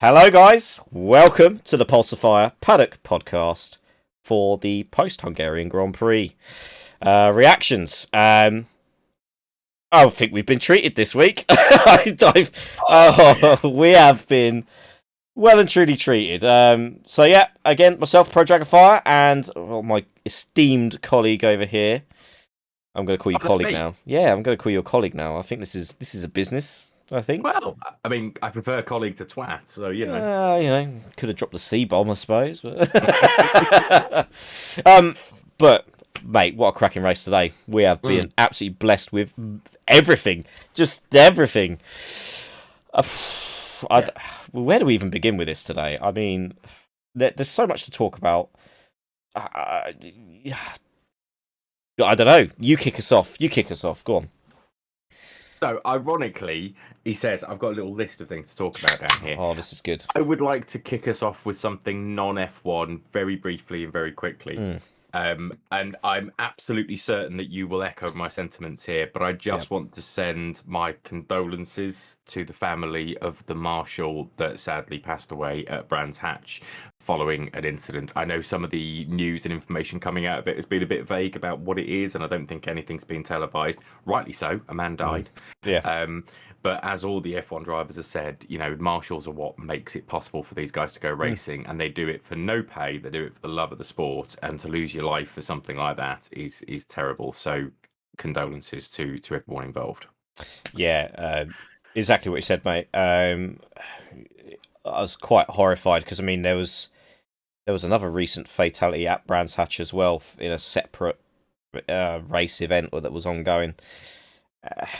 Hello, guys. Welcome to the PulsarFire Paddock podcast for the post-Hungarian Grand Prix reactions. I think we've been treated this week. We have been well and truly treated. So yeah, again, myself, Pro Dragonfire, and my esteemed colleague over here. I'm going to call you colleague now. Yeah, I'm going to call you a colleague now. I think this is a business. I think. Well, I mean, I prefer colleague to twat, so you know. Could have dropped the C bomb, I suppose. But, but mate, what a cracking race today! We have been absolutely blessed with everything, just everything. Where do we even begin with this today? I mean, there's so much to talk about. I don't know. You kick us off. Go on. So, ironically, he says, I've got a little list of things to talk about down here. Oh, this is good. I would like to kick us off with something non-F1 very briefly and very quickly. And I'm absolutely certain that you will echo my sentiments here, but I just want to send my condolences to the family of the marshal that sadly passed away at Brands Hatch following an incident. I know some of the news and information coming out of it has been a bit vague about what it is, and I don't think anything's been televised. Rightly so, a man died. But as all the F1 drivers have said, you know, marshals are what makes it possible for these guys to go racing, and they do it for no pay. They do it for the love of the sport, and to lose your life for something like that is terrible. So, condolences to everyone involved. Yeah, exactly what you said, mate. I was quite horrified because I mean there was another recent fatality at Brands Hatch as well in a separate race event that was ongoing.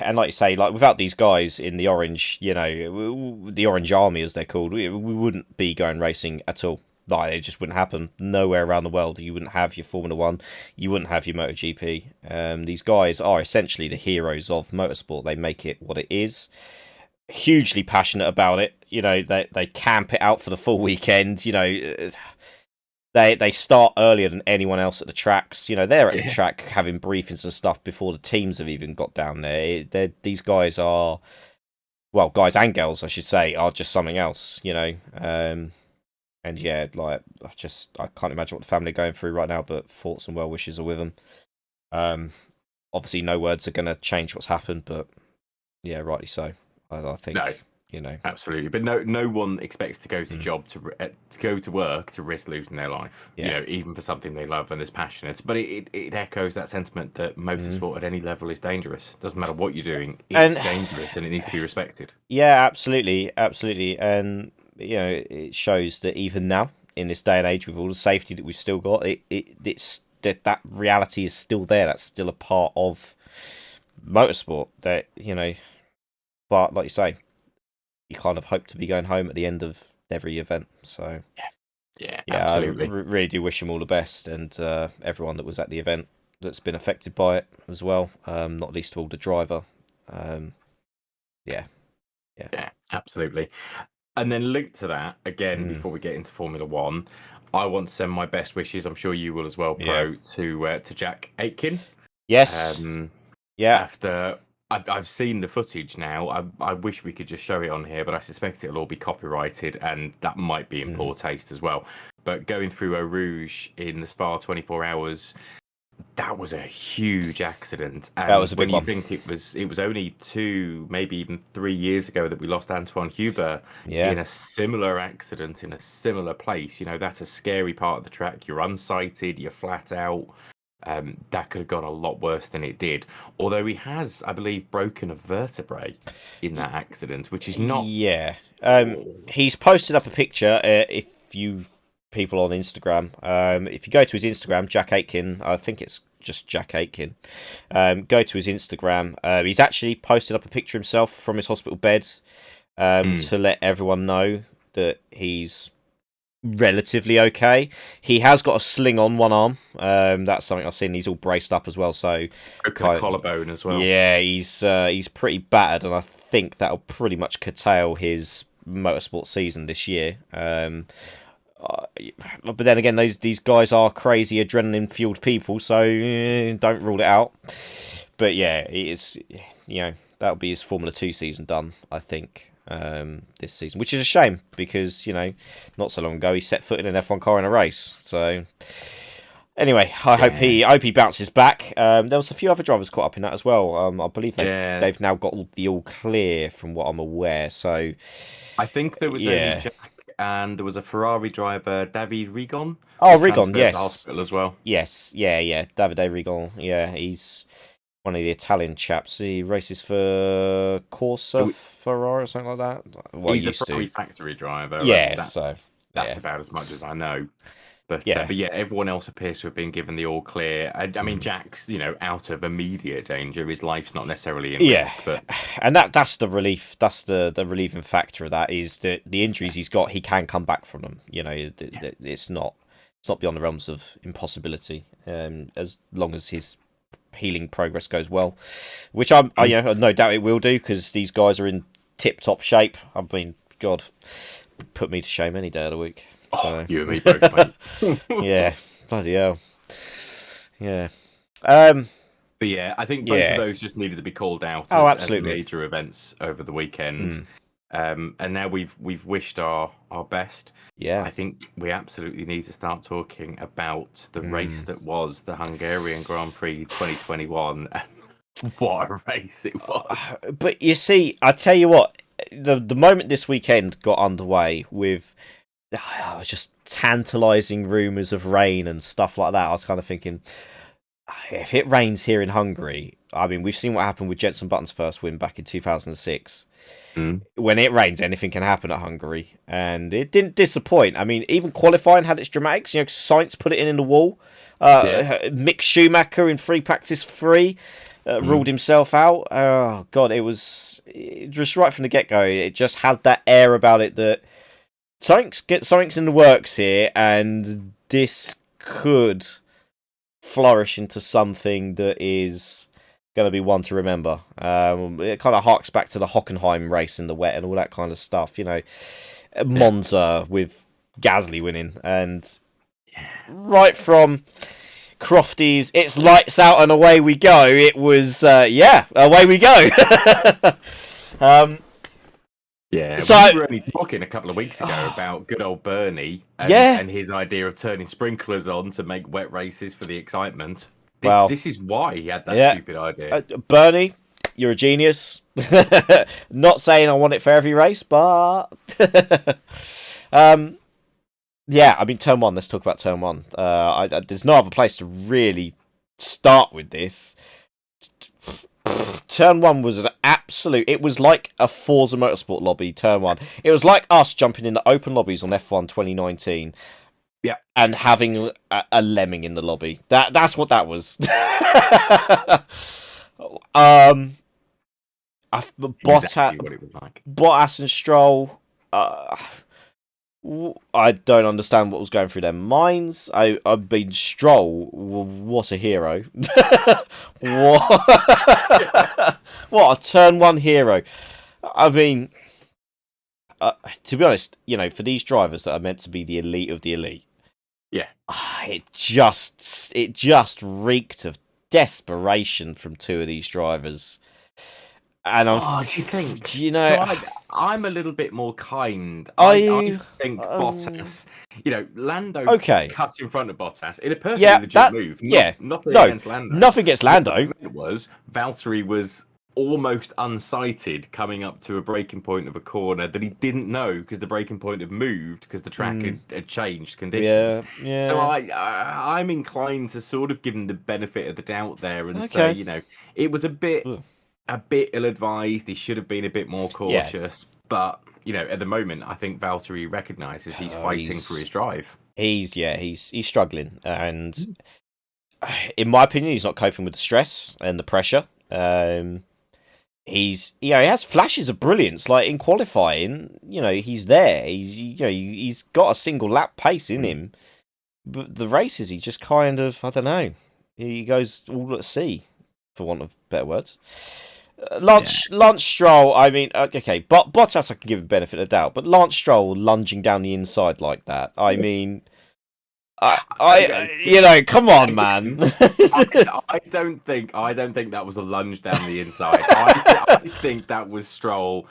And like you say, like without these guys in the orange, you know, the Orange Army as they're called, we wouldn't be going racing at all. Like it just wouldn't happen. Nowhere around the world you wouldn't have your Formula One, you wouldn't have your MotoGP. These guys are essentially the heroes of motorsport. They make it what it is. Hugely passionate about it. You know, they camp it out for the full weekend. You know, they start earlier than anyone else at the tracks. You know, they're at the track having briefings and stuff before the teams have even got down there. These guys are, well, guys and girls, I should say, are just something else. You know, and yeah, like I can't imagine what the family are going through right now. But thoughts and well wishes are with them. Obviously, no words are going to change what's happened, but yeah, rightly so. I think. No. You know, absolutely, but no one expects to go to go to work to risk losing their life. You know, even for something they love and is passionate. But it echoes that sentiment that motorsport at any level is dangerous. Doesn't matter what you're doing, it's dangerous and it needs to be respected. Yeah, absolutely, and you know, it shows that even now in this day and age, with all the safety that we've still got, it's that reality is still there. That's still a part of motorsport. That you know, but like you say, you kind of hope to be going home at the end of every event. So yeah, absolutely. I really do wish them all the best, and everyone that was at the event that's been affected by it as well. Not least of all the driver. Yeah, absolutely. And then linked to that again, before we get into Formula One, I want to send my best wishes. I'm sure you will as well, Pro, to Jack Aitken. Yes. After I've seen the footage now. I wish we could just show it on here, but I suspect it'll all be copyrighted, and that might be in poor taste as well. But going through Eau Rouge in the Spa 24 hours, that was a huge accident. And that was a big when one. You think it was only 2, maybe even 3 years ago that we lost Antoine Huber in a similar accident in a similar place. You know, that's a scary part of the track. You're unsighted, you're flat out. That could have gone a lot worse than it did. Although he has, I believe, broken a vertebrae in that accident, which is not. Yeah. He's posted up a picture. If you people on Instagram, if you go to his Instagram, Jack Aitken, I think it's just Jack Aitken. Go to his Instagram. He's actually posted up a picture himself from his hospital bed to let everyone know that he's relatively okay. He has got a sling on one arm. That's something I've seen. He's all braced up as well, so collarbone as well. Yeah, he's pretty battered, and I think that'll pretty much curtail his motorsport season this year. But then again, these guys are crazy adrenaline fueled people, so don't rule it out. But yeah, it's, you know, that'll be his Formula 2 season done, I think. this season, which is a shame because not so long ago he set foot in an F1 car in a race. So anyway, I hope he bounces back. There was a few other drivers caught up in that as well. I believe they've now got the all clear from what I'm aware. So I think there was only Jack and there was a Ferrari driver, David Rigon. Oh, Rigon, yes. Hospital as well. Yes, yeah. Davide Rigon. Yeah, he's one of the Italian chaps. He races for Corsa Ferrari or something like that. Well, he's a Ferrari factory driver. Yeah, that's about as much as I know. But yeah, everyone else appears to have been given the all clear. I mean, Jack's out of immediate danger. His life's not necessarily in risk. But and that's the relief. That's the relieving factor of that is that the injuries he's got, he can come back from them. It's not beyond the realms of impossibility. As long as his healing progress goes well, which I no doubt it will do because these guys are in tip-top shape. I mean, God, put me to shame any day of the week. So. You and me both, mate. Yeah, bloody hell. Yeah. But yeah, I think both of those just needed to be called out as major events over the weekend. And now we've wished our best. Yeah. I think we absolutely need to start talking about the race that was the Hungarian Grand Prix 2021. What a race it was. But you see, I tell you what, the moment this weekend got underway with just tantalising rumours of rain and stuff like that, I was kind of thinking, if it rains here in Hungary, I mean, we've seen what happened with Jenson Button's first win back in 2006. When it rains, anything can happen at Hungary, and it didn't disappoint. I mean, even qualifying had its dramatics. Sainz put it in the wall. Mick Schumacher in free practice 3 ruled himself out. Oh God, it was just right from the get go. It just had that air about it that something's in the works here, and this could flourish into something that is going to be one to remember. It kind of harks back to the Hockenheim race in the wet and all that kind of stuff. Monza with Gasly winning, and right from Crofty's "It's lights out and away we go," it was away we go. So we were only talking a couple of weeks ago about good old Bernie and his idea of turning sprinklers on to make wet races for the excitement. This is why he had that stupid idea. Bernie, you're a genius. Not saying I want it for every race, but I mean, turn one. Let's talk about turn one. There's no other place to really start with this. Turn one was an absolute. It was like a Forza Motorsport lobby. Turn one. It was like us jumping into open lobbies on F1 2019. Yeah, and having a lemming in the lobby. That's what that was. Exactly what it was like. Bottas and Stroll. I don't understand what was going through their minds. I've been Stroll. What a hero! What a turn one hero. I mean, to be honest, for these drivers that are meant to be the elite of the elite, it just reeked of desperation from two of these drivers. And do you think? So I'm a little bit more kind. I think Bottas, Lando cuts in front of Bottas in a perfectly legit move. Nothing against Lando. Nothing against Lando. It was Valtteri was almost unsighted coming up to a braking point of a corner that he didn't know because the braking point had moved because the track had changed conditions. Yeah. So I'm inclined to sort of give him the benefit of the doubt there and say, it was a bit ill-advised. He should have been a bit more cautious. But, at the moment, I think Valtteri recognises he's fighting for his drive. He's struggling. And in my opinion, he's not coping with the stress and the pressure. He has flashes of brilliance. Like in qualifying, he's there. He's got a single lap pace in him. But the races, he just kind of, I don't know. He goes all at sea, for want of better words. Lance Stroll, I mean, okay, but Bottas I can give him benefit of the doubt, but Lance Stroll lunging down the inside like that, I mean, come on, man. I don't think that was a lunge down the inside. I think that was Stroll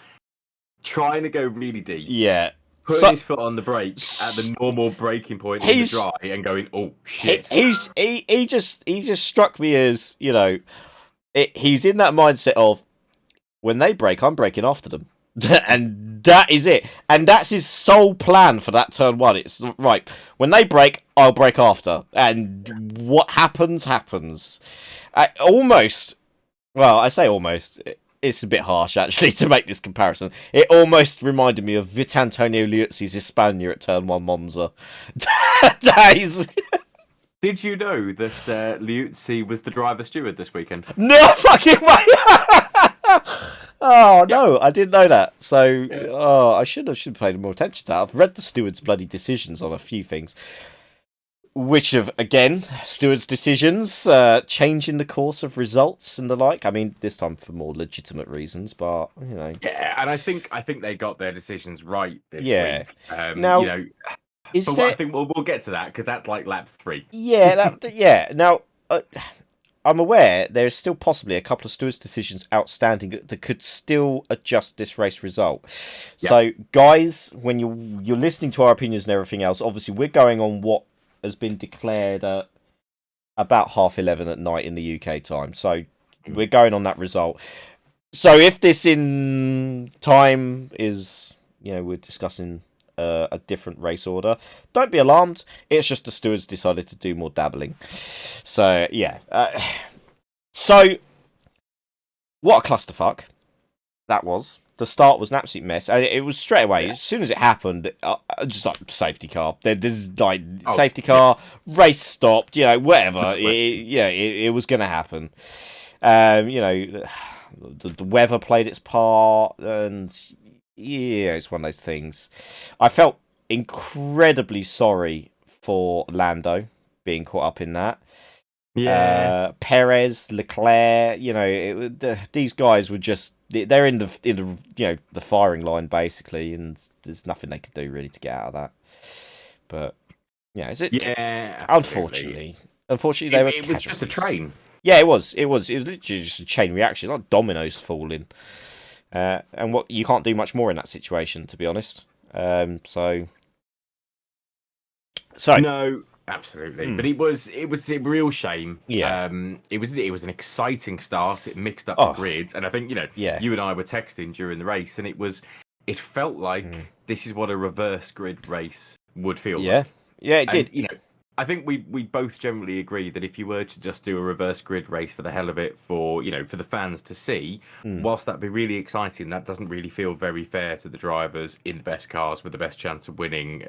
trying to go really deep, Yeah. putting his foot on the brake at the normal braking point in the dry, and going, "Oh shit!" He just struck me as, you know, he's in that mindset of, when they break, I'm breaking after them. And that is it. And that's his sole plan for that turn one. It's right. When they break, I'll break after. And what happens, happens. Almost. Well, I say almost. It's a bit harsh, actually, to make this comparison. It almost reminded me of Vitantonio Liuzzi's Hispania at turn one Monza. Days. Did you know that Liuzzi was the driver steward this weekend? No fucking way! Oh no, I didn't know that. So, yeah. I should have paid more attention to that. I've read the steward's bloody decisions on a few things, which have, again, steward's decisions changing the course of results and the like. I mean, this time for more legitimate reasons, but you know. Yeah, and I think they got their decisions right this week. Now, you know, I think we'll get to that because that's like lap 3. Yeah, yeah. Now. I'm aware there is still possibly a couple of stewards' decisions outstanding that could still adjust this race result. Yeah. So, guys, when you're listening to our opinions and everything else, obviously we're going on what has been declared at about 11:30 at night in the UK time. So we're going on that result. So if this in time is, you know, we're discussing a different race order, don't be alarmed. It's just the stewards decided to do more dabbling. So yeah. So what a clusterfuck that was. The start was an absolute mess. It was straight away, as soon as it happened, just like safety car. There's like safety car, race stopped, you know, whatever. It was going to happen. You know, the weather played its part, and yeah, it's one of those things. I felt incredibly sorry for Lando being caught up in that. Yeah, Perez, Leclerc, you know, these guys were just—they're in the you know, the firing line basically, and there's nothing they could do really to get out of that. But yeah, is it? Yeah, unfortunately, they were. It was just a train. Yeah, it was. It was literally just a chain reaction, like dominoes falling. And what you can't do much more in that situation, to be honest. So no, absolutely. But it was a real shame. Yeah. It was an exciting start. It mixed up the grids, and I think, you know, you and I were texting during the race, and it felt like this is what a reverse grid race would feel like. Yeah, it did. You know, I think we both generally agree that if you were to just do a reverse grid race for the hell of it, for, you know, for the fans to see, whilst that'd be really exciting, that doesn't really feel very fair to the drivers in the best cars with the best chance of winning.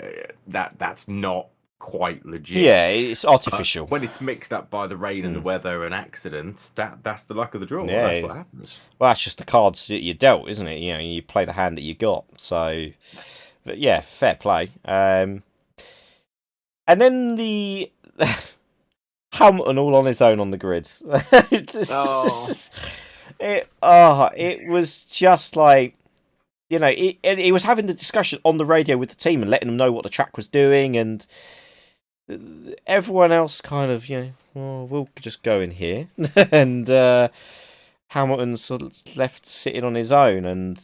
That's not quite legit. Yeah, it's artificial. When it's mixed up by the rain and the weather and accidents, that's the luck of the draw. Yeah, that's what happens. Well, that's just the cards that you dealt, isn't it? You know, you play the hand that you got. So, but yeah, fair play. And then the Hamilton all on his own on the grid. It was just like, you know, he was having the discussion on the radio with the team and letting them know what the track was doing, and everyone else kind of, you know, well, we'll just go in here, and Hamilton's sort of left sitting on his own, and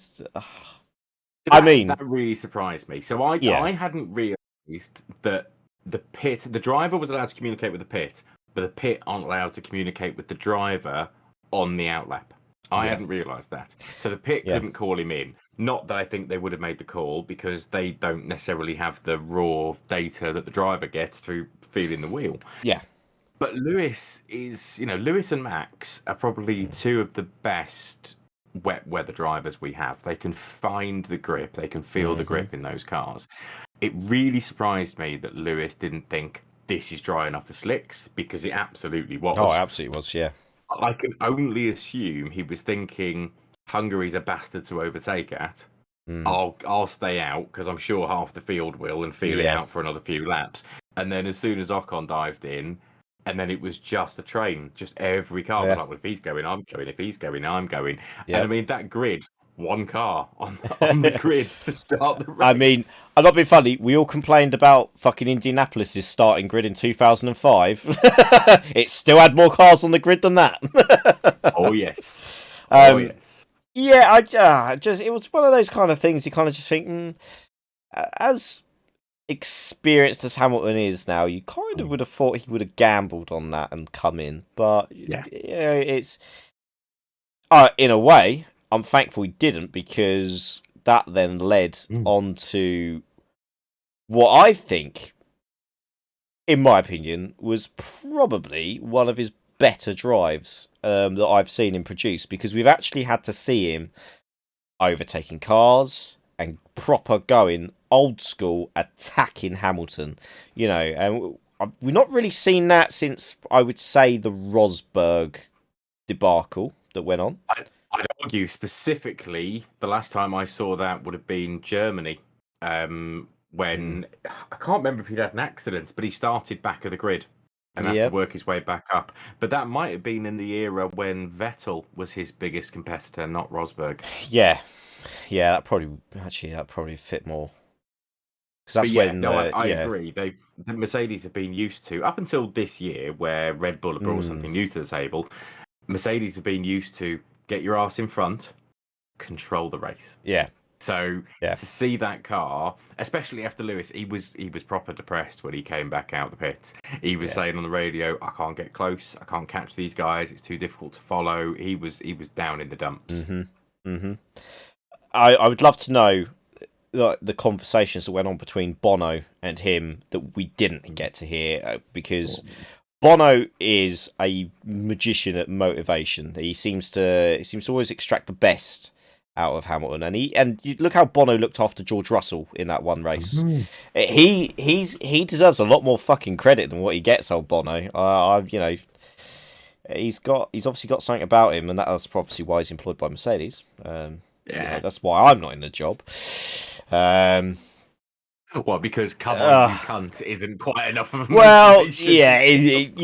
I mean, that really surprised me. So I hadn't realised that the driver was allowed to communicate with the pit, but the pit aren't allowed to communicate with the driver on the outlap. I hadn't realised that. So the pit couldn't call him in. Not that I think they would have made the call, because they don't necessarily have the raw data that the driver gets through feeling the wheel. Yeah. But Lewis and Max are probably two of the best wet weather drivers we have. They can find the grip. They can feel the grip in those cars. It really surprised me that Lewis didn't think this is dry enough for slicks, because it absolutely was. Oh, it absolutely was, yeah. I can only assume he was thinking Hungary's a bastard to overtake at. I'll stay out, because I'm sure half the field will, and feel it out for another few laps. And then as soon as Ocon dived in, and then it was just a train. Just every car was like, well, if he's going, I'm going. If he's going, I'm going. And I mean, that grid, one car on the grid to start the race. I mean, I'm not being funny. We all complained about fucking Indianapolis's starting grid in 2005. It still had more cars on the grid than that. Oh yes. Oh yes. Yeah, I just it was one of those kind of things you kind of just think, as experienced as Hamilton is now, you kind of would have thought he would have gambled on that and come in, but Yeah. it's in a way I'm thankful he didn't, because that then led on to what I think, in my opinion, was probably one of his better drives that I've seen him produce, because we've actually had to see him overtaking cars and proper going old school attacking Hamilton, and we've not really seen that since, I would say, the Rosberg debacle that went on. I'd argue specifically the last time I saw that would have been Germany, when I can't remember if he'd had an accident, but he started back of the grid and had to work his way back up. But that might have been in the era when Vettel was his biggest competitor, not Rosberg. Yeah, that probably fit more, because that's when. I agree. The Mercedes have been used to, up until this year, where Red Bull have brought something new to the table. Mercedes have been used to get your ass in front, control the race. Yeah. So to see that car, especially after Lewis, he was proper depressed when he came back out the pits. He was saying on the radio, "I can't get close. I can't catch these guys. It's too difficult to follow." He was down in the dumps. I would love to know the conversations that went on between Bono and him that we didn't get to hear, because Bono is a magician at motivation. He seems to always extract the best out of Hamilton, and you look how Bono looked after George Russell in that one race. He deserves a lot more fucking credit than what he gets, old Bono. He's obviously got something about him, and that's obviously why he's employed by Mercedes. That's why I'm not in the job. Well, because come on, you cunt isn't quite enough of a motivation.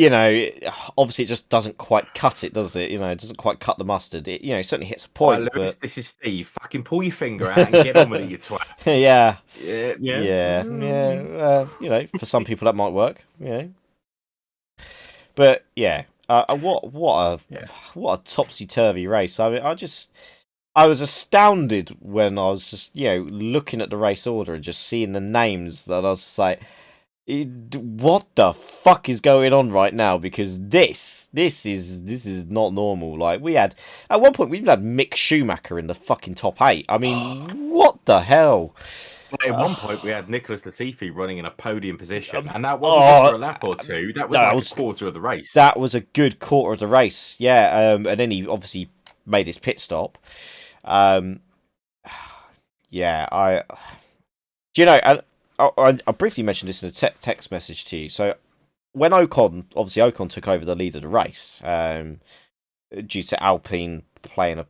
Obviously it just doesn't quite cut it, does it? It doesn't quite cut the mustard. It certainly hits a point. Lewis, this is Steve. Fucking pull your finger out and get on with it, you twat. Yeah. For some people that might work. But what a topsy turvy race. I mean, I was astounded when I was just, looking at the race order and just seeing the names, that I was just like, what the fuck is going on right now? Because this is not normal. Like, at one point we even had Mick Schumacher in the fucking top 8. I mean, what the hell? At one point, we had Nicholas Latifi running in a podium position, and that wasn't just for a lap or two. That was a quarter of the race. That was a good quarter of the race, yeah. And then he obviously made his pit stop. I briefly mentioned this in a text message to you. So when Ocon took over the lead of the race, due to Alpine playing a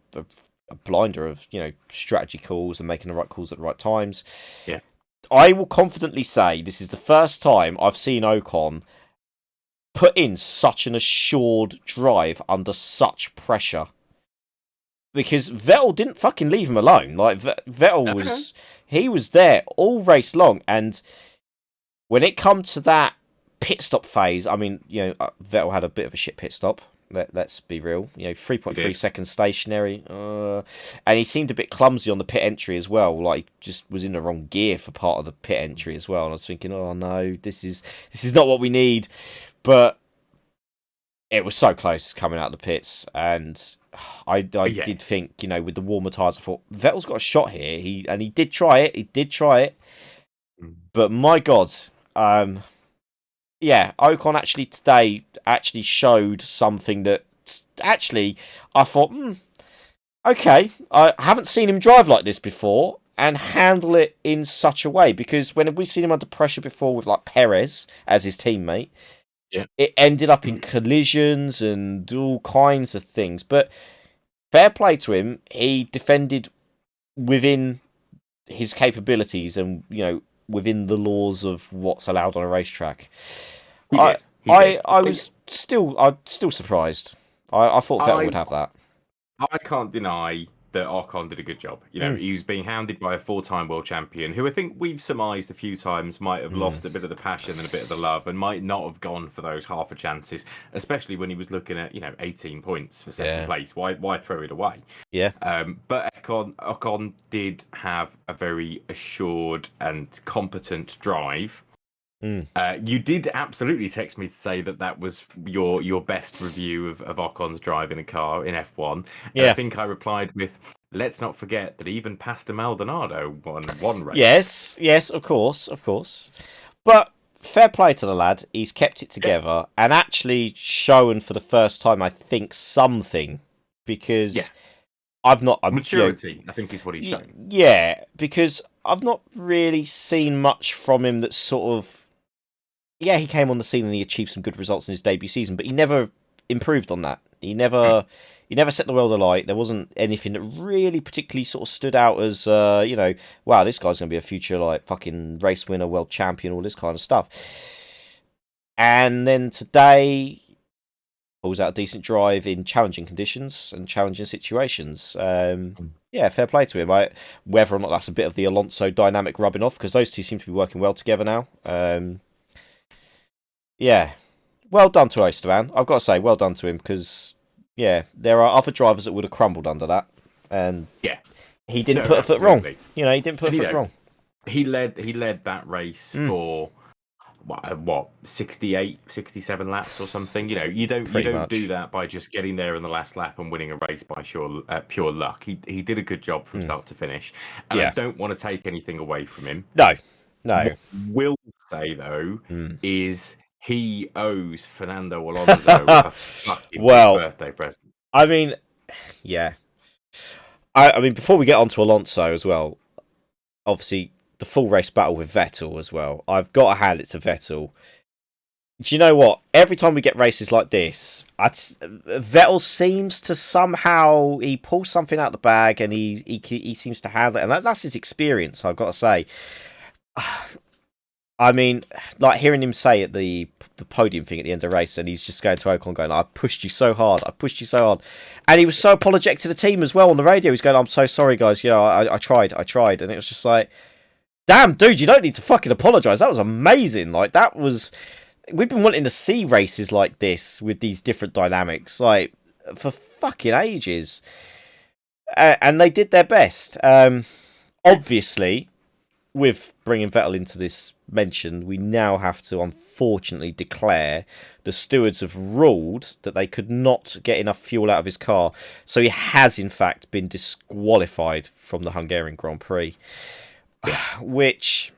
blinder of strategy calls and making the right calls at the right times, I will confidently say this is the first time I've seen Ocon put in such an assured drive under such pressure. Because Vettel didn't fucking leave him alone. Like, Vettel was there all race long. And when it come to that pit stop phase, I mean, Vettel had a bit of a shit pit stop. Let's be real. 3.3 seconds stationary. And he seemed a bit clumsy on the pit entry as well. Like, just was in the wrong gear for part of the pit entry as well. And I was thinking, oh no, this is not what we need. But it was so close coming out of the pits, and I did think, with the warmer tyres, I thought Vettel's got a shot here. He did try it. But my God, Ocon today showed something that I thought, okay, I haven't seen him drive like this before and handle it in such a way, because when we've seen him under pressure before with like Perez as his teammate, it ended up in collisions and all kinds of things. But fair play to him, he defended within his capabilities and, within the laws of what's allowed on a racetrack. I was still surprised. I thought Vettel would have that. I can't deny that Ocon did a good job. You know, he was being hounded by a 4-time world champion who I think we've surmised a few times might have lost a bit of the passion and a bit of the love and might not have gone for those half a chances, especially when he was looking at, 18 points for second place. Why throw it away? Yeah. But Ocon did have a very assured and competent drive. You did absolutely text me to say that was your best review of Ocon's drive in a car in F1. And I think I replied with, let's not forget that even Pastor Maldonado won one race. Yes, of course. But fair play to the lad. He's kept it together and actually shown for the first time, I think, something. Because I've not... maturity, I think, is what he's shown. Yeah, because I've not really seen much from him that sort of... Yeah, he came on the scene and he achieved some good results in his debut season, but he never improved on that. He never set the world alight. There wasn't anything that really particularly sort of stood out as, wow, this guy's going to be a future, like, fucking race winner, world champion, all this kind of stuff. And then today, pulls out a decent drive in challenging conditions and challenging situations. Yeah, fair play to him. Whether or not that's a bit of the Alonso dynamic rubbing off, because those two seem to be working well together now. Yeah, well done to Esteban. I've got to say, well done to him because, there are other drivers that would have crumbled under that, and he didn't put a foot wrong. He didn't put a foot wrong. He led that race for what 68, 67 laps or something. You don't do that by just getting there in the last lap and winning a race by pure luck. He did a good job from start to finish, and I don't want to take anything away from him. No. What I will say though is, he owes Fernando Alonso a fucking birthday present. I mean, I mean, before we get on to Alonso as well, obviously the full race battle with Vettel as well. I've got to hand it to Vettel. Do you know what? Every time we get races like this, Vettel seems to somehow he pulls something out the bag and he seems to handle it, and that's his experience. I've got to say. I mean, like hearing him say at the podium thing at the end of the race, and he's just going to Ocon going, I pushed you so hard. And he was so apologetic to the team as well on the radio. He's going, I'm so sorry, guys. I tried. And it was just like, damn, dude, you don't need to fucking apologise. That was amazing. Like, that was... We've been wanting to see races like this with these different dynamics, like, for fucking ages. And they did their best. Obviously... With bringing Vettel into this mention, we now have to unfortunately declare the stewards have ruled that they could not get enough fuel out of his car. So he has, in fact, been disqualified from the Hungarian Grand Prix. Which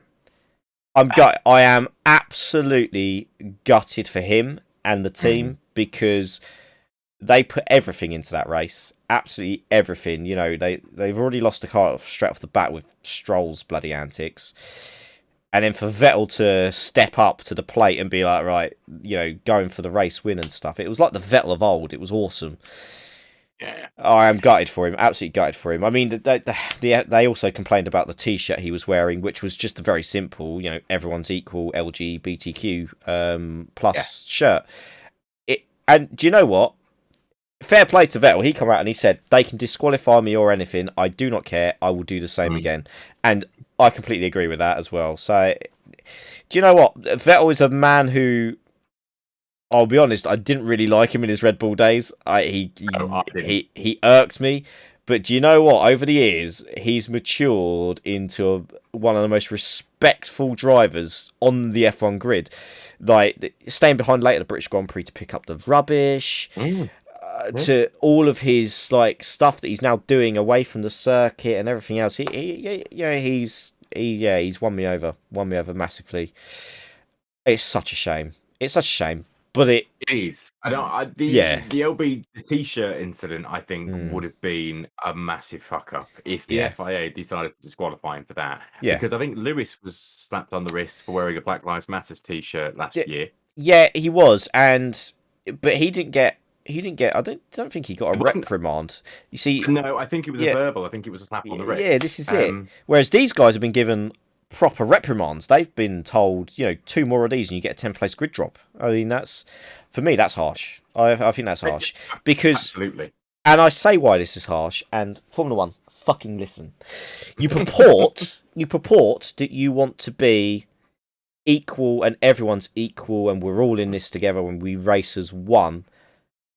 I am absolutely gutted for him and the team because they put everything into that race. Absolutely everything. They've already lost the car straight off the bat with Stroll's bloody antics. And then for Vettel to step up to the plate and be like, right, going for the race win and stuff. It was like the Vettel of old. It was awesome. Yeah. I am gutted for him. Absolutely gutted for him. I mean, they also complained about the T-shirt he was wearing, which was just a very simple, everyone's equal LGBTQ plus shirt. And do you know what? Fair play to Vettel. He came out and he said, they can disqualify me or anything. I do not care. I will do the same again. And I completely agree with that as well. So, do you know what? Vettel is a man who, I'll be honest, I didn't really like him in his Red Bull days. He irked me. But do you know what? Over the years, he's matured into one of the most respectful drivers on the F1 grid. Like, staying behind late at the British Grand Prix to pick up the rubbish. To all of his stuff that he's now doing away from the circuit and everything else, he's won me over massively. It's such a shame. But it is. The T-shirt incident, I think, would have been a massive fuck up if the FIA decided to disqualify him for that. Yeah. Because I think Lewis was slapped on the wrist for wearing a Black Lives Matter T-shirt last year. Yeah, he was, but he didn't get. I don't think he got a reprimand. You see, no, I think it was a verbal. I think it was a slap on the wrist. Yeah, this is it. Whereas these guys have been given proper reprimands. They've been told, 2 more of these and you get a 10th-place grid drop. I mean, for me, that's harsh. I think that's harsh because absolutely. and I say why this is harsh. And Formula One, fucking listen. You purport that you want to be equal and everyone's equal and we're all in this together when we race as one.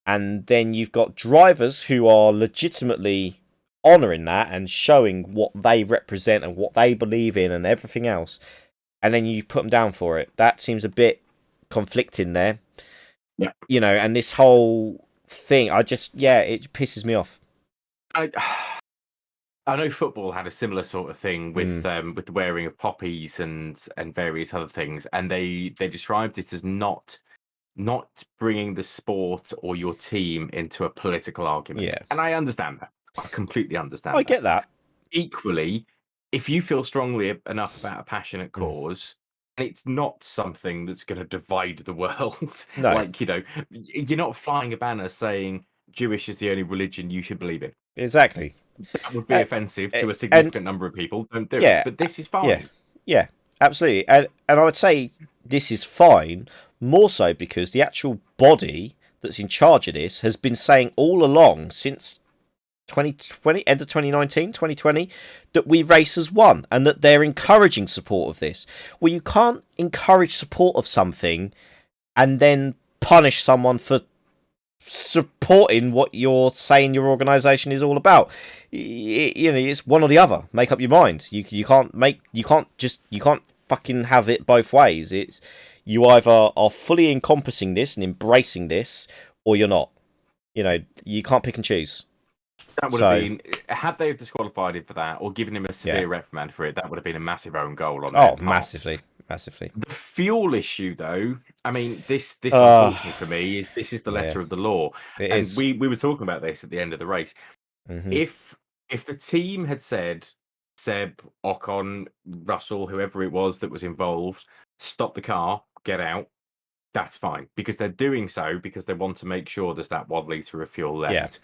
And then you've got drivers who are legitimately honouring that and showing what they represent and what they believe in and everything else. And then you put them down for it. That seems a bit conflicting there. Yeah. And this whole thing, it pisses me off. I know football had a similar sort of thing with the wearing of poppies and various other things, and they described it as not bringing the sport or your team into a political argument. Yeah. And I understand that. I completely understand I get that. Equally, if you feel strongly enough about a passionate cause, and it's not something that's going to divide the world, No. like, you're not flying a banner saying Jewish is the only religion you should believe in. Exactly. That would be offensive to a significant number of people. Don't do it. But this is fine. Yeah, absolutely. And I would say this is fine, more so because the actual body that's in charge of this has been saying all along since 2020, end of 2019, 2020, that we race as one and that they're encouraging support of this. Well, you can't encourage support of something and then punish someone for supporting what you're saying your organisation is all about. It's one or the other. Make up your mind. You can't fucking have it both ways. It's you either are fully encompassing this and embracing this, or you're not. You can't pick and choose. That would have been, had they disqualified him for that or given him a severe reprimand for it, that would have been a massive own goal on their part. Massively. The fuel issue, though, I mean, this unfortunately for me is the letter of the law. It and is. we were talking about this at the end of the race. Mm-hmm. If the team had said, Seb, Ocon, Russell, whoever it was that was involved, stop the car, get out, that's fine, because they're doing so because they want to make sure there's that 1 litre of fuel left.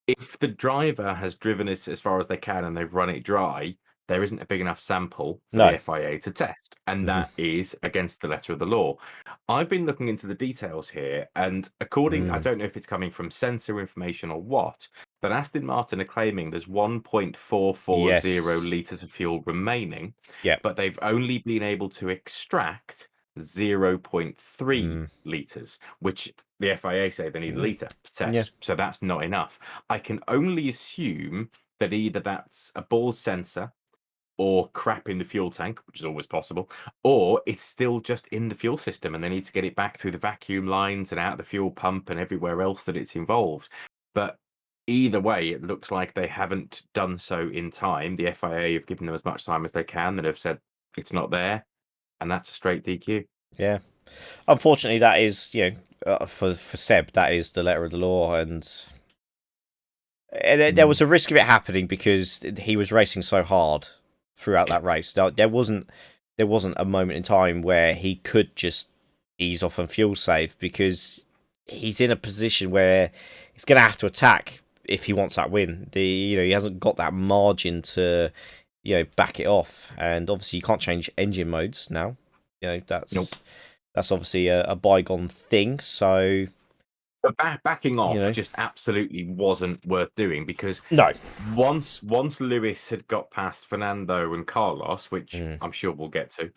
If the driver has driven it as far as they can and they've run it dry, there isn't a big enough sample for the FIA to test. And that is against the letter of the law. I've been looking into the details here, and according, I don't know if it's coming from sensor information or what, but Aston Martin are claiming there's 1.440 litres of fuel remaining, but they've only been able to extract 0.3 litres, which the FIA say they need a litre to test. So that's not enough. I can only assume that either that's a balls sensor or crap in the fuel tank, which is always possible, or it's still just in the fuel system and they need to get it back through the vacuum lines and out the fuel pump and everywhere else that it's involved. But either way, it looks like they haven't done so in time. The FIA have given them as much time as they can, that have said it's not there, and that's a straight DQ. Yeah. Unfortunately, that is, for Seb, that is the letter of the law, and there was a risk of it happening because he was racing so hard throughout that race. There wasn't a moment in time where he could just ease off and fuel save, because he's in a position where he's going to have to attack if he wants that win. He hasn't got that margin to back it off, and obviously you can't change engine modes now. That's obviously a bygone thing. So, but backing off just absolutely wasn't worth doing, because once Lewis had got past Fernando and Carlos, which I'm sure we'll get to,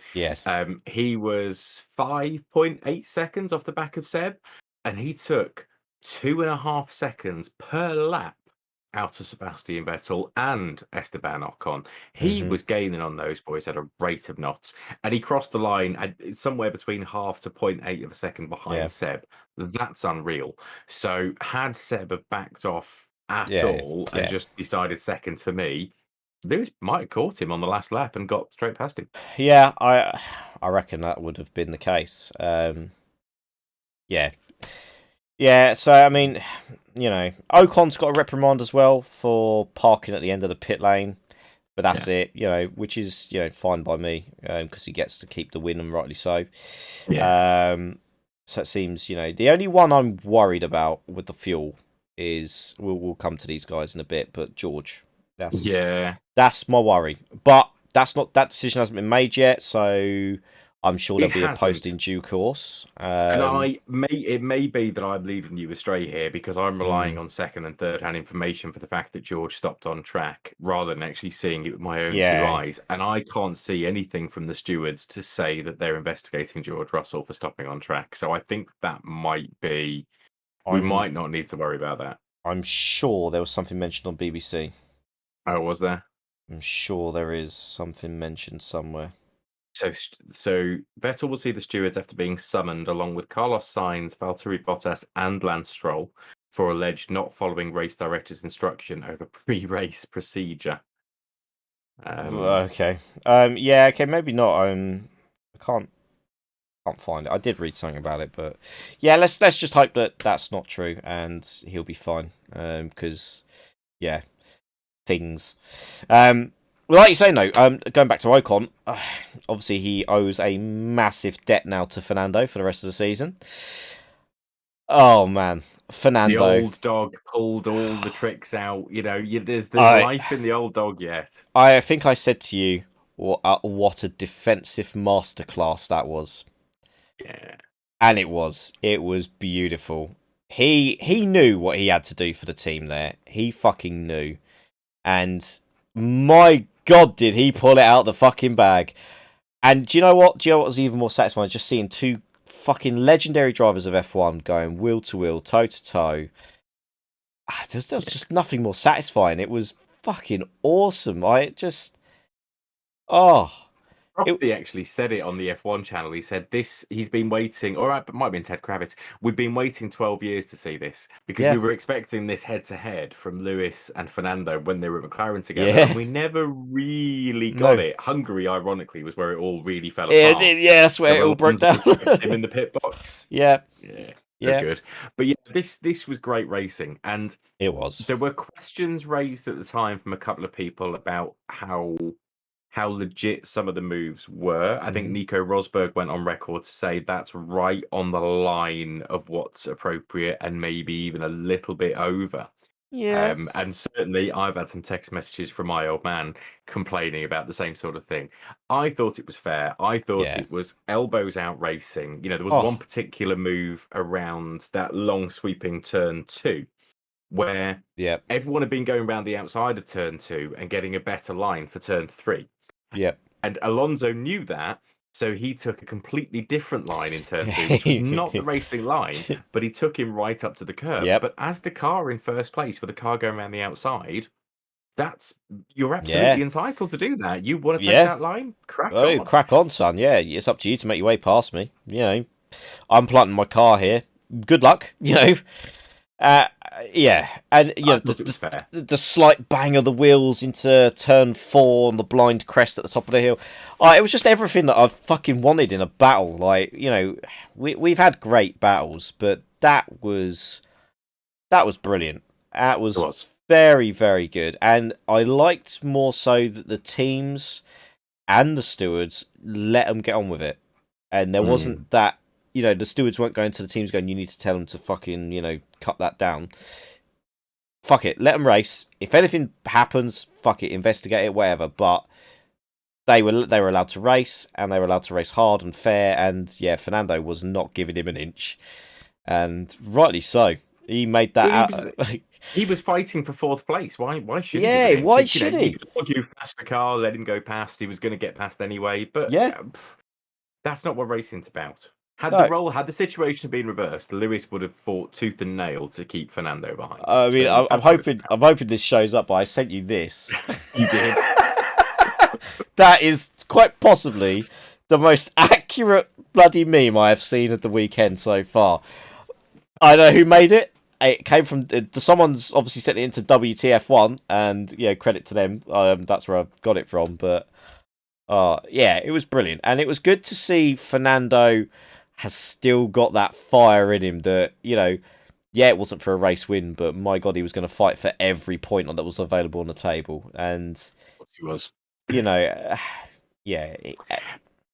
he was 5.8 seconds off the back of Seb, and he took 2.5 seconds per lap out of Sebastian Vettel and Esteban Ocon. He was gaining on those boys at a rate of knots, and he crossed the line somewhere between half to 0.8 of a second behind Seb. That's unreal. So had Seb have backed off at all and just decided second for me, Lewis might have caught him on the last lap and got straight past him. Yeah, I reckon that would have been the case. So I mean, Ocon's got a reprimand as well for parking at the end of the pit lane, but that's it. Which is fine by me, because he gets to keep the win, and rightly so. So it seems the only one I'm worried about with the fuel is we'll come to these guys in a bit, but George, that's my worry. But that decision hasn't been made yet, so I'm sure It there'll be a post hasn't. in due course. And it may be that I'm leading you astray here because I'm relying Mm, on second and third hand information for the fact that George stopped on track rather than actually seeing it with my own two yeah, eyes. And I can't see anything from the stewards to say that they're investigating George Russell for stopping on track. So I think that might be, we I'm might not need to worry about that. I'm sure there was something mentioned on BBC. Oh, was there? I'm sure there is something mentioned somewhere. So Vettel will see the stewards after being summoned, along with Carlos Sainz, Valtteri Bottas, and Lance Stroll, for alleged not following race director's instruction over pre-race procedure. Okay. Yeah. Okay. Maybe not. I can't find it. I did read something about it, but yeah. Let's just hope that that's not true and he'll be fine. Because yeah, things. Well, like you say, no. Going back to Ocon, obviously he owes a massive debt now to Fernando for the rest of the season. Oh man, The Fernando. old dog pulled all the tricks out. There's I life in the old dog yet. I think I said to you what a defensive masterclass that was, Yeah. and it was. It was beautiful. He knew what he had to do for the team there. He fucking knew, and my god, did he pull it out the fucking bag? And do you know what? Do you know what was even more satisfying? Just seeing two fucking legendary drivers of F1 going wheel to wheel, toe to toe. There was just nothing more satisfying. It was fucking awesome. Oh, it, He actually said it on the F1 channel. He said this, he's been waiting, or it might have been Ted Kravitz. We've been waiting 12 years to see this because we yeah, were expecting this head to head from Lewis and Fernando when they were at McLaren together, and yeah, we never really got no, it. Hungary, ironically, was where it all really fell apart. yeah, that's where So it all broke down. Alonso chipped him in the pit box. Yeah, Yeah, so yeah, good. But yeah, this was great racing, and it was. there were questions raised at the time from a couple of people about how legit some of the moves were. I think Hmm. Nico Rosberg went on record to say that's right on the line of what's appropriate and maybe even a little bit over. Yeah, And certainly I've had some text messages from my old man complaining about the same sort of thing. I thought it was fair. I thought yeah. it was elbows out racing. There was one Oh, particular move around that long sweeping turn two where yeah, everyone had been going around the outside of turn two and getting a better line for turn three. yeah. And Alonso knew that, so he took a completely different line in turn two, which was not the racing line, but he took him right up to the curb. Yep, But as the car in first place, with the car going around the outside, you're yeah, absolutely entitled to do that. You want to take yeah. that line? Crack Oh, on. crack on, son. Yeah, it's up to you to make your way past me. I'm planting my car here. Good luck. Uh, yeah, and I thought it was fair. the slight bang of the wheels into turn four on the blind crest at the top of the hill. It was just everything that I've fucking wanted in a battle. Like we've had great battles, but that was brilliant. That It was was. very very good, and I liked more so that the teams and the stewards let them get on with it, and there Mm. wasn't that. The stewards weren't going to the teams going, you need to tell them to fucking, cut that down. Fuck it, let them race. If anything happens, fuck it, investigate it, whatever. But they were allowed to race, and they were allowed to race hard and fair. And yeah, Fernando was not giving him an inch, and rightly so. He made that Well, out. he was fighting for fourth place. Why should he give Yeah, an inch? why should You he? could argue fast the car, let him go past. He was going to get past anyway. But Yeah, that's not what racing's about. no. Had the situation been reversed, Lewis would have fought tooth and nail to keep Fernando behind him. I mean, So I'm that's what it's hoping about. I'm hoping this shows up. But I sent you this. You did. That is quite possibly the most accurate bloody meme I have seen of the weekend so far. I know who made it. It came from someone's obviously sent it into WTF1, and credit to them. That's where I got it from. But yeah, it was brilliant, and it was good to see Fernando has still got that fire in him. That yeah, it wasn't for a race win, but my God, he was going to fight for every point that was available on the table, and He was. you know, yeah,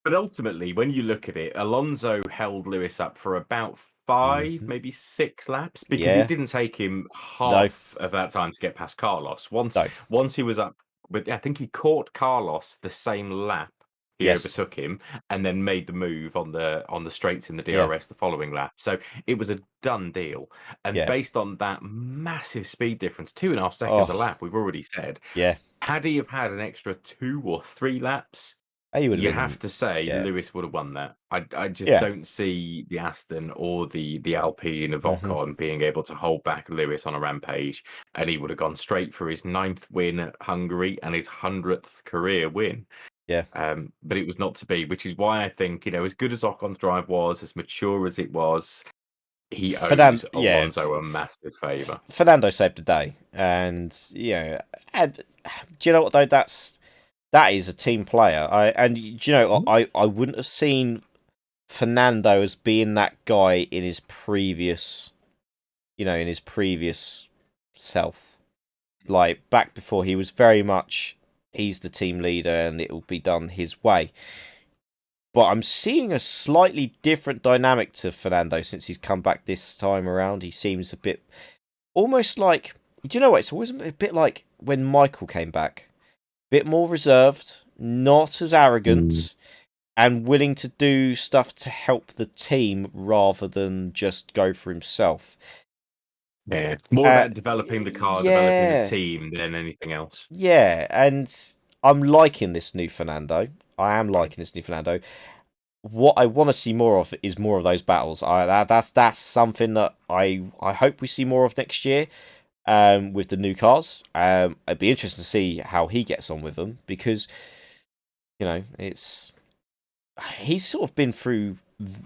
But ultimately, when you look at it, Alonso held Lewis up for about 5, mhm, maybe 6 laps because it yeah, didn't take him no, half of that time to get past Carlos. Once no, once he was up with, I think he caught Carlos the same lap he overtook him and then made the move on the straights in the DRS the following lap. So it was a done deal. And based on that massive speed difference, 2.5 seconds a lap, we've already said. Yeah. Had he have had an extra 2 or 3 laps, you have to say Lewis would have won that. I just don't see the Aston or the Alpine of Ocon being able to hold back Lewis on a rampage, and he would have gone straight for his 9th win at Hungary and his 100th career win. Yeah. But it was not to be, which is why I think, as good as Ocon's drive was, as mature as it was, he owes Alonso a massive favour. Fernando saved the day, and and do you know what though? That is a team player. I wouldn't have seen Fernando as being that guy in his previous, self, like back before he was very much he's the team leader and it will be done his way. But I'm seeing a slightly different dynamic to Fernando since he's come back this time around. He seems a bit almost like, do you know what? It's always a bit like when Michael came back. Bit more reserved, not as arrogant, and willing to do stuff to help the team rather than just go for himself. Yeah, more about developing the car, developing the team than anything else. Yeah, and I'm liking this new Fernando. I am liking this new Fernando. What I want to see more of is more of those battles. That's something that I hope we see more of next year. With the new cars, it'd be interesting to see how he gets on with them because, he's sort of been through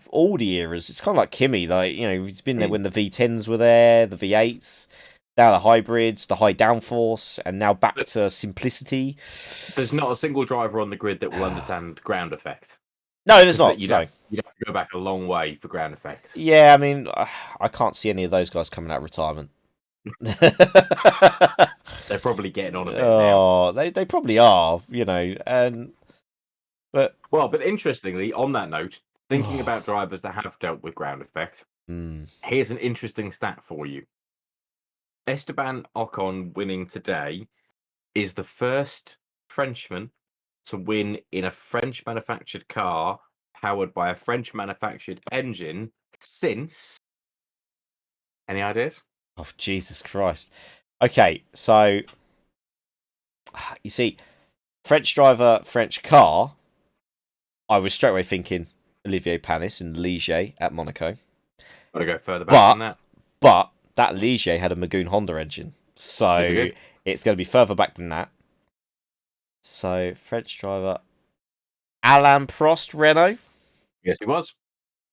all the eras. It's kind of like Kimi, like he's been there when the V10s were there, the V8s, now the hybrids, the high downforce, and now back to simplicity. There's not a single driver on the grid that will understand ground effect. No, there's not. You'd have to go back a long way for ground effect. Yeah, I mean, I can't see any of those guys coming out of retirement. They're probably getting on a bit now. They probably are, but interestingly, on that note, thinking about drivers that have dealt with ground effect, here's an interesting stat for you. Esteban Ocon winning today is the first Frenchman to win in a French manufactured car powered by a French manufactured engine since. Any ideas? Oh, Jesus Christ. Okay, so you see, French driver, French car, I was straight away thinking Olivier Panis and Ligier at Monaco. Want to go further back than that? But that Ligier had a Magoon Honda engine, so it's going to be further back than that. So, French driver, Alain Prost, Renault? Yes, he was.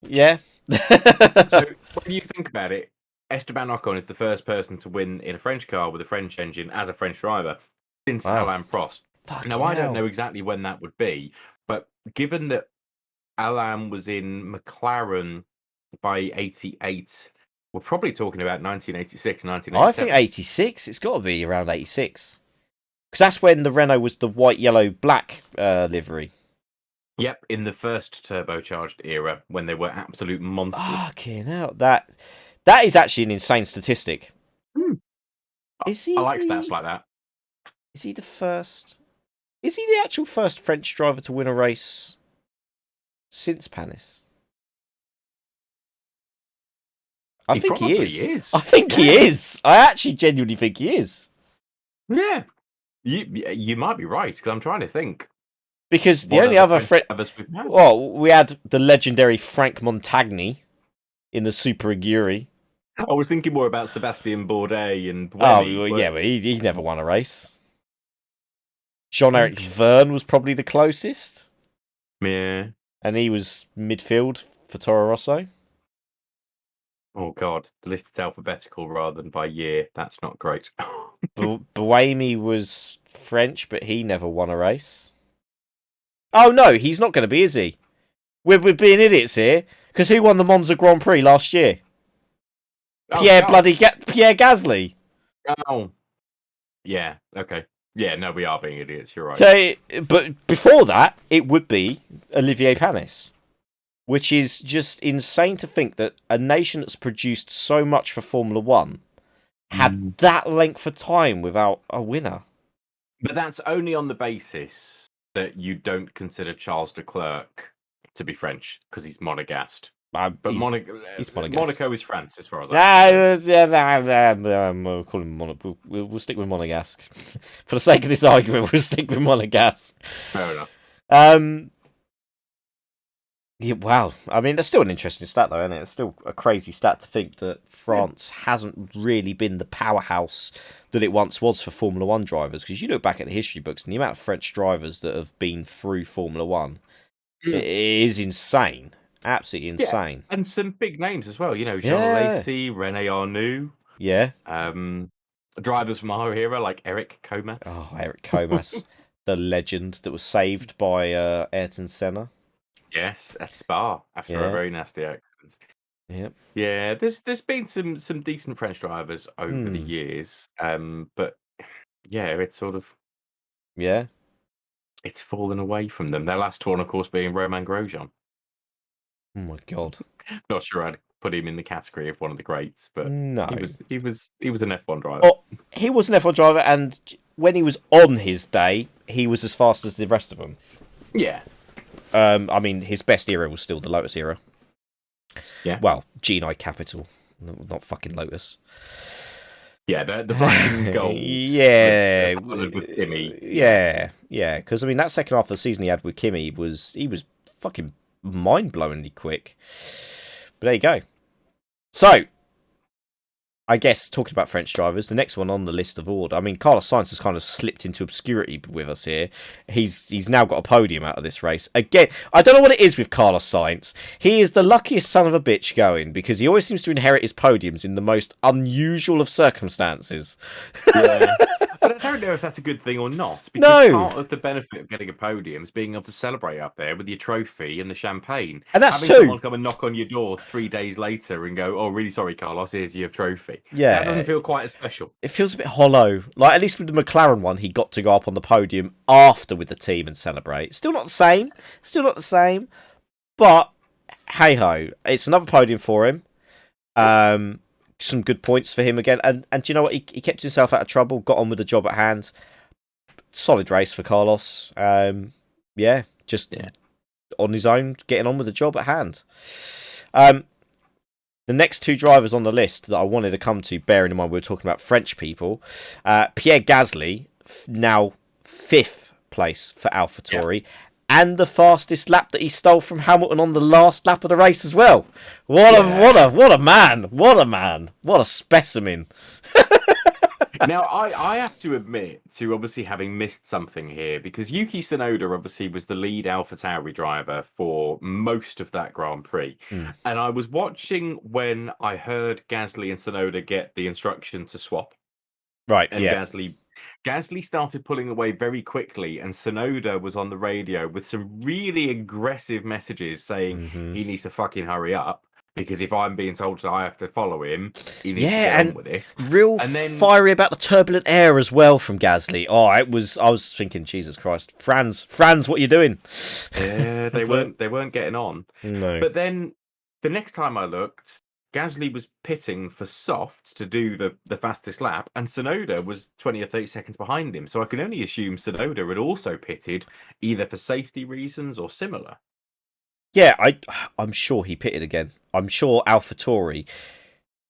Yeah. So, when you think about it, Esteban Ocon is the first person to win in a French car with a French engine as a French driver since Alain Prost. Now, I don't know exactly when that would be, but given that Alain was in McLaren by 88, we're probably talking about 1986, 1987. I think 86. It's got to be around 86. Because that's when the Renault was the white, yellow, black livery. Yep, in the first turbocharged era when they were absolute monsters. Fucking hell. That is actually an insane statistic. Is he? I like stats like that. Is he the first? Is he the actual first French driver to win a race since Panis? I think he is. I think he is. I actually genuinely think he is. Yeah. You might be right, because I'm trying to think. Because the only other we had the legendary Frank Montagny in the Super Aguri. I was thinking more about Sebastian Bourdais and yeah, but he never won a race. Jean-Eric Verne was probably the closest. Yeah. And he was midfield for Toro Rosso. Oh, God. The list is alphabetical rather than by year. That's not great. Buemi was French, but he never won a race. Oh, no, he's not going to be, is he? We're being idiots here. Because who won the Monza Grand Prix last year? Pierre Gasly. Oh. Yeah, okay. Yeah, no, we are being idiots, you're right. So, but before that, it would be Olivier Panis. Which is just insane to think that a nation that's produced so much for Formula One had that length of time without a winner. But that's only on the basis that you don't consider Charles Leclerc to be French because he's Monegasque. But he's Monegasque. Monaco is France, as far as I'm We'll call him we'll stick with Monegasque. For the sake of this argument, we'll stick with Monegasque. Fair enough. Yeah, wow. I mean, that's still an interesting stat, though, isn't it? It's still a crazy stat to think that France hasn't really been the powerhouse that it once was for Formula One drivers. Because you look back at the history books and the amount of French drivers that have been through Formula One, it is insane. Absolutely insane. Yeah. And some big names as well. You know, Jean Alesi, René Arnoux. Yeah. Drivers from our era like Eric Comas. Oh, Eric Comas, the legend that was saved by Ayrton Senna. Yes, at Spa after a very nasty accident. Yep. Yeah, there's been some decent French drivers over the years, but yeah, it's sort of it's fallen away from them. Their last one, of course, being Romain Grosjean. Oh my god! Not sure I'd put him in the category of one of the greats, but no, he was an F1 driver. Oh, he was an F1 driver, and when he was on his day, he was as fast as the rest of them. Yeah. I mean, his best era was still the Lotus era. Yeah. Well, G&I Capital, not fucking Lotus. Yeah, the Russian gold. Yeah. With Kimi. Yeah. Because I mean, that second half of the season he had with Kimi, he was fucking mind-blowingly quick. But there you go. So, I guess, talking about French drivers, the next one on the list of order, I mean, Carlos Sainz has kind of slipped into obscurity with us here. He's now got a podium out of this race. Again, I don't know what it is with Carlos Sainz. He is the luckiest son of a bitch going, because he always seems to inherit his podiums in the most unusual of circumstances. Yeah. But I don't know if that's a good thing or not. Because part of the benefit of getting a podium is being able to celebrate up there with your trophy and the champagne. And that's having too. Someone come and knock on your door 3 days later and go, "Oh, really sorry, Carlos, here's your trophy." Yeah. That doesn't feel quite as special. It feels a bit hollow. Like, at least with the McLaren one, he got to go up on the podium after with the team and celebrate. Still not the same. But, hey-ho. It's another podium for him. Some good points for him again. And do you know what? He kept himself out of trouble, got on with the job at hand. Solid race for Carlos. On his own, getting on with the job at hand. The next two drivers on the list that I wanted to come to, bearing in mind we were talking about French people, Pierre Gasly, now 5th place for AlphaTauri, and the fastest lap that he stole from Hamilton on the last lap of the race as well. What a man! What a specimen! Now, I have to admit to obviously having missed something here, because Yuki Tsunoda obviously was the lead AlphaTauri driver for most of that Grand Prix. And I was watching when I heard Gasly and Tsunoda get the instruction to swap. Right, and Gasly started pulling away very quickly, and Tsunoda was on the radio with some really aggressive messages saying he needs to fucking hurry up. Because if I'm being told that I have to follow him, he needs to get on with it. Fiery about the turbulent air as well from Gasly. Oh, I was thinking, Jesus Christ, Franz, what are you doing? Yeah, they weren't getting on. No. But then the next time I looked, Gasly was pitting for softs to do the fastest lap, and Tsunoda was 20 or 30 seconds behind him. So I can only assume Tsunoda had also pitted either for safety reasons or similar. Yeah, I'm sure he pitted again. I'm sure AlphaTauri,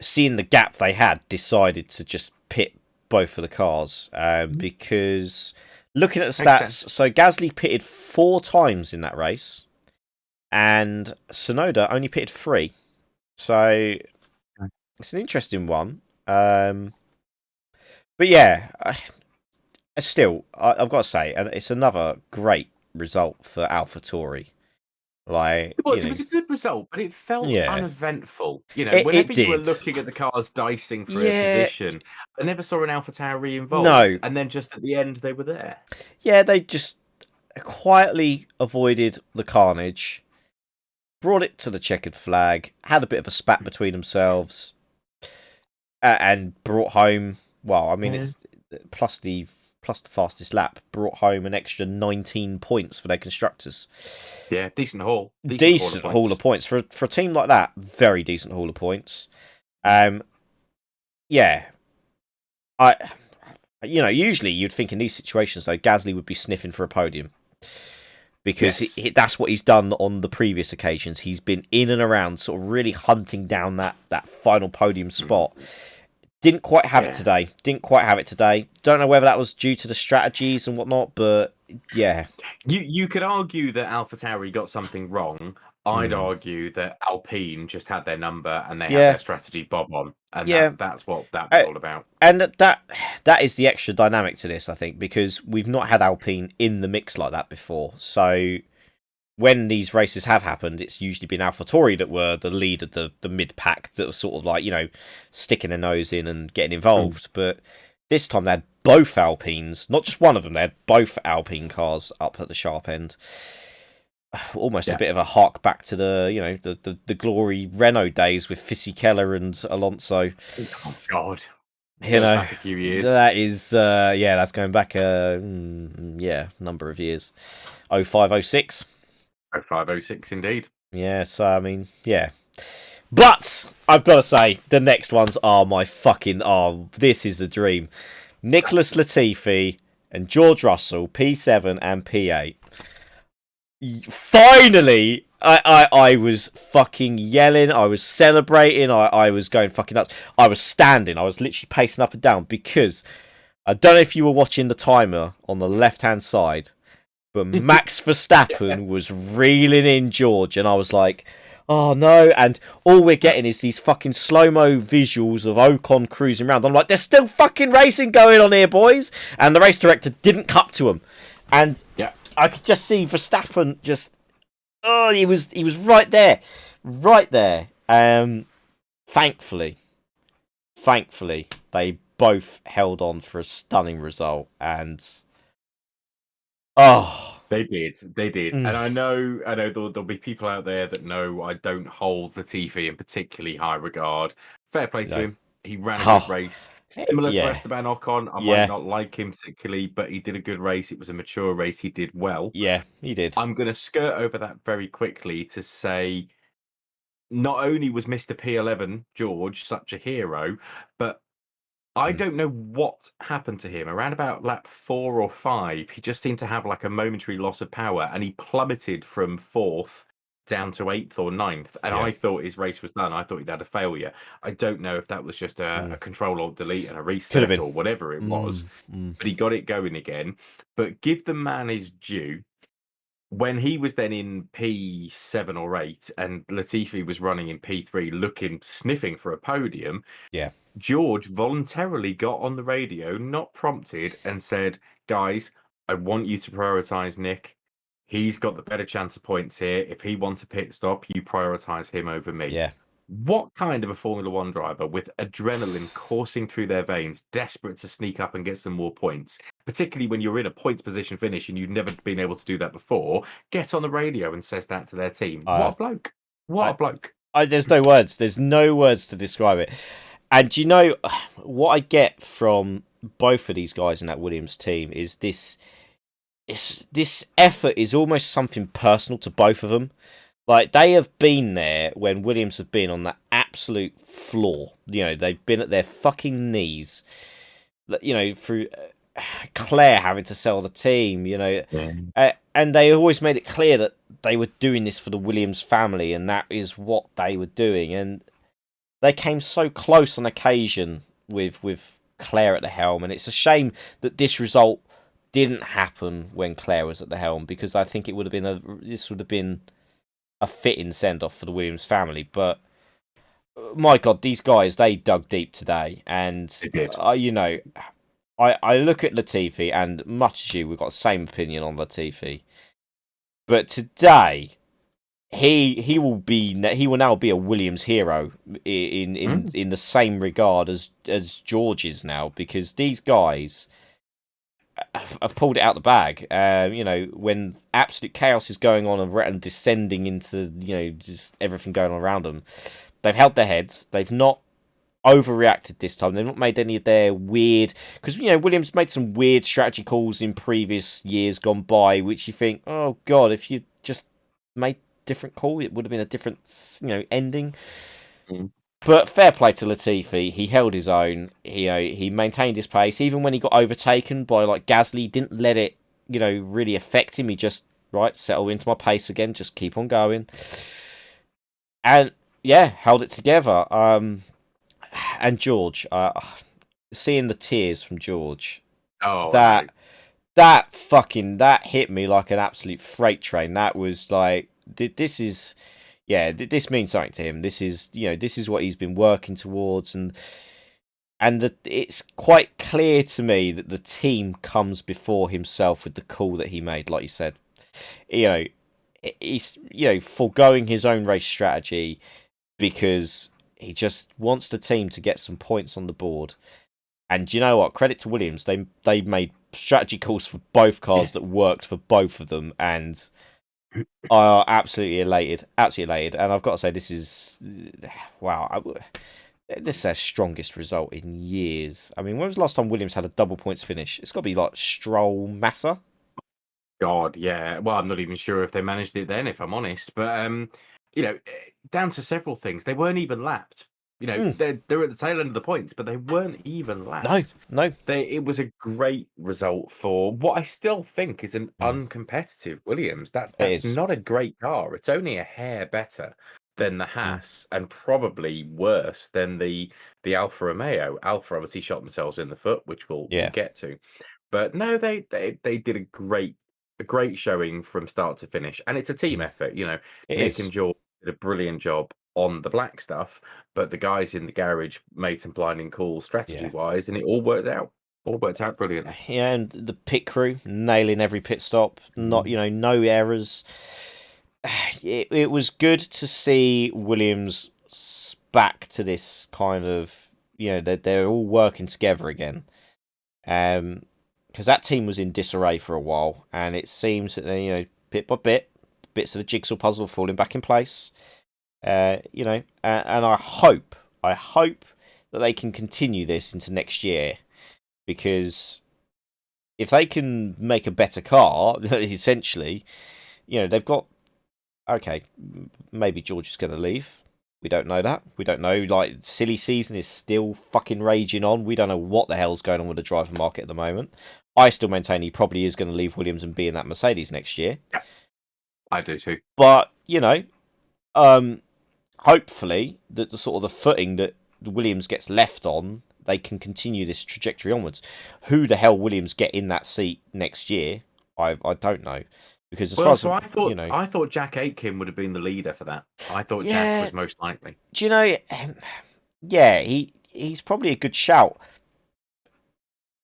seeing the gap they had, decided to just pit both of the cars. Because looking at the stats, so Gasly pitted 4 times in that race, and Tsunoda only pitted 3. So it's an interesting one. But yeah, still, I've got to say, and it's another great result for AlphaTauri. Like, it was a good result, but it felt uneventful. You know, whenever you were looking at the cars dicing for a position, I never saw an AlphaTauri involved. No. And then just at the end, they were there. Yeah, they just quietly avoided the carnage, brought it to the checkered flag, had a bit of a spat between themselves, and brought home, well, I mean, it's plus the fastest lap, brought home an extra 19 points for their constructors. Yeah, decent haul. Decent haul of points. For a team like that, very decent haul of points. Usually you'd think in these situations, though, Gasly would be sniffing for a podium. because that's what he's done on the previous occasions. He's been in and around, sort of really hunting down that final podium spot. Didn't quite have it today. Don't know whether that was due to the strategies and whatnot, but yeah. You could argue that AlphaTauri got something wrong. I'd argue that Alpine just had their number and they had their strategy bob on, and that's what that was all about. And that is the extra dynamic to this, I think, because we've not had Alpine in the mix like that before. So when these races have happened, it's usually been AlphaTauri that were the lead of the mid pack that was sort of like, sticking their nose in and getting involved. But this time they had both Alpines, not just one of them. They had both Alpine cars up at the sharp end. Almost a bit of a hark back to the glory Renault days with Fisichella and Alonso. Oh God, back a few years. That is that's going back a number of years. 05, 06. 05, 06 indeed. Yeah, so I mean, yeah. But I've got to say, the next ones are my fucking this is the dream. Nicholas Latifi and George Russell, P7 and P8. Finally, I was fucking yelling. I was celebrating. I was going fucking nuts. I was standing. I was literally pacing up and down because I don't know if you were watching the timer on the left-hand side, but Max Verstappen was reeling in George, and I was like, oh no. And all we're getting is these fucking slow-mo visuals of Ocon cruising around. I'm like, there's still fucking racing going on here, boys. And the race director didn't cut to him. And I could just see Verstappen just, he was right there. Thankfully, they both held on for a stunning result, and they did. And I know there'll be people out there that know I don't hold Latifi in particularly high regard. Fair play to him. He ran a good race. Similar to Esteban Ocon, I might not like him particularly, but he did a good race. It was a mature race. He did well. Yeah, he did. I'm going to skirt over that very quickly to say not only was Mr. P11, George, such a hero, but I don't know what happened to him. Around about lap 4 or 5, he just seemed to have like a momentary loss of power, and he plummeted from 4th down to 8th or 9th, and I thought his race was done. I thought he'd had a failure. I don't know if that was just a Control-Alt-Delete and a reset or whatever it was, but he got it going again. But give the man his due. When he was then in P7 or 8 and Latifi was running in P3 sniffing for a podium, George voluntarily got on the radio, not prompted, and said, guys, I want you to prioritise Nick. He's got the better chance of points here. If he wants a pit stop, you prioritise him over me. Yeah. What kind of a Formula One driver with adrenaline coursing through their veins, desperate to sneak up and get some more points, particularly when you're in a points position finish and you've never been able to do that before, gets on the radio and says that to their team. What a bloke. What a bloke. There's no words. There's no words to describe it. And you know, what I get from both of these guys in that Williams team is this effort is almost something personal to both of them. Like, they have been there when Williams have been on that absolute floor. They've been at their fucking knees. Through Claire having to sell the team, and they always made it clear that they were doing this for the Williams family, and that is what they were doing. And they came so close on occasion with Claire at the helm, and it's a shame that this result didn't happen when Claire was at the helm, because I think it would have been a fitting send-off for the Williams family. But my God, these guys, they dug deep today, and I look at Latifi, and much as you, we've got the same opinion on Latifi, but today he will now be a Williams hero in the same regard as George is now, because these guys have pulled it out the bag. When absolute chaos is going on and descending into just everything going on around them, they've held their heads. They've not overreacted this time. They've not made any of their weird, because Williams made some weird strategy calls in previous years gone by, which you think, oh God, if you just made different call, it would have been a different ending. But fair play to Latifi. He held his own. He maintained his pace even when he got overtaken by like Gasly. Didn't let it really affect him. He just settle into my pace again, just keep on going, and held it together. And George, seeing the tears from George, Oh no. that hit me like an absolute freight train. That was like, this is, this means something to him. This is, this is what he's been working towards, and it's quite clear to me that the team comes before himself with the call that he made. Like you said, he's foregoing his own race strategy because he just wants the team to get some points on the board. And do you know what? Credit to Williams. They made strategy calls for both cars that worked for both of them, and are absolutely elated. Absolutely elated. And I've got to say, this is, wow. This is their strongest result in years. I mean, when was the last time Williams had a double points finish? It's got to be like Stroll, Massa. God, yeah. Well, I'm not even sure if they managed it then, if I'm honest. But down to several things. They weren't even lapped. They're at the tail end of the points, but they weren't even lapped. No. It was a great result for what I still think is an uncompetitive Williams. That's not a great car. It's only a hair better than the Haas, and probably worse than the Alfa Romeo. Alfa obviously shot themselves in the foot, which we'll get to. But no, they did a great showing from start to finish, and it's a team effort. Nick and George did a brilliant job on the black stuff, but the guys in the garage made some blinding calls strategy wise, and it all worked out. All worked out brilliantly. Yeah, and the pit crew nailing every pit stop, not no errors. It was good to see Williams back to this kind of, they're all working together again. Because that team was in disarray for a while, and it seems that bit by bit, bits of the jigsaw puzzle falling back in place. And I hope that they can continue this into next year, because if they can make a better car, essentially, they've got. Okay, maybe George is going to leave. We don't know that. We don't know. Like, silly season is still fucking raging on. We don't know what the hell's going on with the driver market at the moment. I still maintain he probably is going to leave Williams and be in that Mercedes next year. Yeah, I do too. But hopefully that the sort of the footing that Williams gets left on, they can continue this trajectory onwards. Who the hell Williams get in that seat next year? I don't know. Because I thought Jack Aitken would have been the leader for that. I thought Jack was most likely. Do you know? Yeah, he's probably a good shout.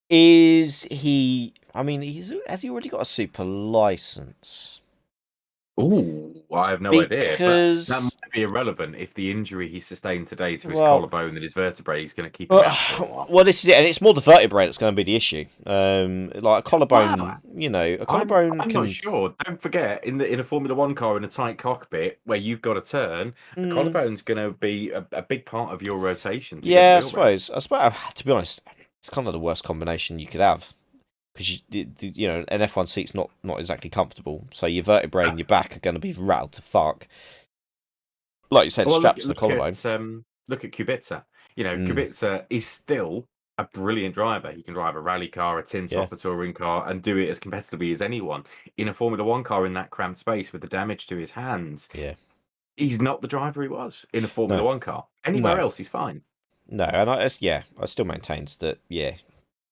Is he? I mean, has he already got a super license? Ooh, I have no idea. But that might be irrelevant if the injury he sustained today to his collarbone and his vertebrae is going to keep him out for a while. Well, this is it, and it's more the vertebrae that's going to be the issue. Like a collarbone, a collarbone. I'm not sure. Don't forget, in a Formula One car in a tight cockpit where you've got to turn, the collarbone's going to be a big part of your rotation. I suppose. To be honest, it's kind of the worst combination you could have. Because an F1 seat's not exactly comfortable, so your vertebrae and your back are going to be rattled to fuck. Like you said, straps to the collarbone. Look at Kubica. Kubica is still a brilliant driver. He can drive a rally car, a tin top, a touring car, and do it as competitively as anyone. In a Formula One car in that cramped space with the damage to his hands, he's not the driver he was in a Formula One car. Anywhere else, he's fine. No, and I still maintain that.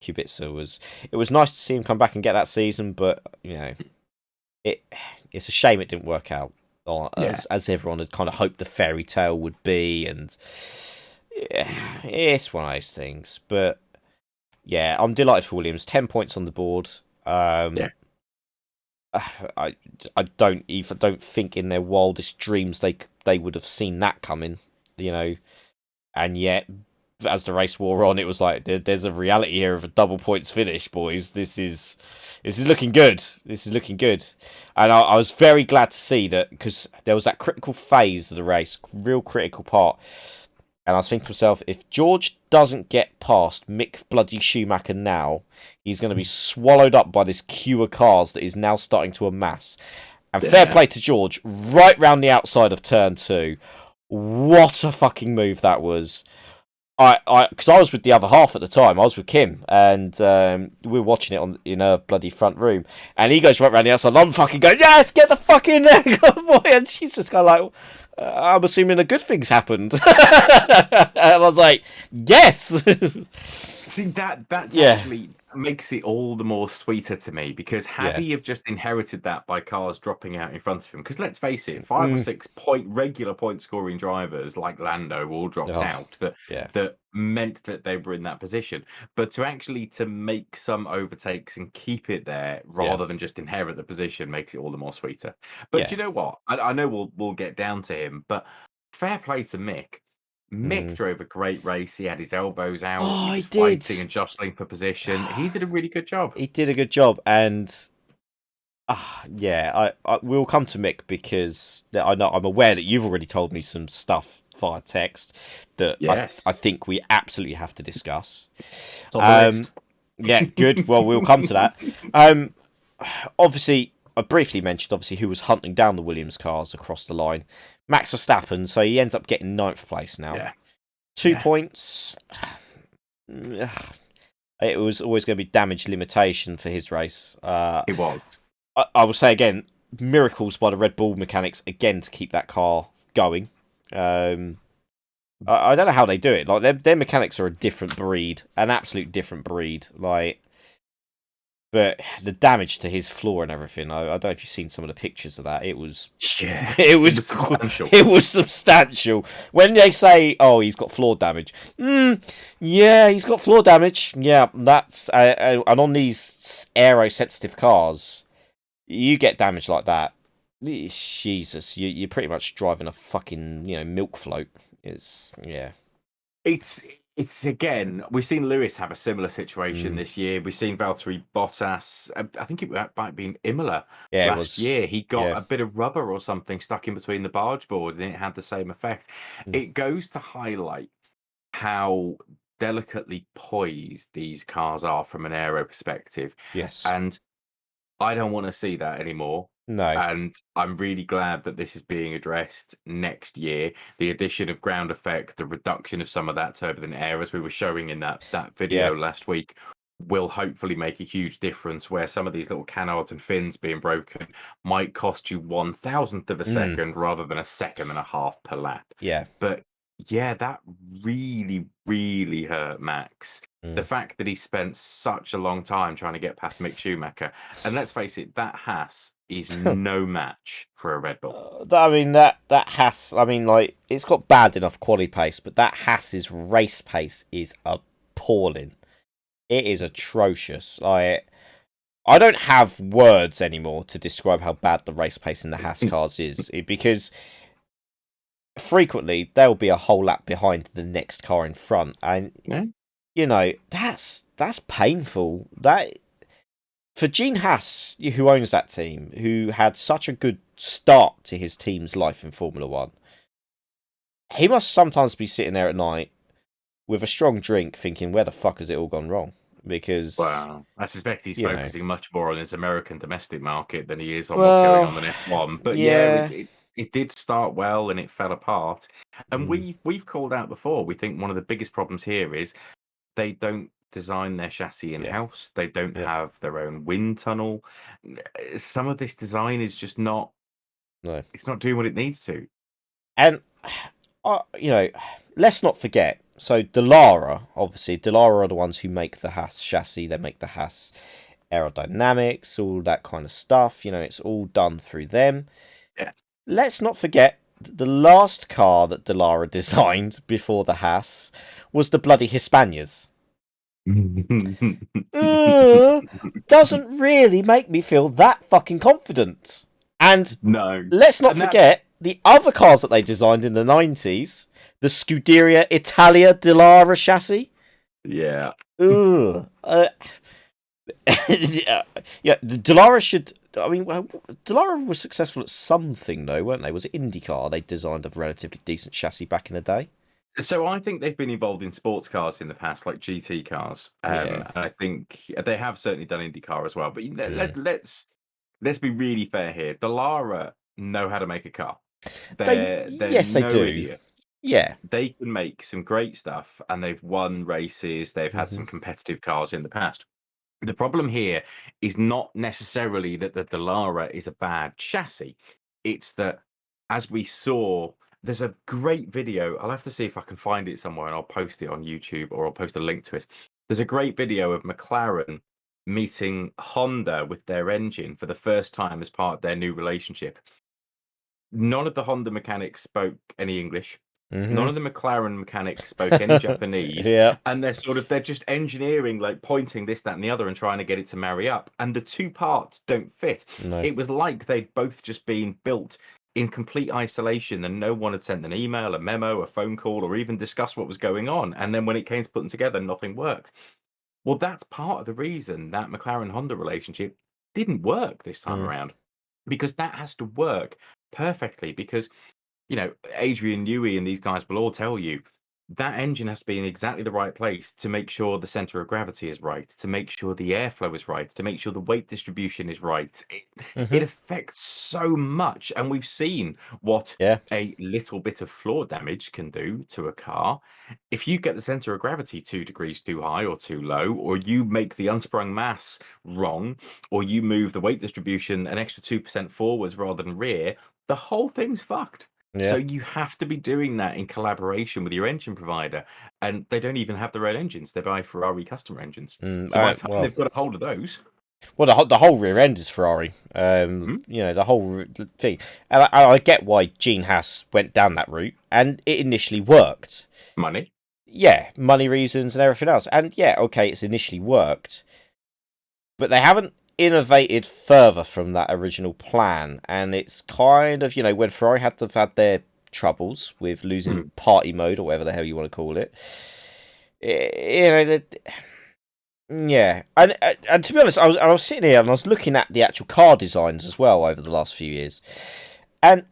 Kubica it was nice to see him come back and get that season, but it's a shame it didn't work out as everyone had kind of hoped the fairy tale would be, and it's one of those things. But I'm delighted for Williams. 10 points on the board. I don't think in their wildest dreams they would have seen that coming, and yet, as the race wore on, it was like there's a reality here of a double points finish, boys. This is looking good. This is looking good, and I was very glad to see that, because there was that critical phase of the race, real critical part, and I was thinking to myself, if George doesn't get past Mick bloody Schumacher now, he's going to be swallowed up by this queue of cars that is now starting to amass. And fair play to George, right round the outside of turn 2. What a fucking move that was. because I was with the other half at the time. I was with Kim, and we were watching it in a bloody front room. And he goes right round the outside. I'm fucking going, yes, get the fuck in there, boy. And she's just kind of like, I'm assuming the good things happened. And I was like, yes. See, that's Yeah. actually makes it all the more sweeter to me, because had Yeah. he have just inherited that by cars dropping out in front of him, because let's face it, 5 or 6 regular point scoring drivers like Lando all dropped Oh, out yeah. that meant that they were in that position. But to make some overtakes and keep it there Yeah. rather than just inherit the position makes it all the more sweeter. But do Yeah. you know what? I know we'll get down to him, but fair play to Mick. Mick Mm. drove a great race. He had his elbows out. He Oh, he was did. fighting and jostling for position. He did a really good job. He did a good job, and yeah, we'll come to Mick because I'm aware that you've already told me some stuff via text that Yes. I think we absolutely have to discuss. It's on the list. Yeah, good. Well, we'll come to that. Obviously, I briefly mentioned who was hunting down the Williams cars across the line. Max Verstappen, so he ends up getting 9th place now. Yeah. 2 points. It was always going to be damage limitation for his race. It was. I will say again, miracles by the Red Bull mechanics again to keep that car going. I don't know how they do it. Like their mechanics are a different breed, an absolute different breed. But the damage to his floor and everything, I don't know if you've seen some of the pictures of that. It was, Yeah, it was substantial. It was substantial. When they say, "Oh, he's got floor damage," yeah, he's got floor damage. Yeah, that's and on these aero-sensitive cars, you get damage like that. Jesus, you're pretty much driving a fucking milk float. Yeah. It's again, we've seen Lewis have a similar situation Mm. this year. We've seen Valtteri Bottas. I think it might have been Imola Yeah, it last was. year. He got Yeah. a bit of rubber or something stuck in between the barge board, and it had the same effect. It goes to highlight how delicately poised these cars are from an aero perspective. Yes. And I don't want to see that anymore. No. And I'm really glad that this is being addressed next year. The addition of ground effect, the reduction of some of that turbulent air, as we were showing in that video last week, will hopefully make a huge difference, where some of these little canards and fins being broken might cost you 1,000th of a second rather than a second and a half per lap. Yeah. But yeah, that really, really hurt Max. The fact that he spent such a long time trying to get past Mick Schumacher. And let's face it, that Haas is no match for a Red Bull. I mean, that Haas, like, it's got bad enough quali pace, but that Haas's race pace is appalling. It is atrocious. I don't have words anymore to describe how bad the race pace in the Haas cars is, because frequently they'll be a whole lap behind the next car in front, and that's painful. That for Gene Haas, who owns that team, who had such a good start to his team's life in Formula One, he must sometimes be sitting there at night with a strong drink, thinking, "Where the fuck has it all gone wrong?" Because I suspect he's focusing much more on his American domestic market than he is on what's going on in F1. But it did start well and it fell apart. And we've called out before. We think one of the biggest problems here is they don't design their chassis in house. They don't have their own wind tunnel. Some of this design is just not. No, it's not doing what it needs to. And let's not forget. So Dallara are the ones who make the Haas chassis. They make the Haas aerodynamics, all that kind of stuff. It's all done through them. Yeah. Let's not forget the last car that Dallara designed before the Haas was the bloody Hispanias. Doesn't really make me feel that fucking confident. And no, let's not forget the other cars that they designed in the 90s. The Scuderia Italia Dallara chassis. Yeah. Ugh. Yeah, Dallara should. Dallara was successful at something, though, weren't they? Was it IndyCar? They designed a relatively decent chassis back in the day. So I think they've been involved in sports cars in the past, like GT cars. And I think they have certainly done IndyCar as well. But let's be really fair here. Dallara know how to make a car. Yes, they do. Idiots. Yeah. They can make some great stuff, and they've won races. They've had Hmm. some competitive cars in the past. The problem here is not necessarily that the Dallara is a bad chassis. It's that, as we saw, there's a great video. I'll have to see if I can find it somewhere and I'll post it on YouTube, or I'll post a link to it. There's a great video of McLaren meeting Honda with their engine for the first time as part of their new relationship. None of the Honda mechanics spoke any English. None Hmm. of the McLaren mechanics spoke any Japanese, Yeah. and they're just engineering, like pointing this, that, and the other, and trying to get it to marry up. And the two parts don't fit. No. It was like they'd both just been built in complete isolation, and no one had sent an email, a memo, a phone call, or even discussed what was going on. And then when it came to putting together, nothing worked. Well, that's part of the reason that McLaren Honda relationship didn't work this time Mm. around, because that has to work perfectly. Because Adrian Newey and these guys will all tell you that engine has to be in exactly the right place to make sure the center of gravity is right, to make sure the airflow is right, to make sure the weight distribution is right. It Hmm. affects so much. And we've seen what Yeah. a little bit of floor damage can do to a car. If you get the center of gravity 2 degrees too high or too low, or you make the unsprung mass wrong, or you move the weight distribution an extra 2% forwards rather than rear, the whole thing's fucked. So Yeah. you have to be doing that in collaboration with your engine provider, and they don't even have their own engines. They buy Ferrari customer engines. So by the time Well, they've got a hold of those, the whole rear end is Ferrari. hmm, The whole thing, and I get why Gene Haas went down that route, and it initially worked. money. Yeah, money reasons and everything else, and yeah, okay, it's initially worked, but they haven't innovated further from that original plan, and it's kind of when Ferrari had their troubles with losing Hmm. party mode or whatever the hell you want to call it. Yeah, and to be honest, I was sitting here and I was looking at the actual car designs as well over the last few years, and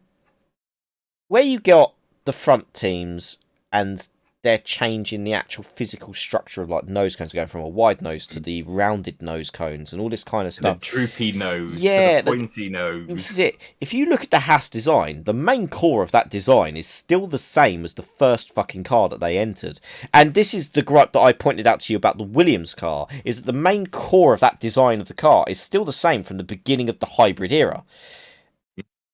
where you got the front teams and they're changing the actual physical structure of like nose cones, going from a wide nose to the rounded nose cones and all this kind of To the stuff. droopy nose, to the Yeah, pointy this nose. is it. If you look at the Haas design, the main core of that design is still the same as the first fucking car that they entered. And this is the gripe that I pointed out to you about the Williams car, is that the main core of that design of the car is still the same from the beginning of the hybrid era.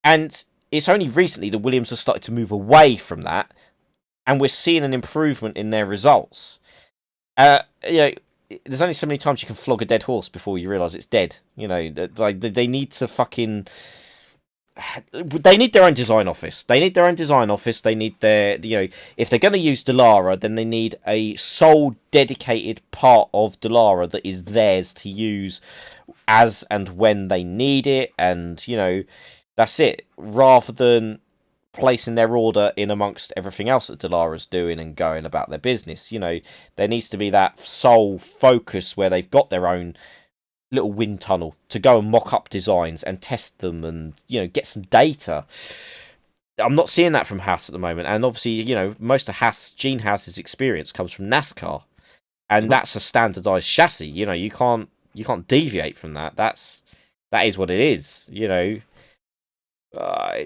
And it's only recently that Williams has started to move away from that, and we're seeing an improvement in their results. Uh, you know, there's only so many times you can flog a dead horse before you realise it's dead. Like they need to fucking. They need their own design office. They need their own design office. They need if they're going to use Dallara, then they need a sole dedicated part of Dallara that is theirs to use as and when they need it, and that's it. Rather than placing their order in amongst everything else that Dalara's doing and going about their business. There needs to be that sole focus where they've got their own little wind tunnel to go and mock up designs and test them and get some data. I'm not seeing that from Haas at the moment, and obviously most of Gene Haas's experience comes from NASCAR, and Mhm. that's a standardized chassis. You can't deviate from that. That is what it is. Uh,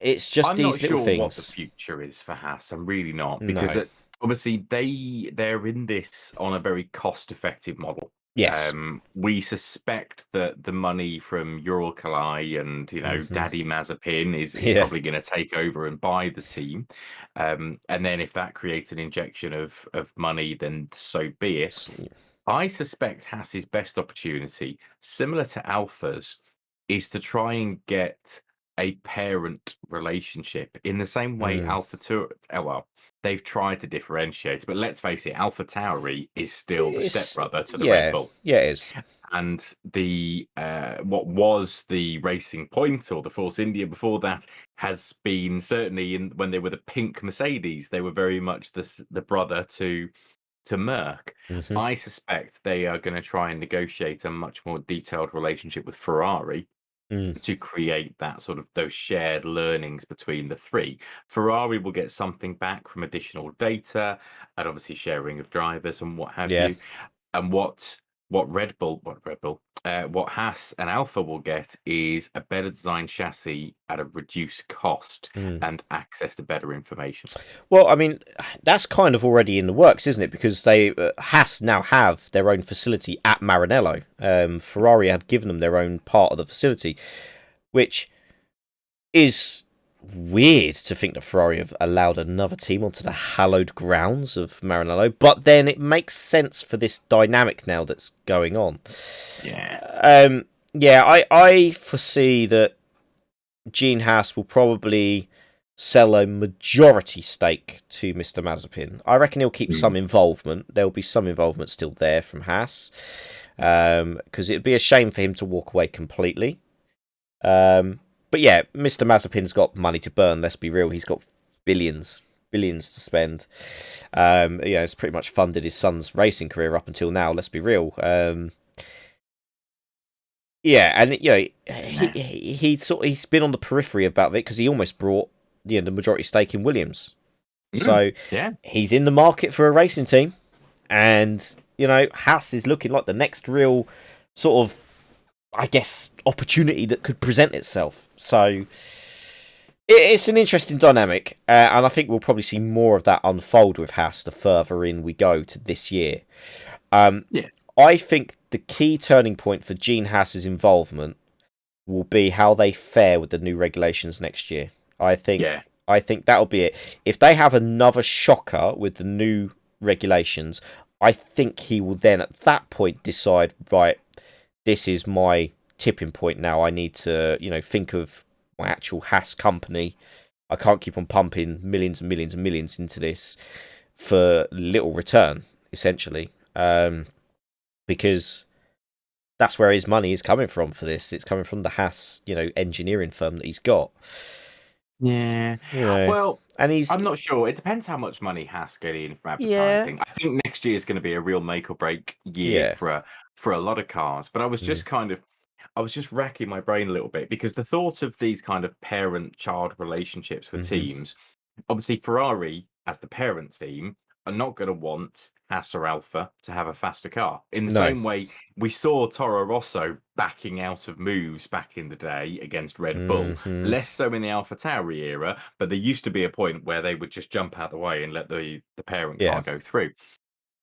it's just I'm not these little sure what the things. future is for Haas. I'm really not, because No. obviously they're in this on a very cost-effective model. Yes. We suspect that the money from Uralkali and Hmm. Daddy Mazepin is Yeah. probably going to take over and buy the team, and then if that creates an injection of money, then so be it. I suspect Haas's best opportunity, similar to Alpha's, is to try and get a parent relationship in the same way Mm. Alpha Tour. Oh, well, they've tried to differentiate, but let's face it, Alpha Tauri is still the It's stepbrother to the Red yeah, Bull. yeah, it is. And the what was the Racing Point or the Force India before that has been certainly in when they were the pink Mercedes, they were very much the brother to Merck. Hmm. I suspect they are going to try and negotiate a much more detailed relationship with Ferrari Mm. to create that sort of those shared learnings between the three. Ferrari will get something back from additional data and obviously sharing of drivers and what have Yeah. you. And what what Haas and Alpha will get is a better designed chassis at a reduced cost and access to better information. Well, I mean, that's kind of already in the works, isn't it? Because they Haas now have their own facility at Maranello. Ferrari have given them their own part of the facility, which is weird to think that Ferrari have allowed another team onto the hallowed grounds of Maranello. But then it makes sense for this dynamic now that's going on. Yeah. I foresee that Gene Haas will probably sell a majority stake to Mr. Mazepin. I reckon he'll keep some involvement. There'll be some involvement still there from Haas, because it'd be a shame for him to walk away completely. But yeah, Mr. Mazepin's got money to burn. Let's be real. He's got billions to spend. It's pretty much funded his son's racing career up until now. Let's be real. And he's been on the periphery about it because he almost brought the majority stake in Williams. So he's in the market for a racing team, and Haas is looking like the next real sort of, I guess, opportunity that could present itself. So it's an interesting dynamic, and I think we'll probably see more of that unfold with Haas the further in we go to this year. I think the key turning point for Gene Haas's involvement will be how they fare with the new regulations next year. I think that'll be it. If they have another shocker with the new regulations, I think he will then at that point decide, right, this is my tipping point now. I need to, think of my actual Haas company. I can't keep on pumping millions and millions and millions into this for little return, essentially. Because that's where his money is coming from for this. It's coming from the Haas, engineering firm that he's got. Yeah. Well, and I'm not sure. It depends how much money Haas get in from advertising. I think next year is going to be a real make or break year for a lot of cars. But I was just I was just racking my brain a little bit because the thought of these kind of parent-child relationships with teams, obviously Ferrari as the parent team are not going to want Haas or Alpha to have a faster car. In the same way, we saw Toro Rosso backing out of moves back in the day against Red Bull. Less so in the AlphaTauri era, but there used to be a point where they would just jump out of the way and let the parent car go through.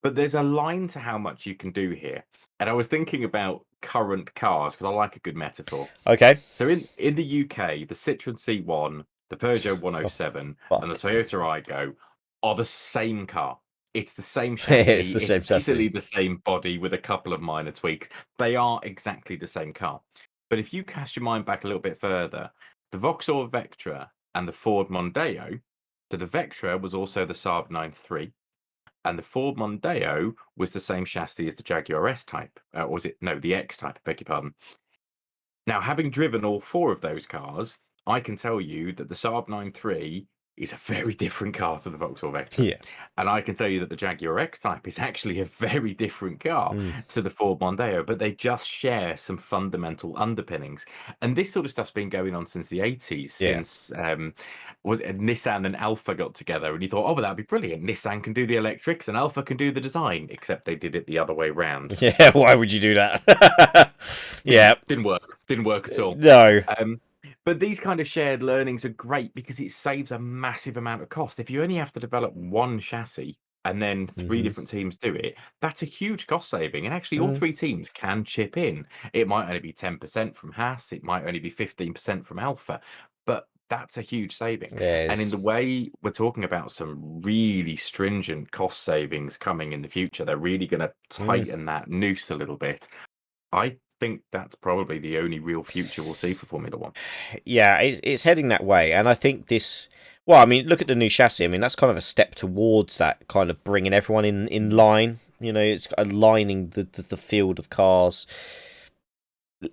But there's a line to how much you can do here. And I was thinking about current cars because I like a good metaphor. Okay. So in the UK, the Citroen C1, the Peugeot 107, and the Toyota Aygo are the same car. It's the same chassis. It's the same chassis. Basically the same body with a couple of minor tweaks. They are exactly the same car. But if you cast your mind back a little bit further, the Vauxhall Vectra and the Ford Mondeo, so the Vectra was also the Saab 9-3, and the Ford Mondeo was the same chassis as the Jaguar S-Type. Or was it? No, the X-Type, beg your pardon. Now, having driven all four of those cars, I can tell you that the Saab 9-3 is a very different car to the Vauxhall Vectra. Yeah. And I can tell you that the Jaguar X-Type is actually a very different car to the Ford Mondeo, but they just share some fundamental underpinnings. And this sort of stuff's been going on since the 80s, since Nissan and Alfa got together, and you thought, oh, well, that'd be brilliant. Nissan can do the electrics and Alfa can do the design, except they did it the other way round. Yeah, why would you do that? Didn't work at all. No. But these kind of shared learnings are great because it saves a massive amount of cost. If you only have to develop one chassis and then three different teams do it, that's a huge cost saving. And actually, all three teams can chip in. It might only be 10% from Haas, it might only be 15% from Alpha, but that's a huge saving. And in the way we're talking about some really stringent cost savings coming in the future, they're really going to tighten that noose a little bit. I think that's probably the only real future we'll see for Formula One. Yeah, it's heading that way, and I think this. Well, I mean, look at the new chassis. I mean, that's kind of a step towards that, kind of bringing everyone in line. It's aligning the field of cars.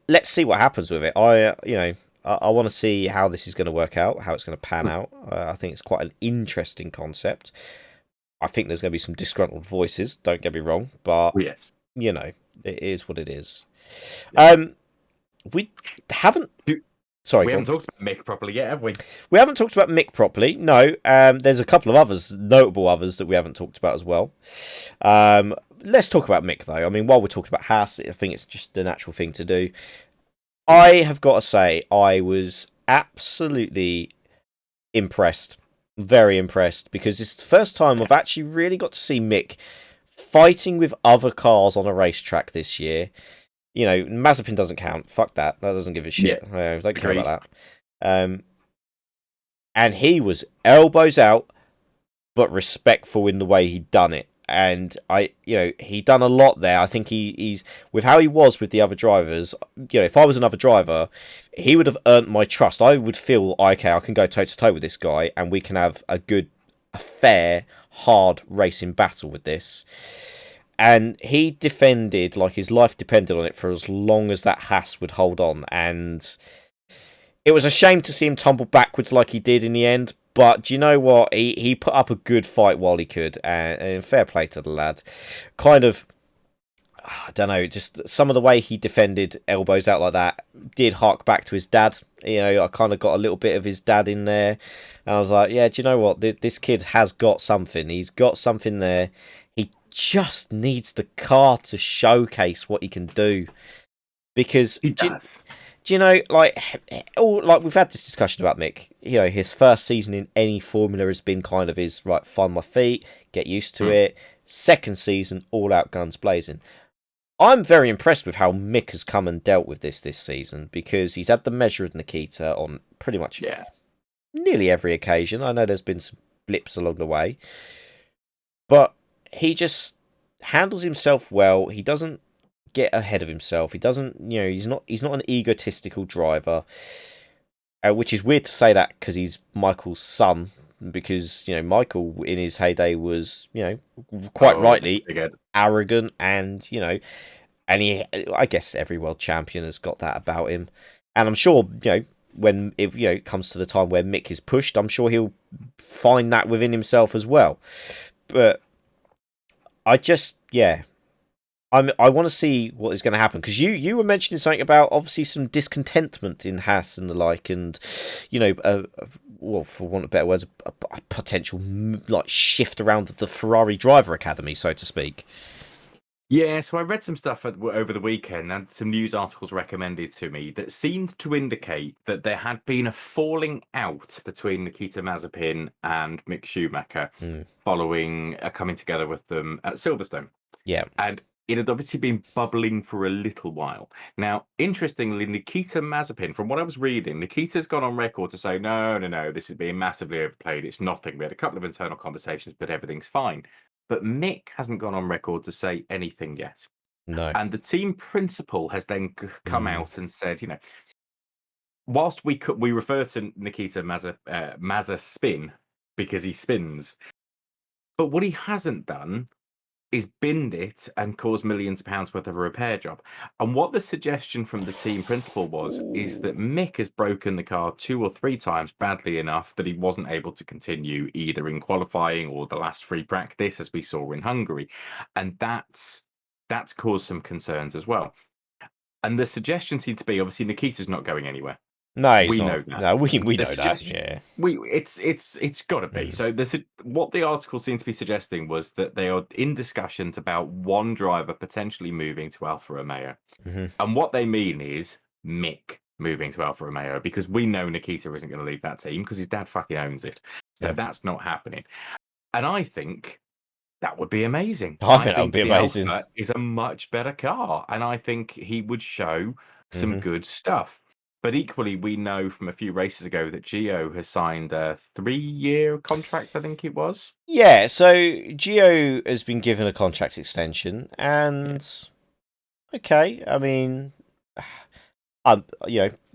Let's see what happens with it. I want to see how this is going to work out, how it's going to pan out. I think it's quite an interesting concept. I think there's going to be some disgruntled voices. Don't get me wrong, but it is what it is. We haven't. Sorry, we haven't talked about Mick properly yet, have we? We haven't talked about Mick properly. No. There's a couple of notable others that we haven't talked about as well. let's talk about Mick though. I mean, while we're talking about Haas, I think it's just the natural thing to do. I have got to say, I was absolutely impressed, very impressed, because it's the first time I've actually really got to see Mick fighting with other cars on a racetrack this year. You know, Mazepin doesn't count. Fuck that. That doesn't give a shit. Yeah, Don't care agreed. about that. And he was elbows out, but respectful in the way he'd done it. And he done a lot there. I think he's with how he was with the other drivers. You know, if I was another driver, he would have earned my trust. I would feel okay. I can go toe to toe with this guy, and we can have a fair, hard racing battle with this. And he defended like his life depended on it for as long as that Haas would hold on. And it was a shame to see him tumble backwards like he did in the end. But do you know what? He put up a good fight while he could, and fair play to the lad. Kind of, I don't know, just some of the way he defended elbows out like that did hark back to his dad. You know, I kind of got a little bit of his dad in there. And I was like, yeah, do you know what? This kid has got something. He's got something there. He just needs the car to showcase what he can do. Because he does. Do you know, like we've had this discussion about Mick. You know, his first season in any formula has been kind of his right. Find my feet, get used to it. Second season, all out guns blazing. I'm very impressed with how Mick has come and dealt with this season, because he's had the measure of Nikita on pretty much nearly every occasion. I know there's been some blips along the way, but he just handles himself well. He doesn't get ahead of himself. He doesn't, he's not an egotistical driver, which is weird to say that because he's Michael's son. Because Michael in his heyday was quite rightly arrogant, and and I guess every world champion has got that about him. And I'm sure when it comes to the time where Mick is pushed, I'm sure he'll find that within himself as well. But I just I want to see what is going to happen, because you were mentioning something about obviously some discontentment in Haas and the like, and well, for want of better words, a potential like shift around the Ferrari driver academy, so to speak. Yeah, so I read some stuff over the weekend, and some news articles recommended to me that seemed to indicate that there had been a falling out between Nikita Mazepin and Mick Schumacher following a coming together with them at Silverstone. Yeah. And it had obviously been bubbling for a little while. Now, interestingly, Nikita Mazepin, from what I was reading, Nikita's gone on record to say, no, this is being massively overplayed. It's nothing. We had a couple of internal conversations, but everything's fine. But Mick hasn't gone on record to say anything yet. No. And the team principal has then come out and said, whilst we refer to Nikita Mazza spin because he spins, but what he hasn't done is binned it and caused millions of pounds worth of a repair job. And what the suggestion from the team principal was is that Mick has broken the car 2 or 3 times badly enough that he wasn't able to continue either in qualifying or the last free practice, as we saw in Hungary. And that's caused some concerns as well. And the suggestion seemed to be, obviously, Nikita's not going anywhere. No, he's we not. know that. No, we know that. Yeah, it's got to be. So what the article seemed to be suggesting was that they are in discussions about one driver potentially moving to Alfa Romeo, and what they mean is Mick moving to Alfa Romeo, because we know Nikita isn't going to leave that team because his dad fucking owns it. So that's not happening. And I think that would be amazing. I think that would be amazing. Alfa is a much better car, and I think he would show some good stuff. But equally, we know from a few races ago that Gio has signed a 3-year contract, I think it was. Yeah, so Gio has been given a contract extension, and okay, I mean,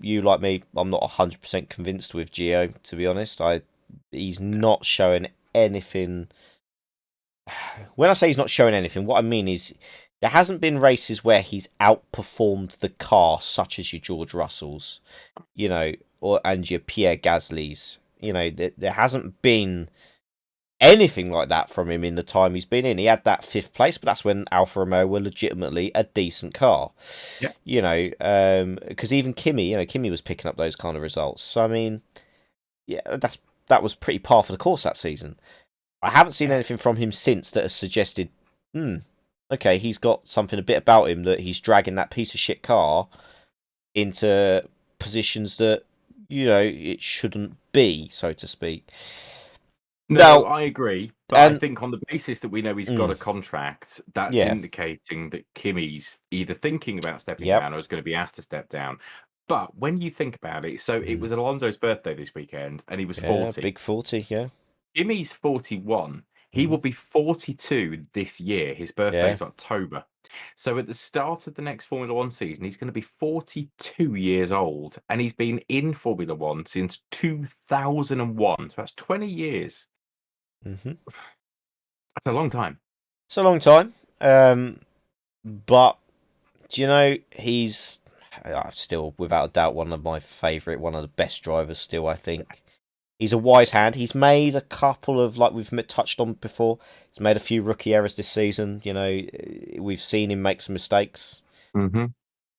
you like me, I'm not 100% convinced with Gio, to be honest. He's not showing anything. When I say he's not showing anything, what I mean is there hasn't been races where he's outperformed the car, such as your George Russells, and your Pierre Gasly's. There hasn't been anything like that from him in the time he's been in. He had that 5th place, but that's when Alfa Romeo were legitimately a decent car. Yeah. Because even Kimi was picking up those kind of results. So I mean, yeah, that was pretty par for the course that season. I haven't seen anything from him since that has suggested, okay, he's got something a bit about him that he's dragging that piece of shit car into positions that it shouldn't be, so to speak. No, Now, I agree, but I and think on the basis that we know he's got mm, a contract, that's yeah, indicating that Kimmy's either thinking about stepping yep, down or is going to be asked to step down. But when you think about it, so it mm, was Alonso's birthday this weekend, and he was yeah, 40. big 40, yeah, Kimmy's 41. He hmm will be 42 this year. His birthday yeah, is October. So at the start of the next Formula One season, he's going to be 42 years old, and he's been in Formula One since 2001. So that's 20 years. hmm That's a long time. it's a long time. But do you know he's still, without a doubt, one of my favourite, one of the best drivers. Still, I think he's a wise hand. He's made a couple of, like we've touched on before. He's made a few rookie errors this season. We've seen him make some mistakes, Mm-hmm.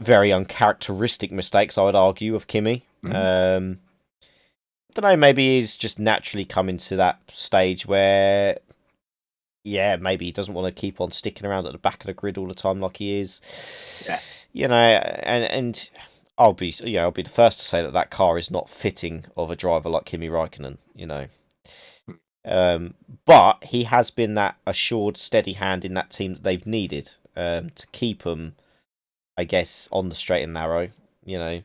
very uncharacteristic mistakes, I would argue, of Kimi. Mm-hmm. I don't know. Maybe he's just naturally coming to that stage where, yeah, maybe he doesn't want to keep on sticking around at the back of the grid all the time like he is. Yeah. And I'll be the first to say that that car is not fitting of a driver like Kimi Raikkonen. But he has been that assured, steady hand in that team that they've needed to keep them, I guess, on the straight and narrow. You know,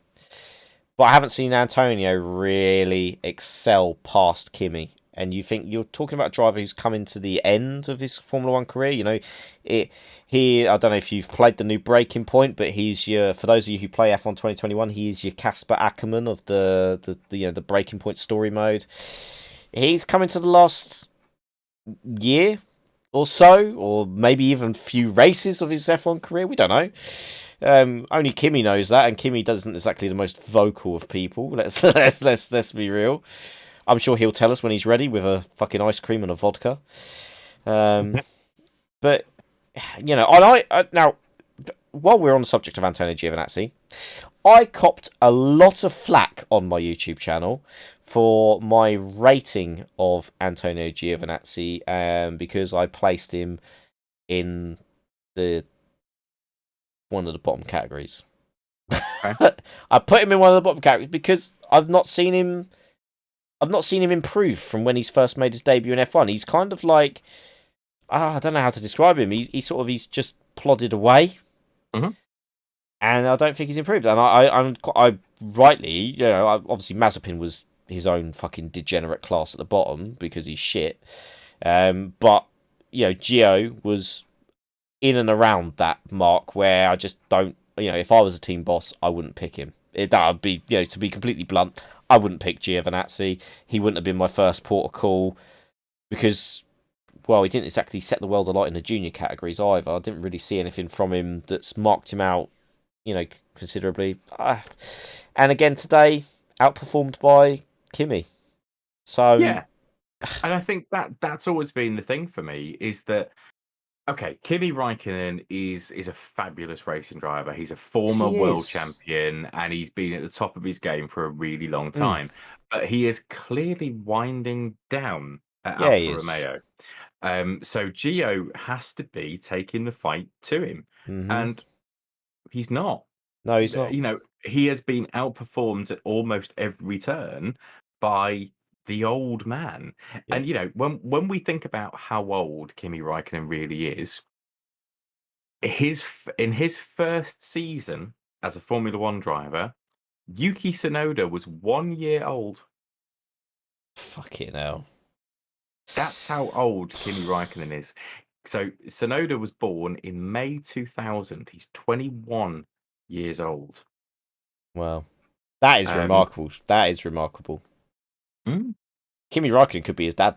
but I haven't seen Antonio really excel past Kimi. And you're talking about a driver who's coming to the end of his Formula One career. I don't know if you've played the new Breaking Point, but for those of you who play F1 2021, he is your Casper Ackerman of the Breaking Point story mode. He's coming to the last year or so, or maybe even few races of his F1 career. We don't know. Only Kimi knows that, and Kimi doesn't exactly the most vocal of people. Let's be real. I'm sure he'll tell us when he's ready with a fucking ice cream and a vodka. But now while we're on the subject of Antonio Giovinazzi, I copped a lot of flack on my YouTube channel for my rating of Antonio Giovinazzi because I placed him in the one of the bottom categories. Okay. I put him in one of the bottom categories because I've not seen him improve from when he's first made his debut in F1. He's kind of like, I don't know how to describe him. He's just plodded away, Mm-hmm. and I don't think he's improved. And I rightly, obviously Mazepin was his own fucking degenerate class at the bottom because he's shit. But Gio was in and around that mark where I just don't. If I was a team boss, I wouldn't pick him. That would be, to be completely blunt, I wouldn't pick Giovinazzi. He wouldn't have been my first port of call because, well, he didn't exactly set the world alight in the junior categories either. I didn't really see anything from him that's marked him out, considerably. And again today, outperformed by Kimi. So Yeah. And I think that's always been the thing for me is that okay, Kimi Raikkonen is a fabulous racing driver. He's a former he world is. champion and he's been at the top of his game for a really long Mm, time. But he is clearly winding down at yeah, he Alfa is. Romeo. So Gio has to be taking the fight to him. Mm-hmm. And he's not. No, he's not. He has been outperformed at almost every turn by the old man. Yeah. And when we think about how old Kimi Raikkonen really is, in his first season as a Formula One driver, Yuki Tsunoda was 1 year old. Fucking hell. That's how old Kimi Raikkonen is. So Tsunoda was born in May 2000. He's 21 years old. Well, that is Um, remarkable. That is remarkable. hmm, Kimi Raikkonen could be his dad.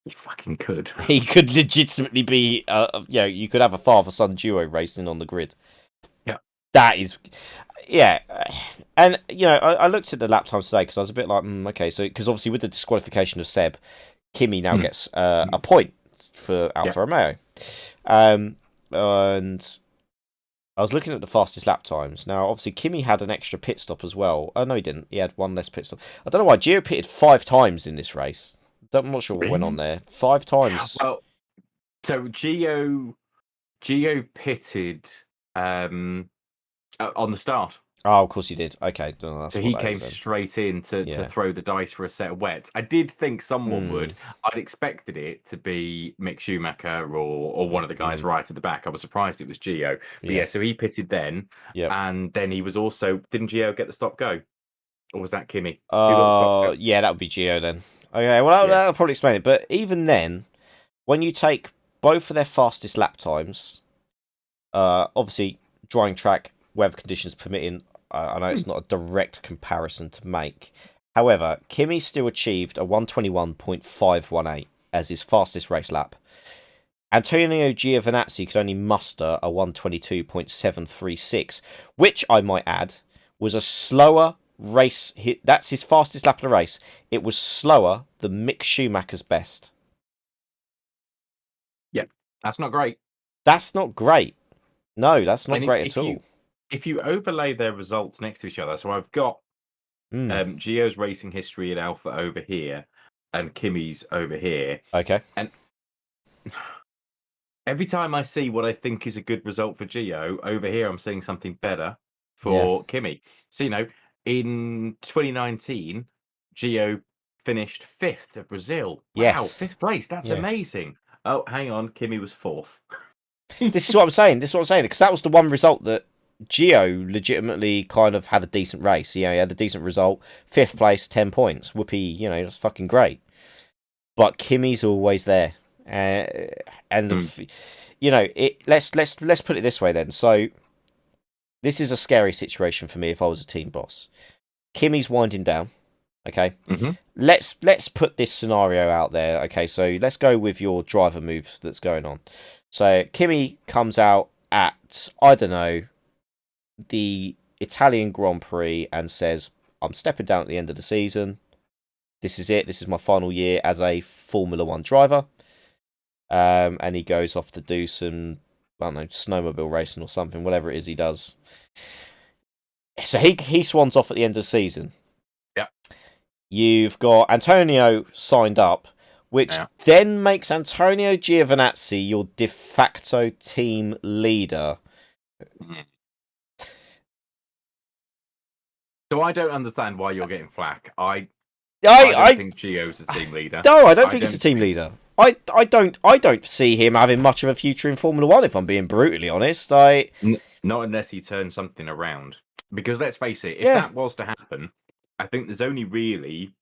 he fucking could. He could legitimately be, you could have a father-son duo racing on the grid. Yeah. That is, yeah. And, I looked at the lap times today because I was a bit like, okay, so, because obviously with the disqualification of Seb, Kimi now gets a point for Alfa Romeo. And I was looking at the fastest lap times. Now, obviously, Kimi had an extra pit stop as well. Oh, no, he didn't. He had one less pit stop. I don't know why. Gio pitted 5 times in this race. I'm not sure what went on there. 5 times. Well, so Gio Gio pitted on the start. Oh, of course he did. Okay, well, that's So what he that came is then. straight in to Yeah. throw the dice for a set of wets. I did think someone Mm, would. I'd expected it to be Mick Schumacher or one of the guys mm, right at the back. I was surprised it was Gio. But yeah. yeah, so he pitted then. Yep. And then he was also, didn't Gio get the stop go? Or was that Kimi? Who got the stop go? Yeah, that would be Gio then. Okay, well, Yeah. that'll probably explain it. But even then, when you take both of their fastest lap times, obviously drying track, weather conditions permitting, I know it's not a direct comparison to make. However, Kimi still achieved a 121.518 as his fastest race lap. Antonio Giovinazzi could only muster a 122.736, which I might add was a slower race. That's his fastest lap of the race. It was slower than Mick Schumacher's best. Yeah. That's not great. That's not great. No, that's not And great at all. if you overlay their results next to each other, so I've got Gio's racing history in Alpha over here and Kimi's over here. Okay. And every time I see what I think is a good result for Gio, over here I'm seeing something better for Kimi. So, in 2019, Gio finished 5th at Brazil. Wow, Yes. 5th place. That's amazing. Oh, hang on. Kimi was 4th. This is what I'm saying. Because that was the one result that Gio legitimately kind of had a decent race. He had a decent result. 5th place, 10 points. Whoopee, that's fucking great. But Kimi's always there. Let's put it this way then. So this is a scary situation for me if I was a team boss. Kimi's winding down. Okay. Mm-hmm. Let's put this scenario out there. Okay, so let's go with your driver moves that's going on. So Kimi comes out at, I don't know, the Italian Grand Prix and says, I'm stepping down at the end of the season. This is it. This is my final year as a Formula One driver. And he goes off to do some, I don't know, snowmobile racing or something, whatever it is he does. So he swans off at the end of the season. Yeah. You've got Antonio signed up, which then makes Antonio Giovinazzi your de facto team leader. So I don't understand why you're getting flack. I don't think Gio's a team leader. No, I don't think he's a team leader. I don't see him having much of a future in Formula One, if I'm being brutally honest. Not unless he turns something around. Because let's face it, if that was to happen, I think there's only really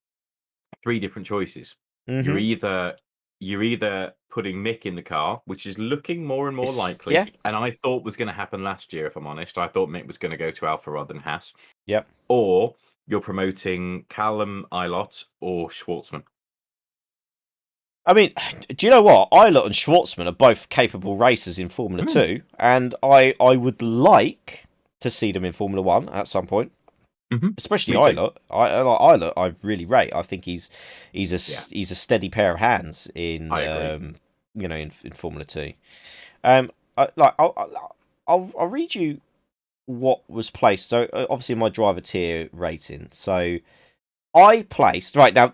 3 different choices. Mm-hmm. You're either putting Mick in the car, which is looking more and more likely, and I thought was going to happen last year, if I'm honest. I thought Mick was going to go to Alfa rather than Haas. Yep. Or you're promoting Callum Ilott or Schwartzman. I mean, do you know what? Ilott and Schwartzman are both capable racers in Formula 2, and I would like to see them in Formula 1 at some point. Mm-hmm. Especially Ilott. Ilott, I really rate. I think he's a steady pair of hands in in Formula 2. I'll read you what was placed. So obviously my driver tier rating. So I placed right now.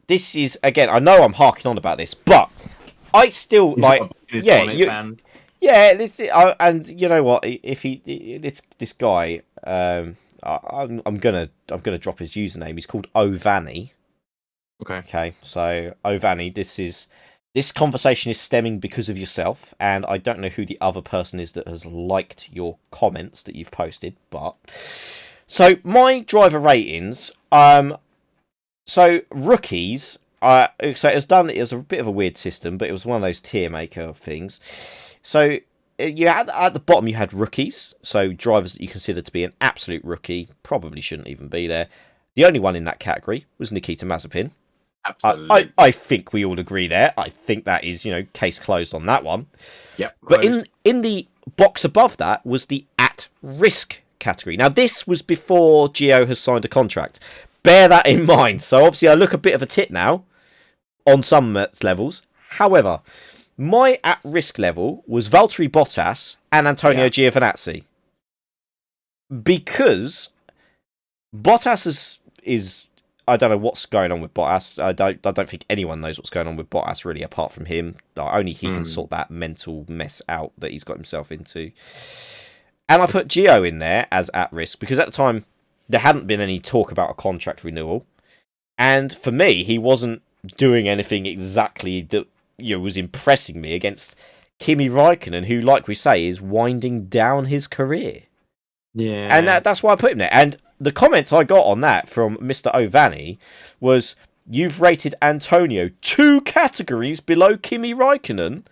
This is again. I know I'm harking on about this, but I still and you know what? If this guy, I'm gonna drop his username. He's called Ovani. Okay. So Ovani, this conversation is stemming because of yourself, and I don't know who the other person is that has liked your comments that you've posted, but so my driver ratings, so rookies, so it was a bit of a weird system, but it was one of those tier maker things. So you had at the bottom you had rookies, so drivers that you consider to be an absolute rookie, probably shouldn't even be there. The only one in that category was Nikita Mazepin. Absolutely. I think we all agree there. I think that is, case closed on that one. Yep. But in the box above that was the at risk category. Now this was before Gio has signed a contract. Bear that in mind. So obviously I look a bit of a tit now on some levels. However, my at-risk level was Valtteri Bottas and Antonio Giovinazzi. Because Bottas is I don't know what's going on with Bottas. I don't think anyone knows what's going on with Bottas really, apart from him. Only he can sort that mental mess out that he's got himself into. And I put Gio in there as at risk because at the time there hadn't been any talk about a contract renewal, and for me, he wasn't doing anything exactly that was impressing me against Kimi Raikkonen, who, like we say, is winding down his career. Yeah, and that's why I put him there. And the comments I got on that from Mr. Ovani was, "You've rated Antonio 2 categories below Kimi Raikkonen."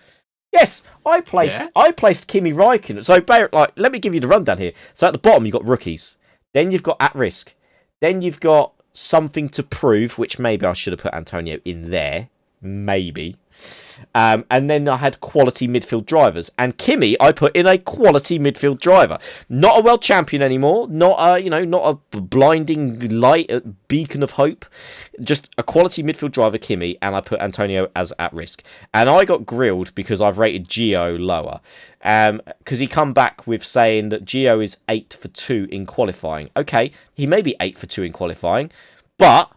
Yes, I placed Kimi Raikkonen. So, let me give you the rundown here. So, at the bottom, you've got rookies. Then you've got at risk. Then you've got something to prove, which maybe I should have put Antonio in there. Maybe. And then I had quality midfield drivers. And Kimi, I put in a quality midfield driver. Not a world champion anymore. Not a blinding light, a beacon of hope. Just a quality midfield driver, Kimi. And I put Antonio as at risk. And I got grilled because I've rated Gio lower. Because he come back with saying that Gio is 8 for 2 in qualifying. Okay, he may be 8 for 2 in qualifying. But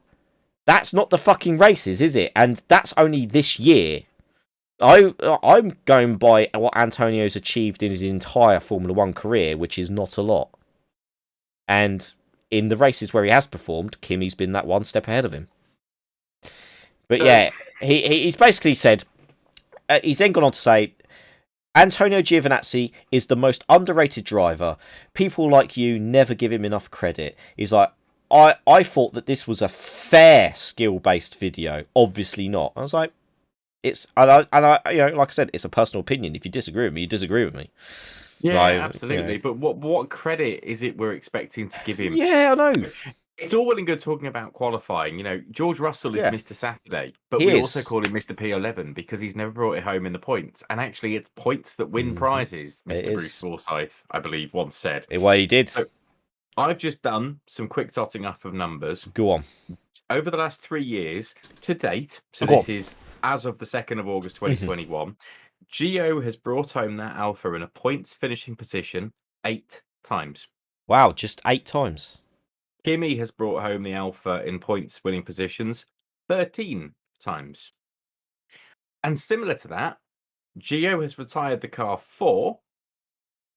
that's not the fucking races, is it? And that's only this year. I'm going by what Antonio's achieved in his entire Formula 1 career, which is not a lot. And in the races where he has performed, Kimi's been that one step ahead of him. But yeah, he's basically said, he's then gone on to say, Antonio Giovinazzi is the most underrated driver. People like you never give him enough credit. He's like, I thought that this was a fair skill-based video. Obviously not. I was like, like I said, it's a personal opinion. If you disagree with me, you disagree with me. Yeah, absolutely. But what credit is it we're expecting to give him? Yeah, I know. It's all well and good talking about qualifying. George Russell is Mr. Saturday, but we also call him Mr. P11 because he's never brought it home in the points. And actually, it's points that win prizes, Mr. Bruce Forsyth, I believe, once said. Well, he did. So, I've just done some quick totting up of numbers. Go on. Over the last 3 years to date, so this is as of the 2nd of August 2021, Gio has brought home that Alpha in a points finishing position 8 times. Wow, just 8 times. Kimi has brought home the Alpha in points winning positions 13 times. And similar to that, Gio has retired the car 4,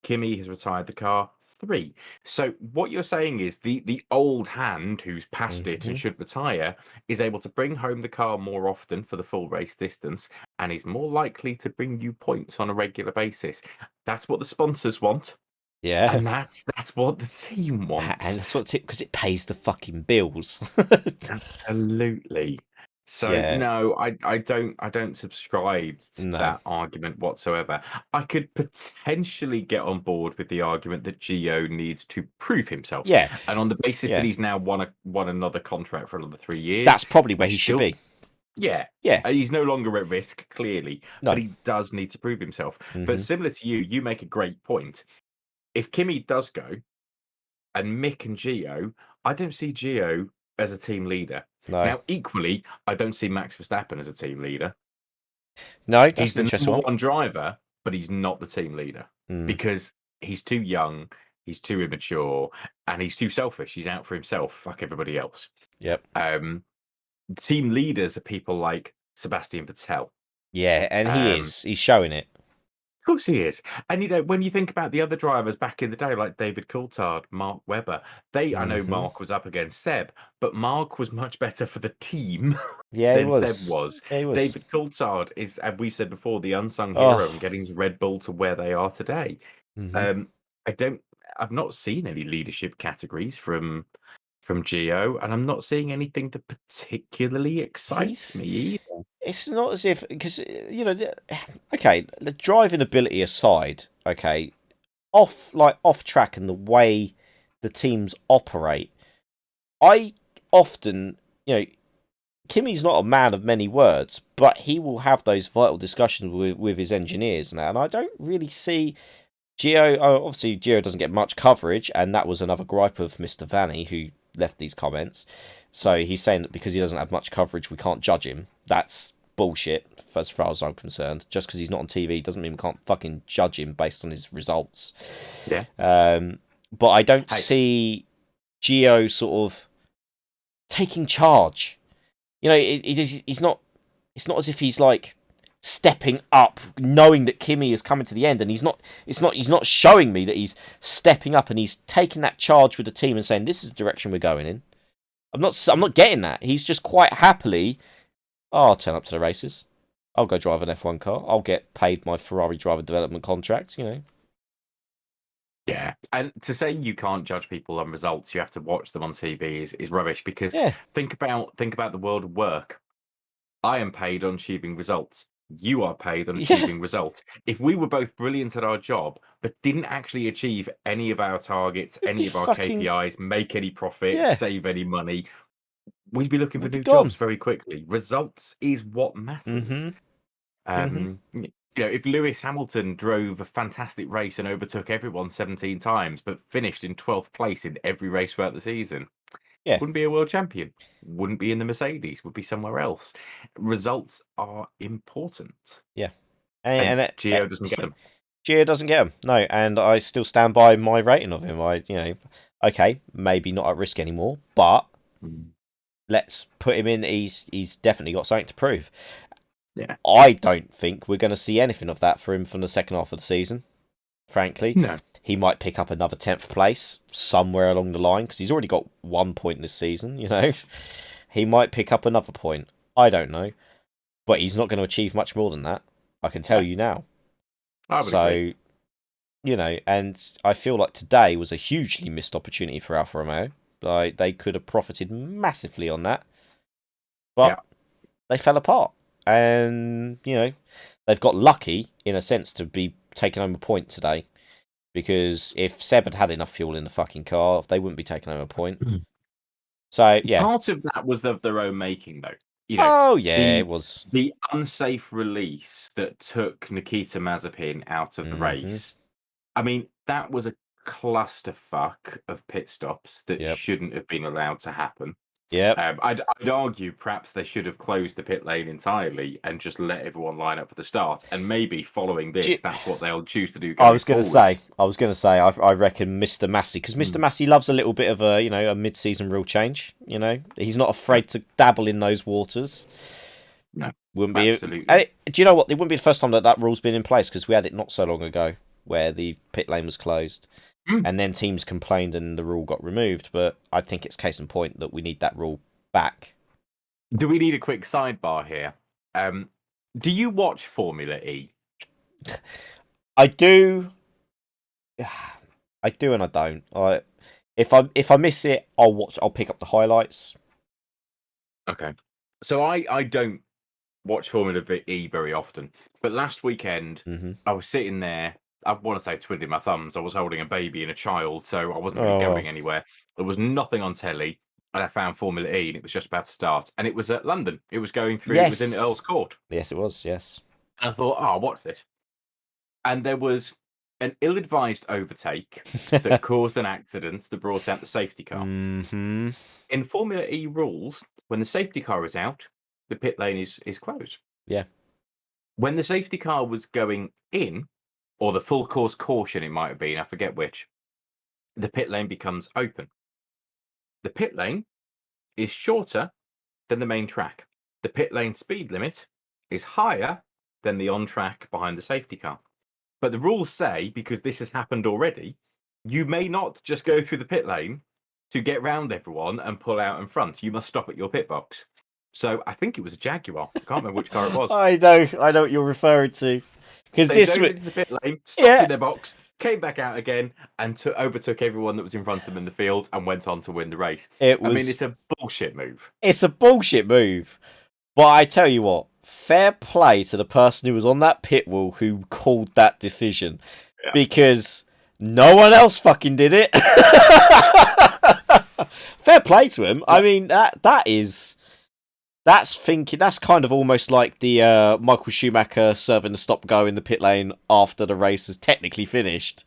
Kimi has retired the car 3. So what you're saying is the old hand who's passed it and should retire is able to bring home the car more often for the full race distance and is more likely to bring you points on a regular basis. That's what the sponsors want. Yeah. And that's what the team wants. And that's because it pays the fucking bills. Absolutely. So no, I don't subscribe to that argument whatsoever. I could potentially get on board with the argument that Gio needs to prove himself. Yeah. And on the basis that he's now won another contract for another 3 years. That's probably where he should be. Yeah. Yeah. He's no longer at risk, clearly. No. But he does need to prove himself. But similar to you make a great point. If Kimi does go and Mick and Gio, I don't see Gio as a team leader. No. Now, equally, I don't see Max Verstappen as a team leader. No, that's he's an the interesting number one driver, but he's not the team leader because he's too young, he's too immature, and he's too selfish. He's out for himself, fuck everybody else. Yep. Team leaders are people like Sebastian Vettel. Yeah, and he is. He's showing it. Of course he is. And when you think about the other drivers back in the day, like David Coulthard, Mark Webber, I know Mark was up against Seb, but Mark was much better for the team than Seb was. Yeah, he was. David Coulthard is, as we've said before, the unsung hero in getting Red Bull to where they are today. I've not seen any leadership categories from Gio, and I'm not seeing anything that particularly excites me either. It's not as if, because, okay, the driving ability aside, okay, off track and the way the teams operate, I often, Kimi's not a man of many words, but he will have those vital discussions with his engineers now, and I don't really see Gio. Obviously, Gio doesn't get much coverage, and that was another gripe of Mr. Vanny, who left these comments. So he's saying that because he doesn't have much coverage, we can't judge him. That's bullshit, as far as I'm concerned. Just because he's not on TV doesn't mean we can't fucking judge him based on his results. Yeah. But I don't see Gio sort of taking charge. You know, he's not. It's not as if he's like stepping up, knowing that Kimi is coming to the end, and he's not. He's not showing me that he's stepping up and he's taking that charge with the team and saying, "This is the direction we're going in." I'm not getting that. He's just quite happily. Oh, I'll turn up to the races. I'll go drive an F1 car. I'll get paid my Ferrari driver development contract. You know. Yeah, and to say you can't judge people on results, you have to watch them on TV is rubbish. Because Yeah. think about the world of work. I am paid on achieving results. You are paid on achieving results. If we were both brilliant at our job, but didn't actually achieve any of our targets, It'd be any of our fucking KPIs, make any profit, yeah. save any money, we'd be looking for We'd be new gone. jobs very quickly. Results is what matters. You know, if Lewis Hamilton drove a fantastic race and overtook everyone 17 times, but finished in 12th place in every race throughout the season, Yeah. wouldn't be a world champion, wouldn't be in the Mercedes, would be somewhere else. Results are important. Yeah. And And Gio doesn't get them. Gio doesn't get him. No, and I still stand by my rating of him. Okay, maybe not at risk anymore, but let's put him in. He's definitely got something to prove. Yeah. I don't think we're going to see anything of that for him from the second half of the season. Frankly, No. He might pick up another 10th place somewhere along the line because he's already got 1 point this season. You know, he might pick up another point. I don't know, but he's not going to achieve much more than that. I can tell you now. So, agree. you know, and I feel like today was a hugely missed opportunity for Alfa Romeo. Like they could have profited massively on that, but they fell apart. And you know, they've got lucky in a sense to be taking home a point today, because if Seb had enough fuel in the fucking car, they wouldn't be taking home a point. So yeah, part of that was of their own making, though. You know, it was the unsafe release that took Nikita Mazepin out of the race. I mean, that was a clusterfuck of pit stops that shouldn't have been allowed to happen. Yeah. I'd argue perhaps they should have closed the pit lane entirely and just let everyone line up for the start. And maybe following this, that's what they'll choose to do. I was going to say, I reckon Mr. Massey, because Mr. Massey loves a little bit of a mid-season rule change. You know, he's not afraid to dabble in those waters. No, wouldn't be. Absolutely. Do you know what? It wouldn't be the first time that rule's been in place, because we had it not so long ago where the pit lane was closed. And then teams complained and the rule got removed. But I think it's case in point that we need that rule back. Do we need a quick sidebar here? Do you watch Formula E? I do. I do and I don't. If I miss it, I'll pick up the highlights. Okay. So I don't watch Formula E very often. But last weekend, I was sitting there. I want to say twiddling my thumbs. I was holding a baby and a child, so I wasn't really going anywhere. There was nothing on telly, and I found Formula E, and it was just about to start. And it was at London. It was going through. It was in Earl's Court. Yes, it was. Yes. And I thought, I'll watch this. And there was an ill-advised overtake that caused an accident that brought out the safety car. In Formula E rules, when the safety car is out, the pit lane is closed. Yeah. When the safety car was going in, or the full course caution it might have been, I forget which, the pit lane becomes open. The pit lane is shorter than the main track. The pit lane speed limit is higher than the on-track behind the safety car. But the rules say, because this has happened already, you may not just go through the pit lane to get round everyone and pull out in front. You must stop at your pit box. So I think it was a Jaguar. I can't remember which car it was. I know what you're referring to. Because they dove into the pit lane, stopped in their box, came back out again, and overtook everyone that was in front of them in the field and went on to win the race. I mean, it's a bullshit move. It's a bullshit move. But I tell you what, fair play to the person who was on that pit wall who called that decision. Yeah. Because no one else fucking did it. Fair play to him. Yeah. I mean, that's kind of almost like the Michael Schumacher serving the stop go in the pit lane after the race is technically finished.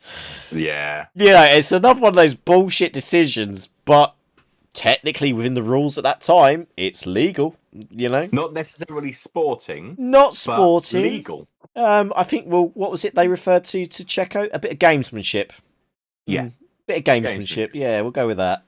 Yeah. Yeah, it's another one of those bullshit decisions, but technically within the rules at that time, it's legal, you know? Not necessarily sporting. Not sporting. But legal. I think, what was it they referred to Checo? A bit of gamesmanship. Yeah. Bit of gamesmanship. Yeah, we'll go with that.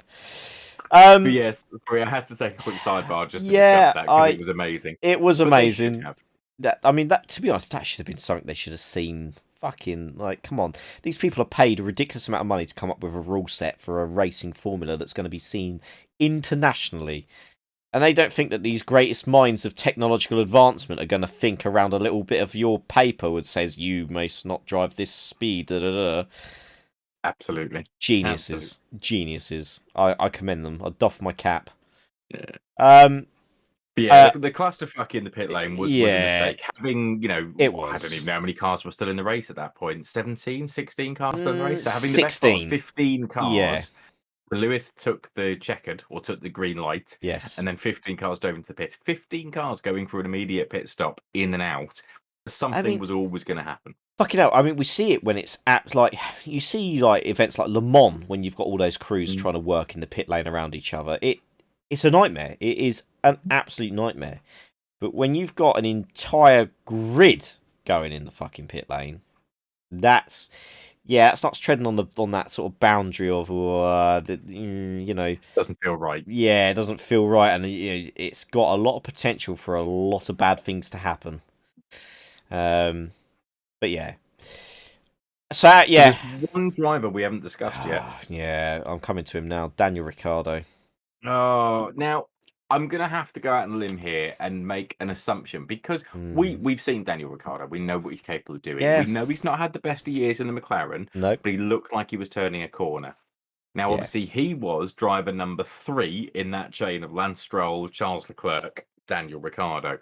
But yes, sorry, I had to take a quick sidebar just to discuss yeah, that because it was amazing. it was But they should amazing. have. That to be honest, that should have been something they should have seen. Fucking like, come on! These people are paid a ridiculous amount of money to come up with a rule set for a racing formula that's going to be seen internationally, and they don't think that these greatest minds of technological advancement are going to think around a little bit of your paper that says you may not drive this speed. Da, da, da. Absolutely. Geniuses, geniuses. I commend them. I doff my cap. Yeah. Um, But yeah, the clusterfuck in the pit lane was a yeah, mistake. Having, it I don't was. even know how many cars were still in the race at that point. 17, 16 cars still in the race. So having the best 16. part of 15 Yeah. cars, Lewis took the checkered or took the green light. Yes. And then 15 cars dove into the pit. 15 cars going through an immediate pit stop in and out. Something was always going to happen. Fucking hell, I mean, we see it when it's at, like, you see, like, events like Le Mans, when you've got all those crews trying to work in the pit lane around each other. It's a nightmare. It is an absolute nightmare. But when you've got an entire grid going in the fucking pit lane, that starts treading on that sort of boundary of, Doesn't feel right. Yeah, it doesn't feel right, and it's got a lot of potential for a lot of bad things to happen. But yeah. So yeah. So there's one driver we haven't discussed yet. Yeah, I'm coming to him now. Daniel Ricciardo. Oh, now I'm gonna have to go out on a limb here and make an assumption because we've seen Daniel Ricciardo. We know what he's capable of doing. Yeah. We know he's not had the best of years in the McLaren, Nope. but he looked like he was turning a corner. Now, obviously, he was driver number 3 in that chain of Lance Stroll, Charles Leclerc, Daniel Ricciardo.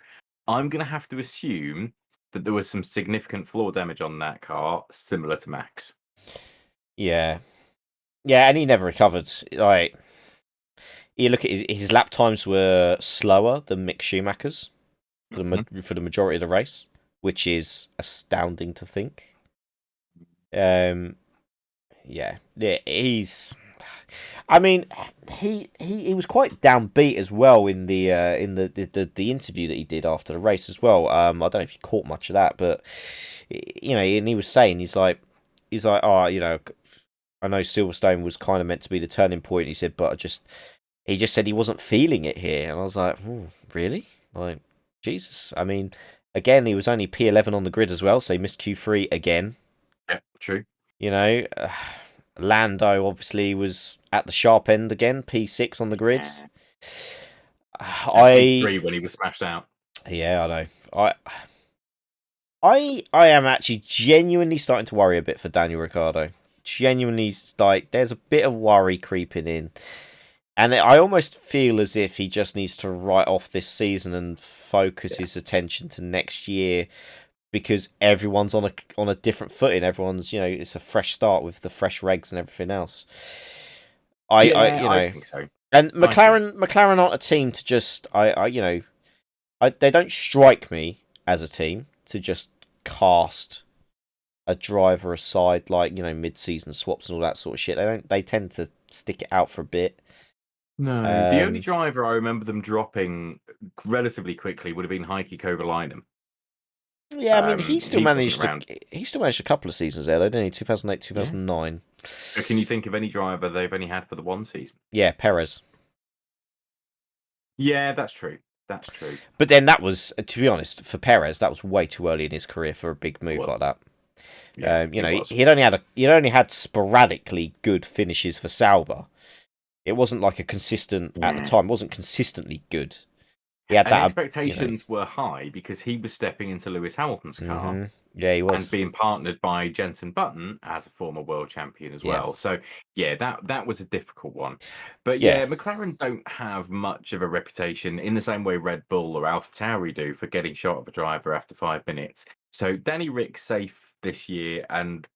I'm gonna have to assume that there was some significant floor damage on that car, similar to Max. Yeah, and he never recovered. Like, you look at his lap times were slower than Mick Schumacher's for the majority of the race, which is astounding to think. Yeah, he's. I mean, he was quite downbeat as well in the interview that he did after the race as well. I don't know if you caught much of that, but and he was saying he's like, oh, I know Silverstone was kind of meant to be the turning point. He said, but he just said he wasn't feeling it here, and I was like, really? Like, Jesus. I mean, again, he was only P11 on the grid as well, so he missed Q3 again. Yeah, true. Lando obviously was at the sharp end again, P6 on the grid. P3 when he was smashed out. Yeah, I know. I am actually genuinely starting to worry a bit for Daniel Ricciardo. Genuinely, like, there's a bit of worry creeping in. And I almost feel as if he just needs to write off this season and focus his attention to next year, because everyone's on a different footing. Everyone's, it's a fresh start with the fresh regs and everything else. I think so. And McLaren aren't a team to just they don't strike me as a team to just cast a driver aside, like, mid-season swaps and all that sort of shit. They tend to stick it out for a bit. No, the only driver I remember them dropping relatively quickly would have been Heikki Kovalainen. Yeah, I mean, he still managed a couple of seasons there, though, didn't he? 2008, 2009. So can you think of any driver they've only had for the one season? Yeah, Perez. Yeah, that's true. That's true. But then that was, to be honest, for Perez, that was way too early in his career for a big move like that. Yeah, he'd only had sporadically good finishes for Sauber. It wasn't like a consistent at the time. It wasn't consistently good. He had expectations were high because he was stepping into Lewis Hamilton's car. Yeah, he was, and being partnered by Jenson Button as a former world champion as well. So yeah, that was a difficult one. But yeah, McLaren don't have much of a reputation in the same way Red Bull or AlphaTauri do for getting shot of a driver after 5 minutes. So Danny Rick's safe this year and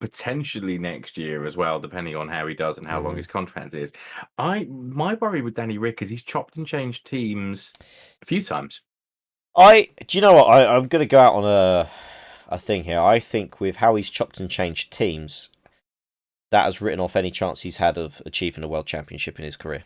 potentially next year as well, depending on how he does and how long his contract is. My worry with Danny Rick is he's chopped and changed teams a few times. Do you know what? I'm going to go out on a thing here. I think with how he's chopped and changed teams, that has written off any chance he's had of achieving a world championship in his career.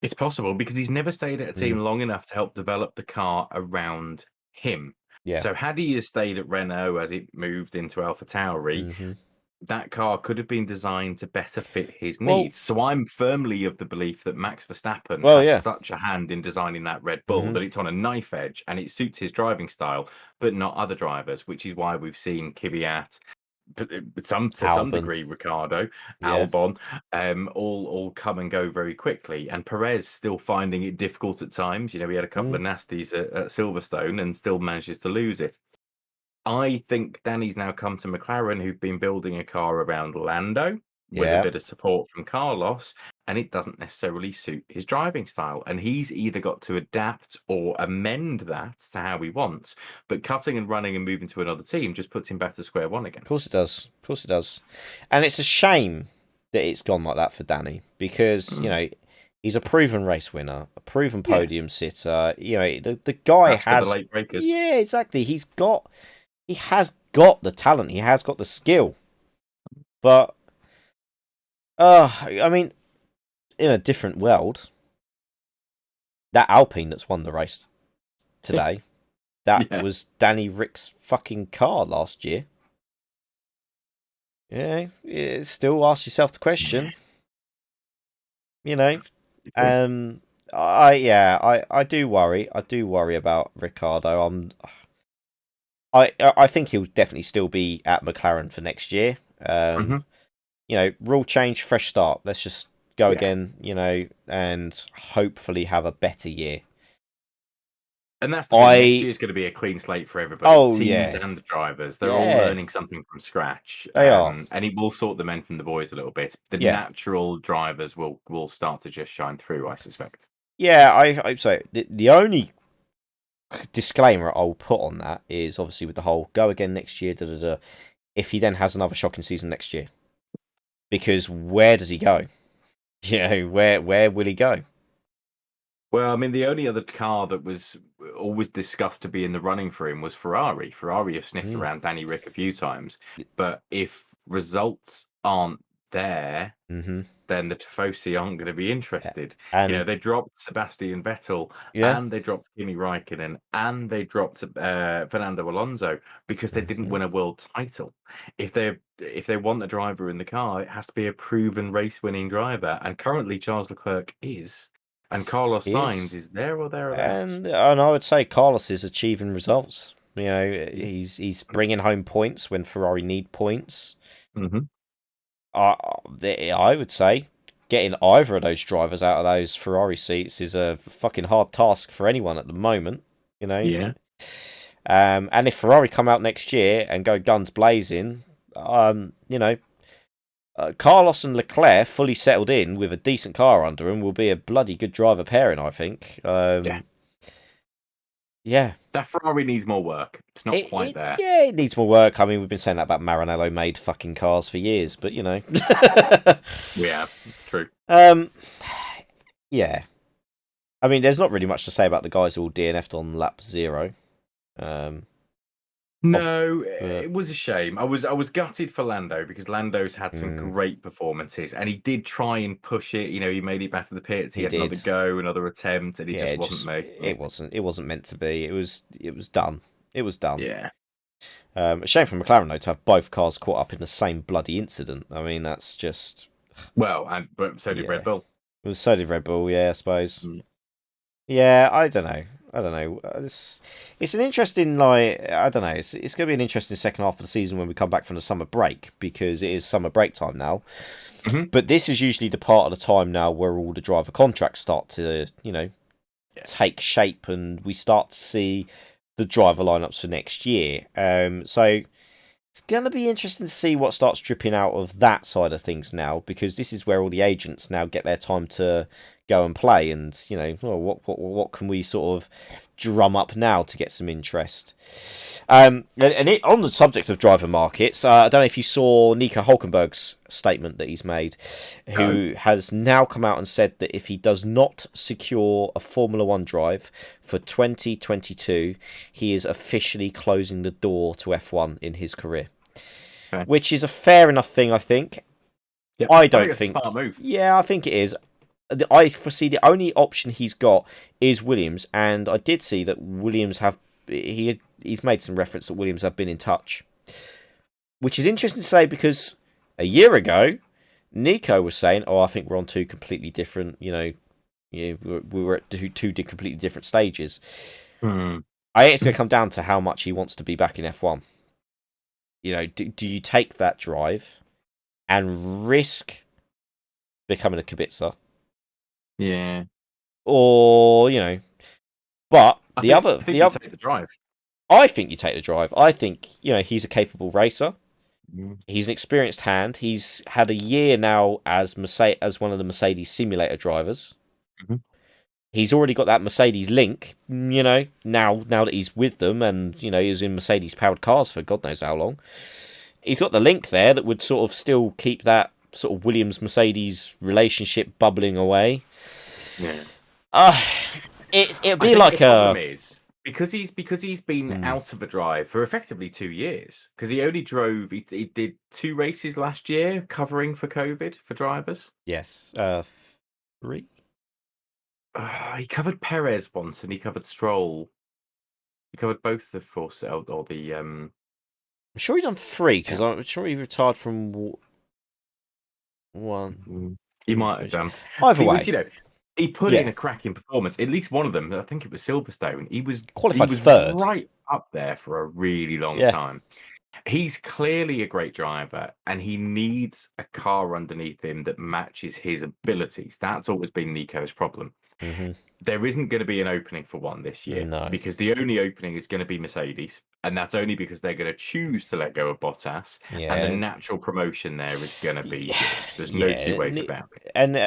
It's possible because he's never stayed at a team long enough to help develop the car around him. Yeah. So had he stayed at Renault as it moved into AlphaTauri, that car could have been designed to better fit his Well, needs. So I'm firmly of the belief that Max Verstappen well, has yeah. such a hand in designing that Red Bull Hmm. that it's on a knife edge and it suits his driving style, but not other drivers, which is why we've seen Kvyat, to some Albon, degree, Ricardo, yeah. Albon, all come and go very quickly, and Perez still finding it difficult at times. You know, he had a couple Mm, of nasties at Silverstone and still manages to lose it. I think Danny's now come to McLaren, who've been building a car around Lando with a yeah. bit of support from Carlos, and it doesn't necessarily suit his driving style. And he's either got to adapt or amend that to how he wants. But cutting and running and moving to another team just puts him back to square one again. Of course it does. Of course it does. And it's a shame that it's gone like that for Danny because, Mm. he's a proven race winner, a proven Yeah, podium sitter. The guy that's for the has, late breakers. yeah, exactly. He has got the talent. He has got the skill. But, I mean, in a different world, that Alpine that's won the race today, that Yeah. was Danny Rick's fucking car last year. Yeah, still ask yourself the question, you know. Um, I do worry. I do worry about Ricardo. I think he'll definitely still be at McLaren for next year. Hmm. Rule change, fresh start. Let's just go Yeah. again, and hopefully have a better year. And that's the thing. Next I year is going to be a clean slate for everybody, Oh teams yeah, and drivers. They're all yeah, learning something from scratch, they are. and it will sort the men from the boys a little bit. The Yeah, natural drivers will start to just shine through, I suspect. yeah. I hope so. The only disclaimer I'll put on that is obviously with the whole go again next year. Da, da, da, if he then has another shocking season next year, because where does he go? Where will he go? Well, I mean, the only other car that was always discussed to be in the running for him was Ferrari. Ferrari have sniffed Mm. around Danny Rick a few times, but if results aren't there, Mm-hmm. then the Tifosi aren't going to be interested. You know, And they dropped Sebastian Vettel yeah, and they dropped Kimi Raikkonen and they dropped Fernando Alonso because they didn't mm-hmm. win a world title. If they want a driver in the car, it has to be a proven race-winning driver, and currently Charles Leclerc is, and Carlos He Sainz is, is there or thereabouts. and I would say Carlos is achieving results. Yeah. He's bringing home points when Ferrari need points. Hmm. I would say getting either of those drivers out of those Ferrari seats is a fucking hard task for anyone at the moment. You know, Yeah. and if Ferrari come out next year and go guns blazing, Carlos and Leclerc fully settled in with a decent car under them will be a bloody good driver pairing, I think. Yeah. Yeah. That Ferrari needs more work. It's not quite there. It needs more work. I mean, we've been saying that about Maranello made fucking cars for years, but Yeah, true. um, yeah. I mean, there's not really much to say about the guys who all DNF'd on lap 0. Um, No, but it was a shame. I was gutted for Lando because Lando's had some mm, great performances, and he did try and push it. You know, he made it back to the pits. He he had did. another go, another attempt, and he Yeah, just wasn't making it it. wasn't meant to be. It was done. It was done. Yeah. A shame for McLaren though to have both cars caught up in the same bloody incident. I mean, that's just Well, but so did Red yeah. Bull. It was so did Red Bull. Yeah, I suppose. Mm. Yeah, I don't know. I don't know. It's an interesting, I don't know. It's going to be an interesting second half of the season when we come back from the summer break because it is summer break time now. Mhm. But this is usually the part of the time now where all the driver contracts start to, take shape and we start to see the driver lineups for next year. So it's going to be interesting to see what starts dripping out of that side of things now because this is where all the agents now get their time to go and play and what can we sort of drum up now to get some interest. On the subject of driver markets, I don't know if you saw Nico Hulkenberg's statement that he's made, No. who has now come out and said that if he does not secure a Formula One drive for 2022, he is officially closing the door to F1 in his career. Okay. Which is a fair enough thing, I think. Yep. I think don't it's a smart move. Yeah, I think it is. I foresee the only option he's got is Williams, and I did see that Williams he's made some reference that Williams have been in touch, which is interesting to say because A year ago, Nico was saying, "Oh, I think we're on two completely different. We were at two completely different stages." Hmm. I think it's going to come down to how much he wants to be back in F1. Do you take that drive and risk becoming a Kubica, Yeah. or But I the think other, I think the you other, take the drive. I think you take the drive. I think he's a capable racer. Mm. He's an experienced hand. He's had a year now as one of the Mercedes simulator drivers. Mhm. He's already got that Mercedes link. Now that he's with them, and he's in Mercedes powered cars for God knows how long. He's got the link there that would sort of still keep that sort of Williams Mercedes relationship bubbling away. Yeah. Uh it'd I be think like the problem a is because he's been out of a drive for effectively 2 years. Because he only drove, he did 2 races last year, covering for COVID for drivers. yes, 3. He covered Perez once, and he covered Stroll. He covered both the force or the I'm sure he's done 3 because Yeah. I'm sure he retired from one. He might have done. Either He was, way, he put in yeah, a cracking performance. At least one of them, I think it was Silverstone. He qualified was third. right up there for a really long Yeah. time. He's clearly a great driver, and he needs a car underneath him that matches his abilities. That's always been Nico's problem. Mm-hmm. There isn't going to be an opening for one this year No. because the only opening is going to be Mercedes, and that's only because they're going to choose to let go of Bottas, and the Yeah. natural promotion there is going to be Yeah. George. There's no two ways about it. And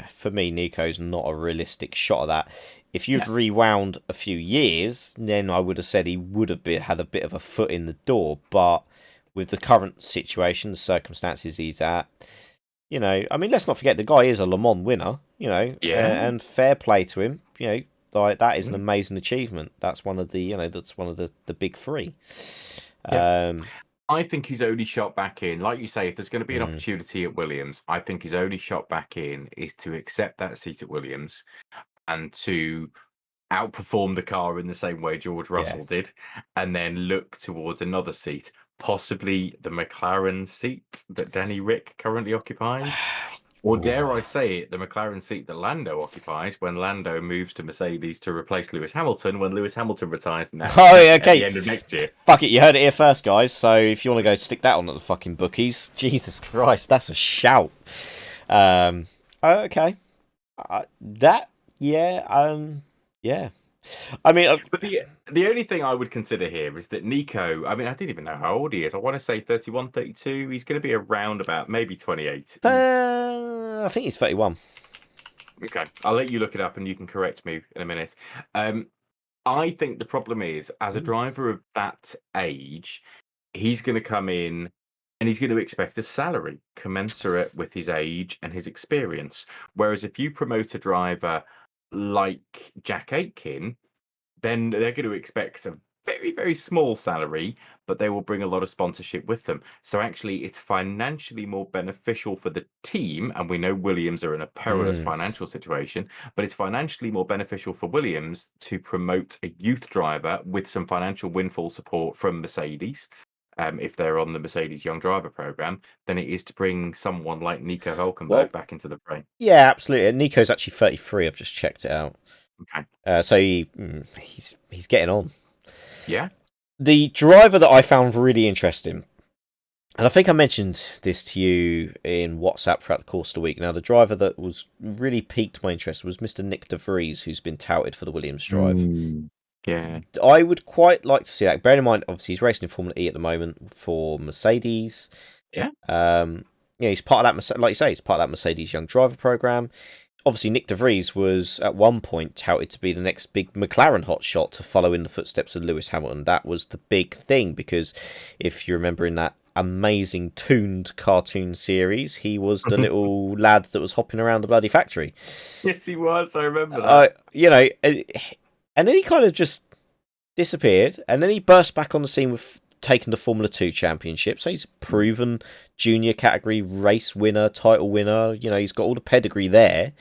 for me, Nico's not a realistic shot of that. If you'd No. rewound a few years, then I would have said he would have had a bit of a foot in the door. But with the current situation, the circumstances he's at, let's not forget the guy is a Le Mans winner, Yeah. and fair play to him. Like that is an amazing achievement. That's one of the big three. Yeah. I think his only shot back in, like you say, if there's going to be an Mm. opportunity at Williams, I think his only shot back in is to accept that seat at Williams and to outperform the car in the same way George Russell did, and then look towards another seat, possibly the McLaren seat that Danny Rick currently occupies. Or dare I say it, the McLaren seat that Lando occupies when Lando moves to Mercedes to replace Lewis Hamilton when Lewis Hamilton retires now at the end of next year. Fuck it, you heard it here first, guys. So if you want to go stick that on at the fucking bookies, Jesus Christ, that's a shout. Okay. Yeah. I mean, But the only thing I would consider here is that Nico, I don't even know how old he is. I want to say 31, 32. He's going to be around about maybe 28. I think he's 31. Okay, I'll let you look it up and you can correct me in a minute. I think the problem is, as a driver of that age, he's going to come in and he's going to expect a salary commensurate with his age and his experience. Whereas if you promote a driver like Jack Aitken, then they're going to expect a very, very small salary, but they will bring a lot of sponsorship with them. So actually, it's financially more beneficial for the team. And we know Williams are in a perilous financial situation, but it's financially more beneficial for Williams to promote a youth driver with some financial windfall support from Mercedes. If they're on the Mercedes Young Driver program, than it is to bring someone like Nico Hülkenberg back into the fray. Yeah, absolutely. Nico's actually 33. I've just checked it out. Okay. So he's getting on. Yeah. The driver that I found really interesting, and I think I mentioned this to you in WhatsApp throughout the course of the week. Now, the driver that was really piqued my interest was Mr. Nick De Vries, who's been touted for the Williams drive. Yeah. I would quite like to see that. Bearing in mind, obviously, he's racing in Formula E at the moment for Mercedes. Yeah. He's part of that, like you say, he's part of that Mercedes Young Driver program. Obviously, Nick De Vries was at one point touted to be the next big McLaren hotshot to follow in the footsteps of Lewis Hamilton. That was the big thing because if you remember in that amazing tuned cartoon series, he was the little lad that was hopping around the bloody factory. Yes, he was. I remember that. And then he kind of just disappeared, and then he burst back on the scene with taking the Formula 2 championship. So he's a proven junior category race winner, title winner. He's got all the pedigree there.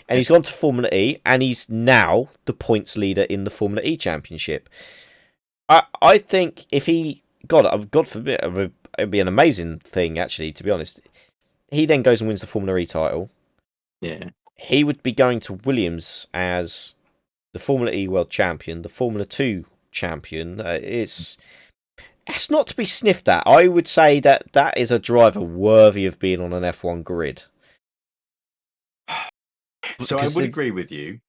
And he's gone to Formula E, and he's now the points leader in the Formula E championship. I think if he... God forbid, it'd be an amazing thing, actually, to be honest. He then goes and wins the Formula E title. Yeah. He would be going to Williams as the Formula E world champion, the Formula 2 champion. It's not to be sniffed at. I would say that is a driver worthy of being on an F1 grid. So I would agree with you.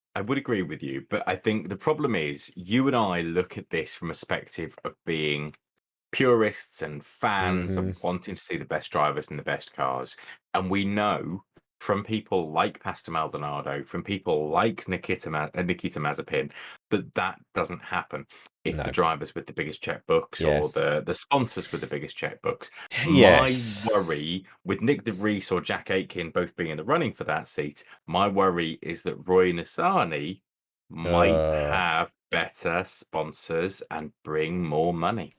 But I think the problem is you and I look at this from a perspective of being purists and fans and wanting to see the best drivers and the best cars. And we know from people like Pastor Maldonado, from people like Nikita Mazepin, that doesn't happen. It's the drivers with the biggest checkbooks or the sponsors with the biggest checkbooks. Yes. My worry with Nick DeVries or Jack Aitken both being in the running for that seat, my worry is that Roy Nissany might have better sponsors and bring more money.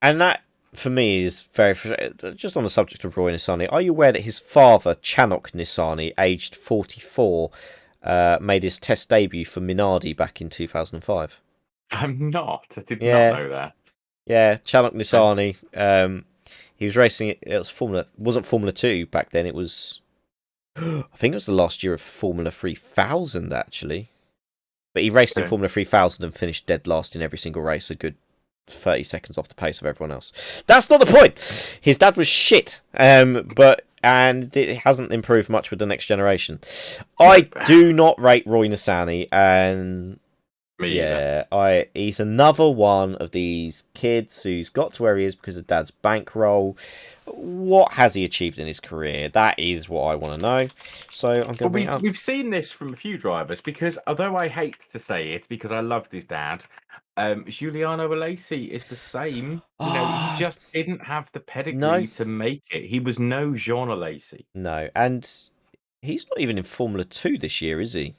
And that, for me, is very frustrating. Just on the subject of Roy Nissany, are you aware that his father, Chanok Nissany, aged 44, made his test debut for Minardi back in 2005? I'm not. I did not know that. Yeah, Chanok Nissany. He was racing. It wasn't Formula 2 back then. It was, I think it was the last year of Formula 3000, actually. But he raced in Formula 3000 and finished dead last in every single race, a good 30 seconds off the pace of everyone else. That's not the point. His dad was shit, and it hasn't improved much with the next generation. I do not rate Roy Nissany, and he's another one of these kids who's got to where he is because of dad's bankroll. What has he achieved in his career? That is what I want to know. So I'm going to bring it up. We've seen this from a few drivers because although I hate to say it because I loved his dad, Giuliano Alesi is the same. You know, he just didn't have the pedigree to make it. He was no Jean Alesi. No, and he's not even in Formula 2 this year, is he?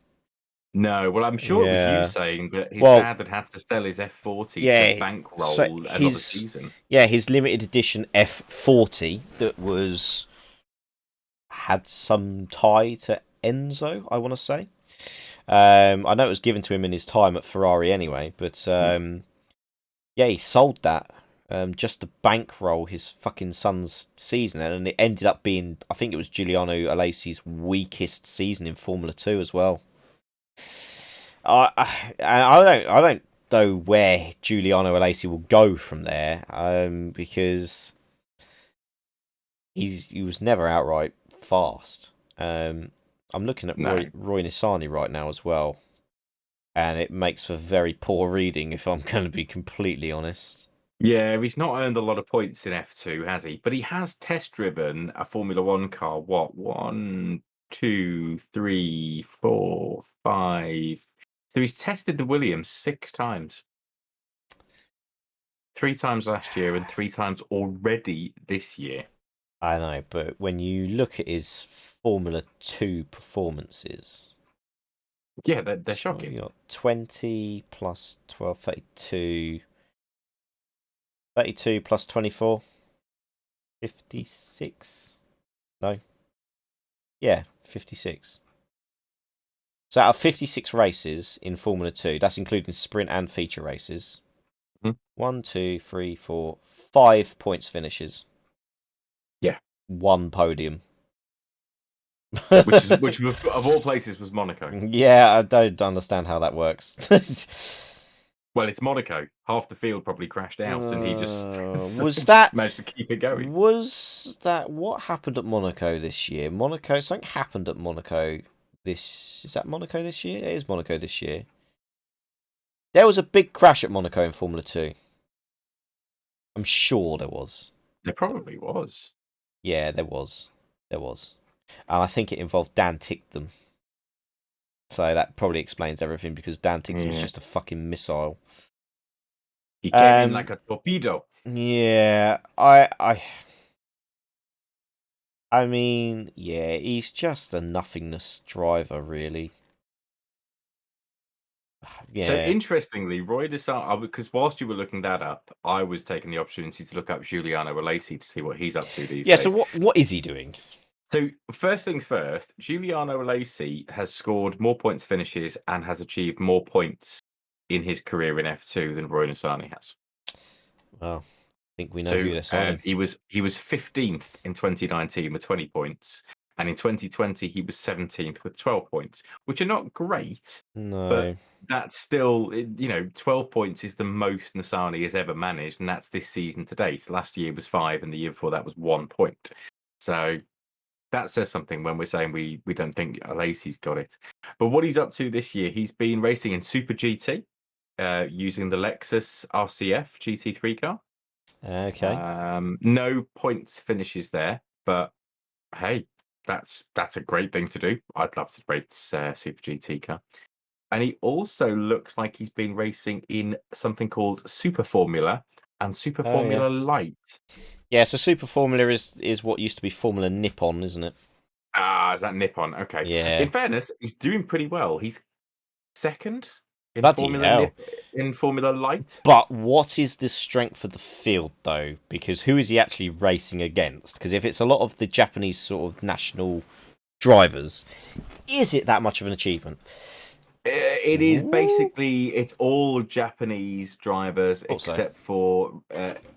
No, well, I'm sure it was you saying that his dad had to sell his F40 to bankroll another season. Yeah, his limited edition F40 that had some tie to Enzo, I want to say. I know it was given to him in his time at Ferrari anyway, but he sold that just to bankroll his fucking son's season, and it ended up being, I think it was Giuliano Alesi's weakest season in Formula 2 as well. I don't know where Giuliano Alesi will go from there, because he was never outright fast. I'm looking at Roy Nissany right now as well, and it makes for very poor reading if I'm going to be completely honest. Yeah, he's not earned a lot of points in F2, has he? But he has test driven a Formula 1 car. What? 1, 2, 3, 4, 5. So he's tested the Williams 6 times. 3 times last year and 3 times already this year. I know, but when you look at his Formula 2 performances... Yeah, they're shocking. You got 20 plus 12, 32... 32 plus 24... 56? No. Yeah, 56. So out of 56 races in Formula 2, that's including sprint and feature races, 1, 2, 3, 4, 5 points finishes. Yeah. 1 podium. which of all places was Monaco. Yeah, I don't understand how that works. Well, it's Monaco. Half the field probably crashed out, and he just managed to keep it going. Was that what happened at Monaco this year? Something happened at Monaco. Is that Monaco this year? It is Monaco this year. There was a big crash at Monaco in Formula 2. I'm sure there was. There probably was. Yeah, there was. And I think it involved Dan Ticktum. So that probably explains everything, because Dan Ticktum was just a fucking missile. He came in like a torpedo. Yeah, I mean, yeah, he's just a nothingness driver, really. Yeah. So interestingly, Roy Nissany, because whilst you were looking that up, I was taking the opportunity to look up Giuliano Alesi to see what he's up to these days. Yeah, so what is he doing? So first things first, Giuliano Alesi has scored more points finishes and has achieved more points in his career in F2 than Roy Nissany has. Well, think we know So who they're signing. he was 15th in 2019 with 20 points, and in 2020 he was 17th with 12 points, which are not great, No. but that's still 12 points is the most Nasani has ever managed, and that's this season to date. Last year was 5, and the year before that was 1 point. So that says something when we're saying we don't think Alesi's got it. But what he's up to this year, he's been racing in Super GT using the Lexus RCF GT3 car. Okay. No points finishes there, but hey, that's a great thing to do. I'd love to race Super GT car. And he also looks like he's been racing in something called Super Formula and Super Oh yeah. Formula Light. Yeah. So Super Formula is what used to be Formula Nippon, isn't it? Ah, is that Nippon? Okay. Yeah. In fairness, he's doing pretty well. He's second in Bloody hell. In Formula Light. But what is the strength of the field, though? Because who is he actually racing against? Because if it's a lot of the Japanese sort of national drivers, is it that much of an achievement? It is basically it's all Japanese drivers Also, except for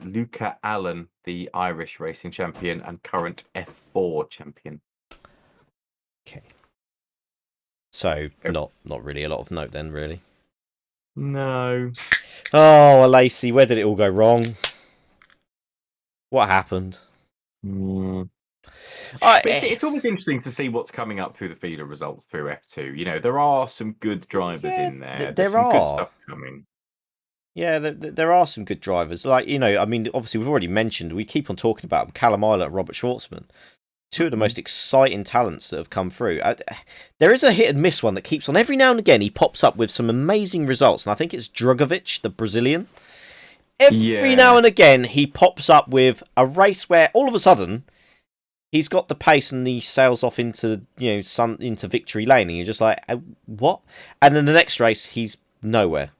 Luca Allen, the Irish racing champion and current F4 champion. okay. So not really a lot of note then, really. No. Oh, Lacey, where did it all go wrong? What happened? It's always interesting to see what's coming up through the feeder results through F2. There are some good drivers in there. There's there some good are. stuff coming. Yeah, there are some good drivers. Like, I mean, obviously we've already mentioned, we keep on talking about them, Callum Islet and Robert Schwartzman. Two of the most exciting talents that have come through. There is a hit and miss one that keeps on. Every now and again, he pops up with some amazing results. And I think it's Drugovic, the Brazilian. Every now and again, he pops up with a race where all of a sudden, he's got the pace and he sails off into, into victory lane. And you're just like, what? And then the next race, he's nowhere.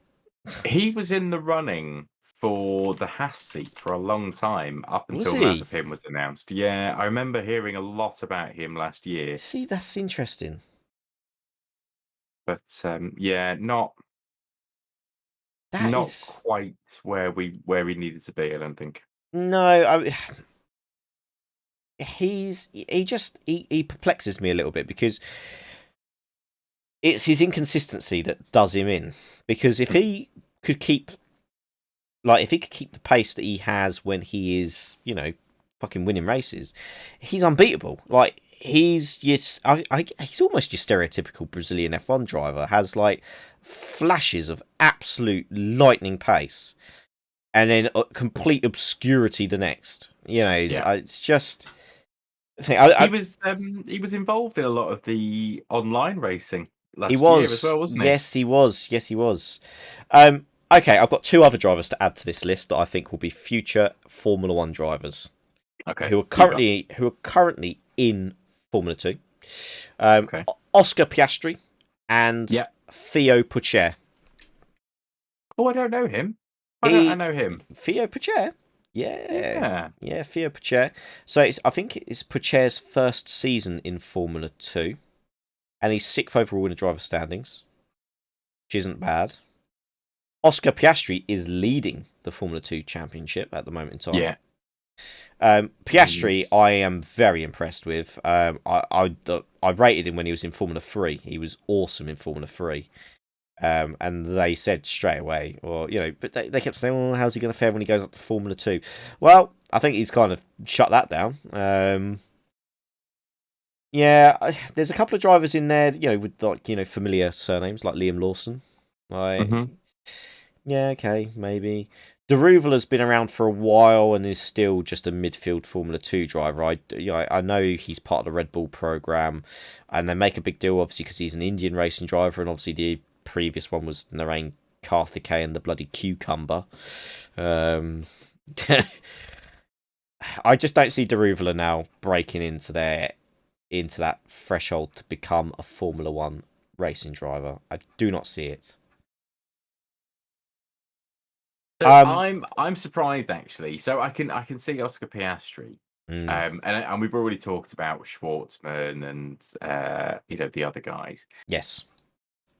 He was in the running for the Haas seat for a long time up until Mazepin was announced. Yeah, I remember hearing a lot about him last year. See, that's interesting. But yeah, not quite where he needed to be, I don't think. No, he perplexes me a little bit because it's his inconsistency that does him in. Because if he could keep the pace that he has when he is, fucking winning races, he's unbeatable. Like, he's almost your stereotypical Brazilian F1 driver. Has like flashes of absolute lightning pace, and then complete obscurity the next. It's just. He was involved in a lot of the online racing last year as well, wasn't he? Yes, he was. Yes, he was. Okay, I've got two other drivers to add to this list that I think will be future Formula One drivers. Okay. Who are currently in Formula 2. Oscar Piastri and Theo Pourchaire. Oh, I don't know him. I know him. Theo Pourchaire? Yeah, Theo Pourchaire. So I think it's Pourchaire's first season in Formula 2. And he's 6th overall in the driver standings, which isn't bad. Oscar Piastri is leading the Formula 2 championship at the moment in time. Yeah. Piastri, I am very impressed with. I rated him when he was in Formula 3. He was awesome in Formula 3. And they said straight away, but they kept saying, well, how's he going to fare when he goes up to Formula 2? Well, I think he's kind of shut that down. Yeah, there's a couple of drivers in there, with familiar surnames like Liam Lawson. Yeah, okay, maybe. Deruval has been around for a while and is still just a midfield Formula 2 driver. I know he's part of the Red Bull program, and they make a big deal, obviously, because he's an Indian racing driver, and obviously the previous one was Narain Karthikeyan, the bloody cucumber. I just don't see Deruvala now breaking into that threshold to become a Formula 1 racing driver. I do not see it. So I'm surprised actually. So I can see Oscar Piastri, and we've already talked about Schwartzman and the other guys. Yes,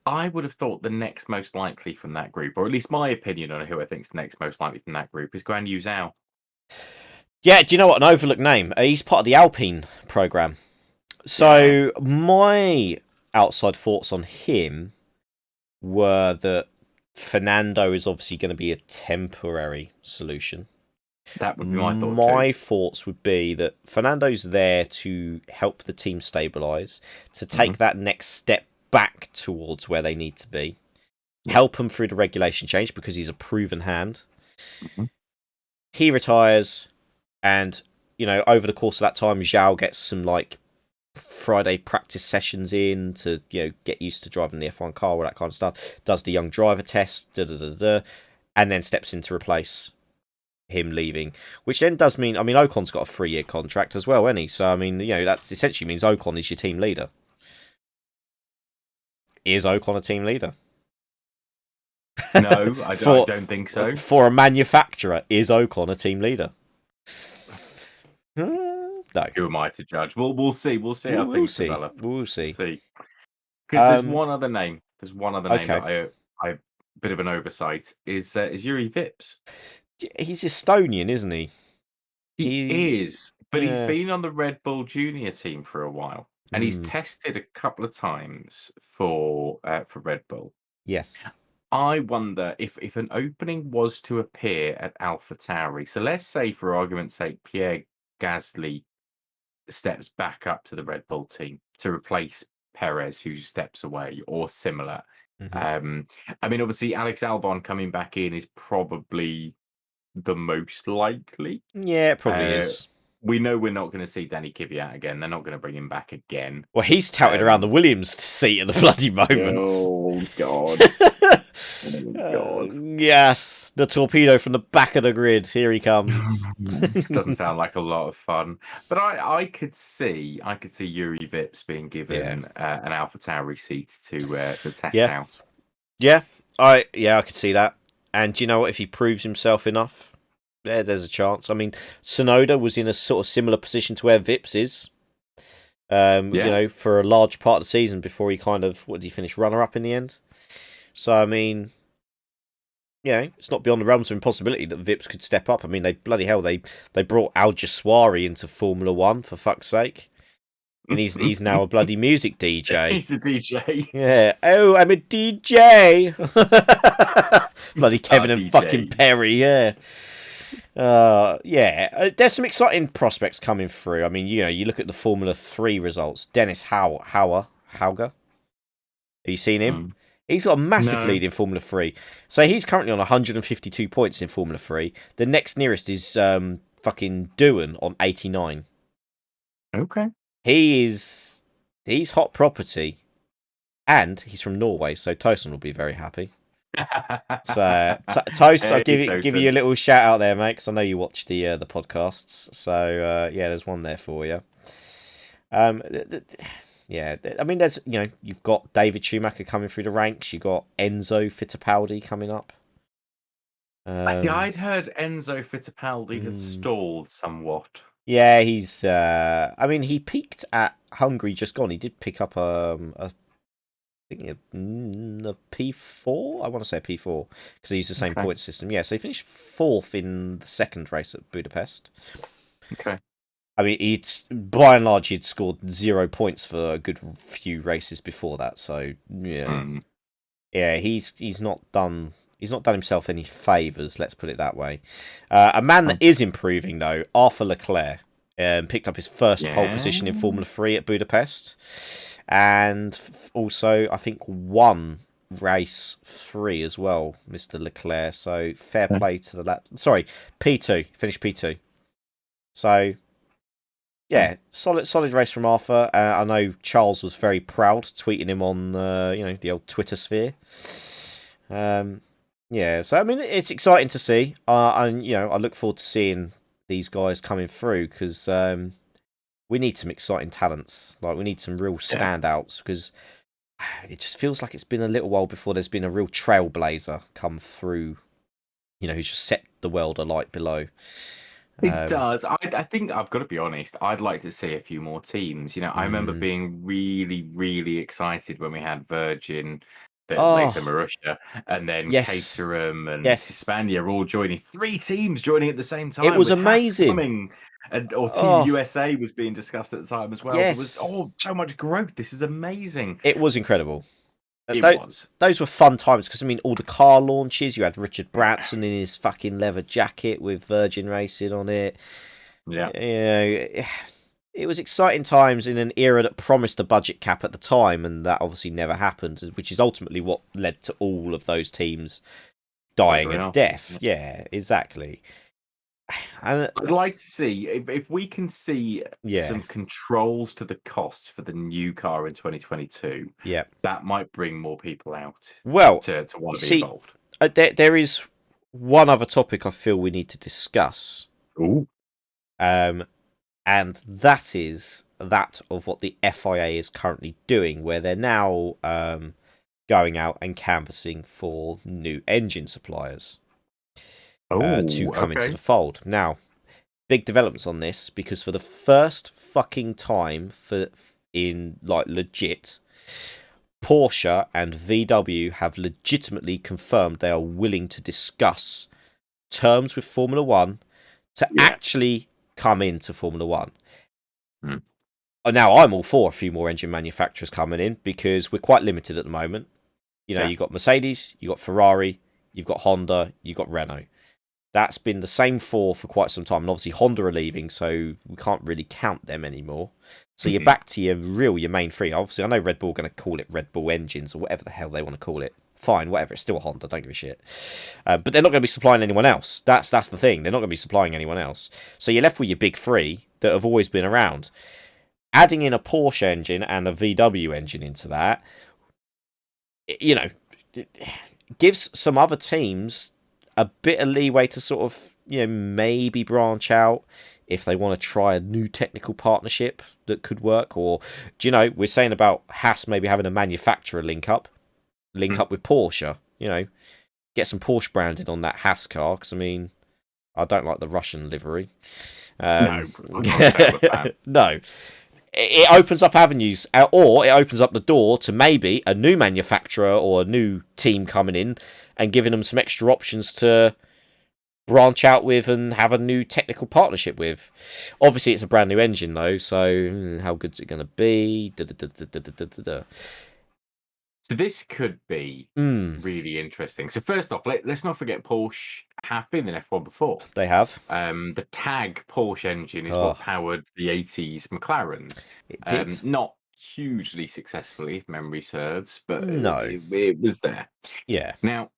I would have thought the next most likely from that group, or at least my opinion on who I think is the next most likely from that group, is Guan Yu Zhao. Yeah, do you know what? An overlooked name. He's part of the Alpine program. So my outside thoughts on him were that Fernando is obviously going to be a temporary solution. That would be my thought too. My thoughts would be that Fernando's there to help the team stabilise, to take that next step back towards where they need to be, help them through the regulation change because he's a proven hand. He retires, and over the course of that time, Zhao gets some like Friday practice sessions in to get used to driving the F1 car, all that kind of stuff. Does the young driver test, and then steps in to replace him leaving, which then does mean, Ocon's got a 3-year contract as well, hasn't he? So that essentially means Ocon is your team leader. Is Ocon a team leader? No, I don't think so. For a manufacturer, is Ocon a team leader? No. Who am I to judge? We'll see. We'll see how things develop. We'll see. Because there's one other name. There's one other name that I bit of an oversight is Yuri Vips. He's Estonian, isn't he? He is, but he's been on the Red Bull Junior team for a while, and he's tested a couple of times for Red Bull. Yes. I wonder if an opening was to appear at AlphaTauri. So let's say, for argument's sake, Pierre Gasly steps back up to the Red Bull team to replace Perez, who steps away, or similar. Obviously, Alex Albon coming back in is probably the most likely. Yeah, it probably is. We know we're not going to see Danny Kvyat again. They're not going to bring him back again. Well, he's touted around the Williams seat at the bloody moment. Oh, God. Yes, the torpedo from the back of the grid. Here he comes. Doesn't sound like a lot of fun, but I could see Yuri Vips being given an AlphaTauri seat to test out. Yeah, I could see that. And do you know what? If he proves himself enough, there's a chance. Tsunoda was in a sort of similar position to where Vips is. For a large part of the season before he what did he finish, runner-up in the end? So, it's not beyond the realms of impossibility that Vips could step up. They brought Al Jaswari into Formula 1, for fuck's sake. And he's now a bloody music DJ. He's a DJ. Yeah. Oh, I'm a DJ. Bloody Kevin and fucking Perry, yeah. There's some exciting prospects coming through. You look at the Formula 3 results. Dennis Hauger. Have you seen him? He's got a massive lead in Formula 3. So he's currently on 152 points in Formula 3. The next nearest is fucking Doohan on 89. Okay. He's hot property. And he's from Norway, so Tosin will be very happy. So, Toast, I'll give you a little shout out there, mate, because I know you watch the podcasts. So, there's one there for you. There's you've got David Schumacher coming through the ranks. You got Enzo Fittipaldi coming up. I'd heard Enzo Fittipaldi had stalled somewhat. Yeah, he's. He peaked at Hungary just gone. He did pick up a P4. I want to say a P4 because he used the same point system. Yeah, so he finished 4th in the second race at Budapest. Okay. By and large, he'd scored 0 points for a good few races before that. So he's not done. He's not done himself any favours. Let's put it that way. A man that is improving though, Arthur Leclerc, picked up his first pole position in Formula 3 at Budapest, and also I think won race 3 as well, Mr. Leclerc. So fair play to the lad. Sorry, P2, finished P2. So. Yeah, solid race from Arthur. I know Charles was very proud, tweeting him on the old Twitter sphere. So it's exciting to see. I look forward to seeing these guys coming through because we need some exciting talents. Like we need some real standouts because it just feels like it's been a little while before there's been a real trailblazer come through. Who's just set the world alight below. It does. I think I've got to be honest. I'd like to see a few more teams. I remember being really, really excited when we had Virgin that Oh, later Marussia, and then yes. Caterham and Yes. Hispania all joining. 3 teams joining at the same It time was with Haas amazing. coming, or Team Oh, USA was being discussed at the time as well. There was yes. so much growth. This is amazing. It was incredible. It Those was. those were fun times because I mean, all the car launches. You had Richard Branson in his fucking leather jacket with Virgin Racing on it. Yeah. You know, it was exciting times in an era that promised a budget cap at the time, and that obviously never happened, which is ultimately what led to all of those teams dying Faltering a after. death. Yeah, exactly. And I'd like to see if we can see yeah, some controls to the costs for the new car in 2022. yeah. That might bring more people out Well, to want to be see, involved. there is one other topic I feel we need to discuss. Ooh. And that is that of what the FIA is currently doing, where they're now going out and canvassing for new engine suppliers to Oh, come into okay. the fold. Now, big developments on this because for the first fucking time in like legit, Porsche and VW have legitimately confirmed they are willing to discuss terms with Formula One to Yeah. actually come into Formula One. Hmm. Now, I'm all for a few more engine manufacturers coming in because we're quite limited at the moment. You know, Yeah. you've got Mercedes, you've got Ferrari, you've got Honda, you've got Renault. That's been the same for quite some time. And obviously, Honda are leaving, so we can't really count them anymore. So you're back to your main three. Obviously, I know Red Bull are going to call it Red Bull engines or whatever the hell they want to call it. Fine, whatever. It's still a Honda. Don't give a shit. But they're not going to be supplying anyone else. That's the thing. They're not going to be supplying anyone else. So you're left with your big three that have always been around. Adding in a Porsche engine and a VW engine into that, you know, gives some other teams a bit of leeway to sort of, maybe branch out if they want to try a new technical partnership that could work. Or, we're saying about Haas maybe having a manufacturer link up with Porsche, get some Porsche branding on that Haas car. Because, I mean, I don't like the Russian livery. No, I'm not a Taylor fan. No. It opens up avenues, or it opens up the door to maybe a new manufacturer or a new team coming in and giving them some extra options to branch out with and have a new technical partnership with. Obviously, it's a brand new engine though, so how good's it going to be? So this could be really interesting. So first off, let's not forget Porsche have been in F1 before. They have. The TAG Porsche engine is what powered the 80s McLarens. It did. Not hugely successfully, if memory serves, but No. it was there. Yeah. Now,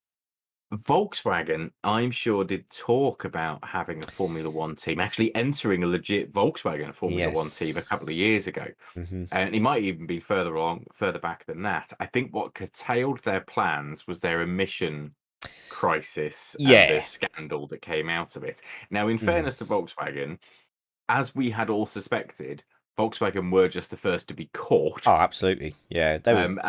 Volkswagen, I'm sure, did talk about having a Formula One team, actually entering a legit Volkswagen Formula One team a couple of years ago. And it might even be further back than that. I think what curtailed their plans was their emission crisis and the scandal that came out of it. Now, in fairness to Volkswagen, as we had all suspected, Volkswagen were just the first to be caught. Oh, absolutely. Yeah. And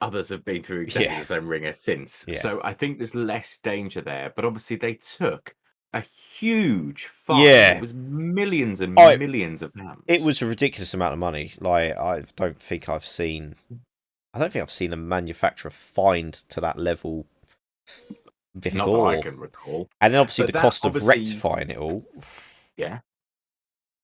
others have been through exactly the same ringer since. Yeah. So I think there's less danger there. But obviously, they took a huge fine. Yeah. It was millions and millions of pounds. It was a ridiculous amount of money. Like, I don't think I've seen a manufacturer fined to that level before. Not that I can recall. And then obviously the cost of rectifying it all. Yeah.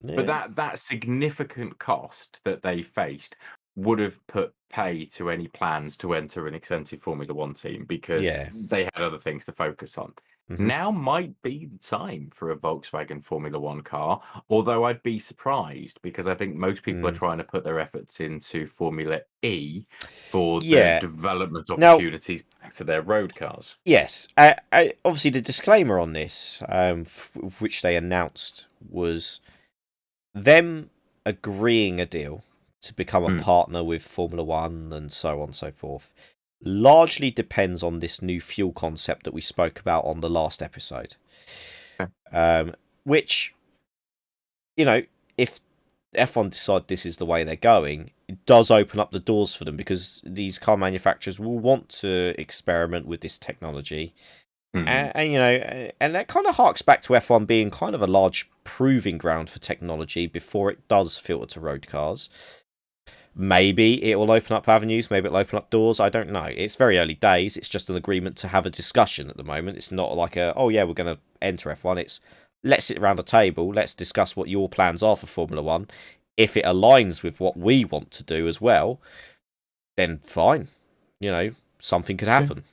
But that significant cost that they faced would have put pay to any plans to enter an expensive Formula One team because they had other things to focus on. Now might be the time for a Volkswagen Formula One car, although I'd be surprised because I think most people are trying to put their efforts into Formula E for the development opportunities back to their road cars. Yes. Obviously, the disclaimer on this, which they announced, was them agreeing a deal to become a partner with Formula One and so on and so forth largely depends on this new fuel concept that we spoke about on the last episode. Which, if F1 decide this is the way they're going, it does open up the doors for them because these car manufacturers will want to experiment with this technology. And that kind of harks back to F1 being kind of a large proving ground for technology before it does filter to road cars. Maybe it will open up avenues, maybe it'll open up doors, I don't know. It's very early days, it's just an agreement to have a discussion at the moment. It's not like oh yeah, we're going to enter F1. It's, let's sit around a table, let's discuss what your plans are for Formula 1. If it aligns with what we want to do as well, then fine. Something could happen.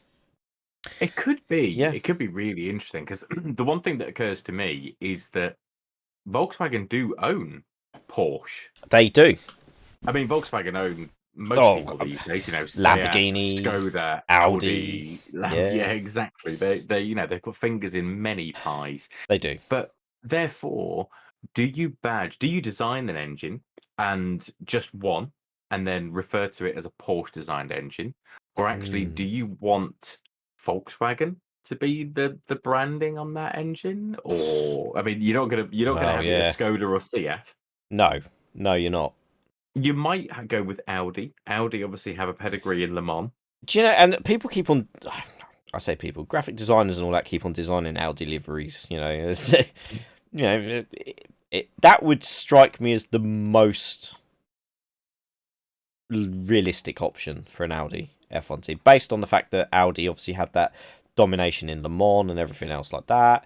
It could be. Yeah. It could be really interesting, because the one thing that occurs to me is that Volkswagen do own Porsche. They do. I mean, Volkswagen own most people these days. Lamborghini, Seat, Skoda, Audi. Yeah, exactly. They've got fingers in many pies. They do. But therefore, do you design an engine and just one, and then refer to it as a Porsche designed engine, or actually do you want Volkswagen to be the branding on that engine? Or, I mean, you're not gonna have it as Skoda or Seat. No, you're not. You might go with Audi. Audi obviously have a pedigree in Le Mans. Do you know? And people keep on. I say people, graphic designers and all that keep on designing Audi liveries. That would strike me as the most realistic option for an Audi F1 team, based on the fact that Audi obviously had that domination in Le Mans and everything else like that.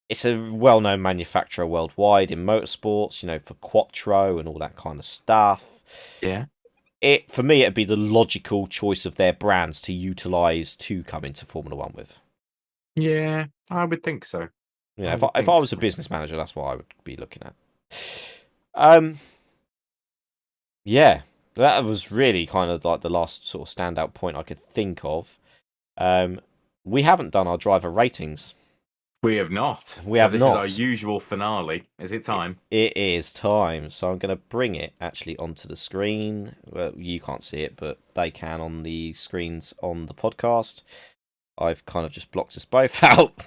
It's a well-known manufacturer worldwide in motorsports, for Quattro and all that kind of stuff. Yeah. For me, it'd be the logical choice of their brands to utilise to come into Formula 1 with. Yeah, I would think so. If I was a business manager, that's what I would be looking at. Yeah, that was really kind of like the last sort of standout point I could think of. We haven't done our driver ratings. We have not. This is our usual finale. Is it time? It is time. So I'm going to bring it actually onto the screen. Well, you can't see it, but they can on the screens on the podcast. I've kind of just blocked us both out.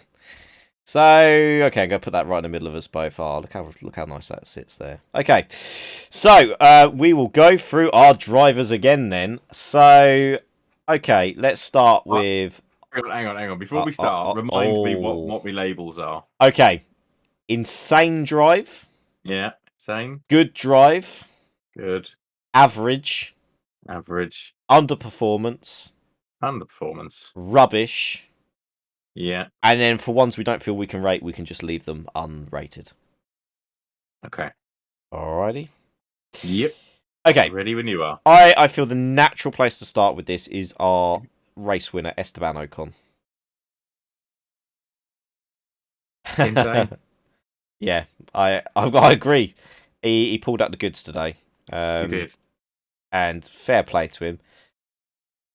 So, okay, I'm going to put that right in the middle of us both. Oh, look how nice that sits there. Okay, so we will go through our drivers again then. So, okay, let's start with... Hang on. Before we start, remind me what my labels are. Okay. Insane drive. Yeah, insane. Good drive. Good. Average. Average. Underperformance. Underperformance. Rubbish. Yeah. And then for ones we don't feel we can rate, we can just leave them unrated. Okay. Alrighty. Yep. Okay. Ready when you are. I feel the natural place to start with this is our race winner, Esteban Ocon. Insane. Yeah, I agree. He pulled out the goods today. He did. And fair play to him.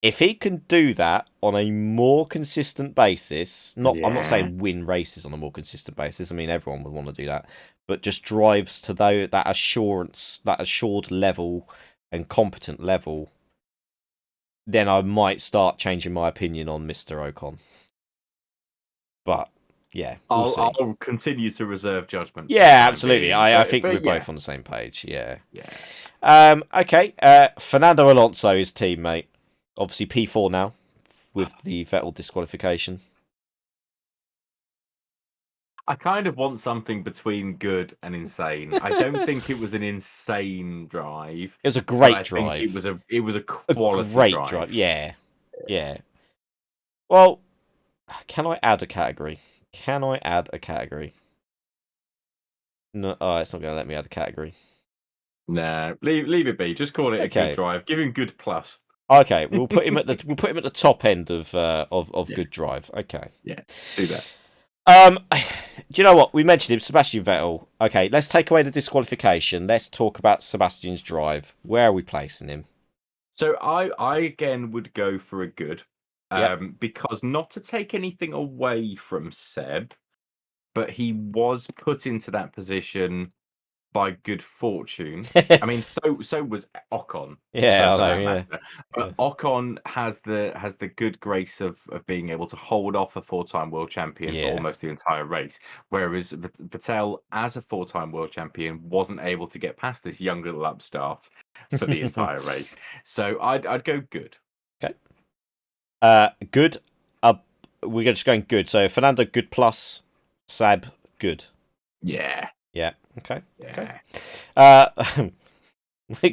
If he can do that on a more consistent basis, I'm not saying win races on a more consistent basis. I mean, everyone would want to do that, but just drives to that assurance, that assured level and competent level, then I might start changing my opinion on Mr. Ocon. But yeah, I'll continue to reserve judgment. Yeah, absolutely. I think we're both on the same page. Yeah. Okay. Fernando Alonso, his teammate, obviously P4 now with the Vettel disqualification. I kind of want something between good and insane. I don't think it was an insane drive. It was a great drive. I think it was a quality drive. Yeah. Well, can I add a category? No, it's not going to let me add a category. No, leave it be. Just call it a good drive. Give him good plus. Okay, we'll put him at the top end of good drive. Okay. Yeah, do that. Do you know what? We mentioned him, Sebastian Vettel. Okay, let's take away the disqualification. Let's talk about Sebastian's drive. Where are we placing him? So I again would go for a good. Because not to take anything away from Seb, but he was put into that position by good fortune. I mean, so was Ocon. Yeah, I know. Yeah, but Ocon has the good grace of being able to hold off a 4-time world champion for almost the entire race, whereas Vettel, as a 4-time world champion, wasn't able to get past this young little upstart for the entire race. So I'd go good. Okay. Good. We're just going good. So Fernando, good plus. Sab, good. Yeah. Yeah. Okay. Yeah. Okay.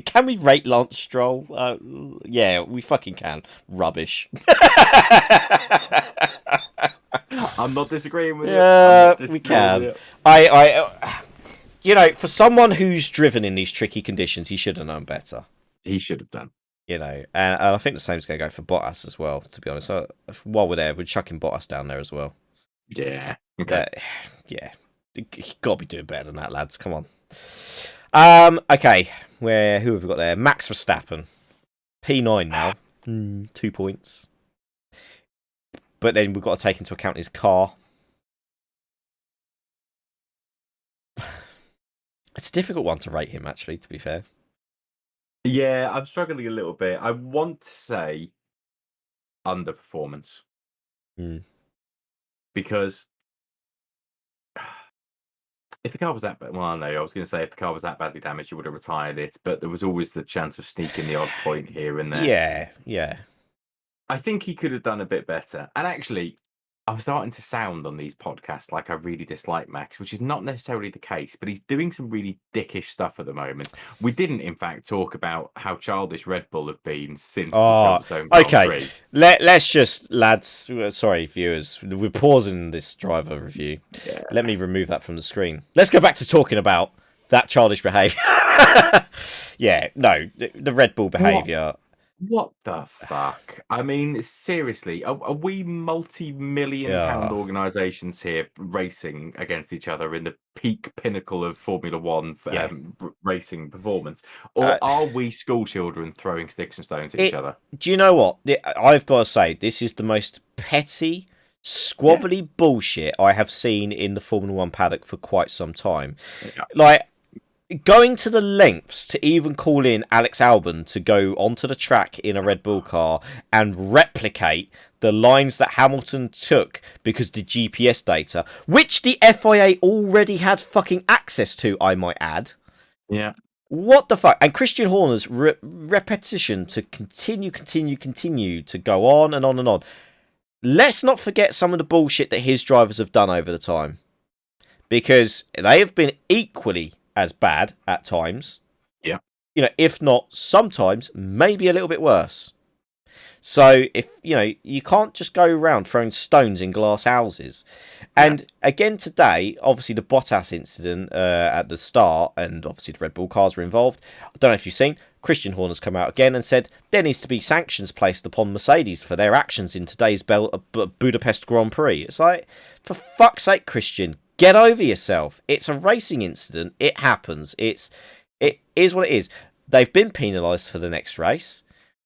Can we rate Lance Stroll? Yeah, we fucking can. Rubbish. I'm not disagreeing with you. Yeah, we can. For someone who's driven in these tricky conditions, he should have known better. He should have done. And I think the same's going to go for Bottas as well, to be honest. While we're there, we're chucking Bottas down there as well. Yeah. Okay. Yeah. You got to be doing better than that, lads. Come on. Okay. Who have we got there? Max Verstappen. P9 now. 2 points. But then we've got to take into account his car. It's a difficult one to rate him, actually, to be fair. Yeah, I'm struggling a little bit. I want to say underperformance. Because if the car was that bad, well, no, I was going to say if the car was that badly damaged, you would have retired it. But there was always the chance of sneaking the odd point here and there. Yeah. I think he could have done a bit better. And actually, I'm starting to sound on these podcasts like I really dislike Max, which is not necessarily the case, but he's doing some really dickish stuff at the moment. We didn't, in fact, talk about how childish Red Bull have been since the Silverstone Grand Prix. Let's just, lads, sorry, viewers, we're pausing this driver review. Yeah. Let me remove that from the screen. Let's go back to talking about that childish behaviour. Yeah, no, the Red Bull behaviour. What the fuck? I mean, seriously, are we multi-million-pound organisations here racing against each other in the peak pinnacle of Formula One racing performance? Or are we school children throwing sticks and stones at each other? Do you know what? I've got to say, this is the most petty, squabbly bullshit I have seen in the Formula One paddock for quite some time. Yeah. Like, going to the lengths to even call in Alex Albon to go onto the track in a Red Bull car and replicate the lines that Hamilton took because the GPS data, which the FIA already had fucking access to, I might add. Yeah. What the fuck? And Christian Horner's repetition to continue to go on and on and on. Let's not forget some of the bullshit that his drivers have done over the time. Because they have been equally as bad at times. Yeah. If not sometimes, maybe a little bit worse. So if you can't just go around throwing stones in glass houses. And again today, obviously the Bottas incident at the start, and obviously the Red Bull cars were involved. I don't know if you've seen, Christian Horner's come out again and said there needs to be sanctions placed upon Mercedes for their actions in today's Budapest Grand Prix. It's like, for fuck's sake, Christian, get over yourself. It's a racing incident. It happens. It is what it is. They've been penalised for the next race.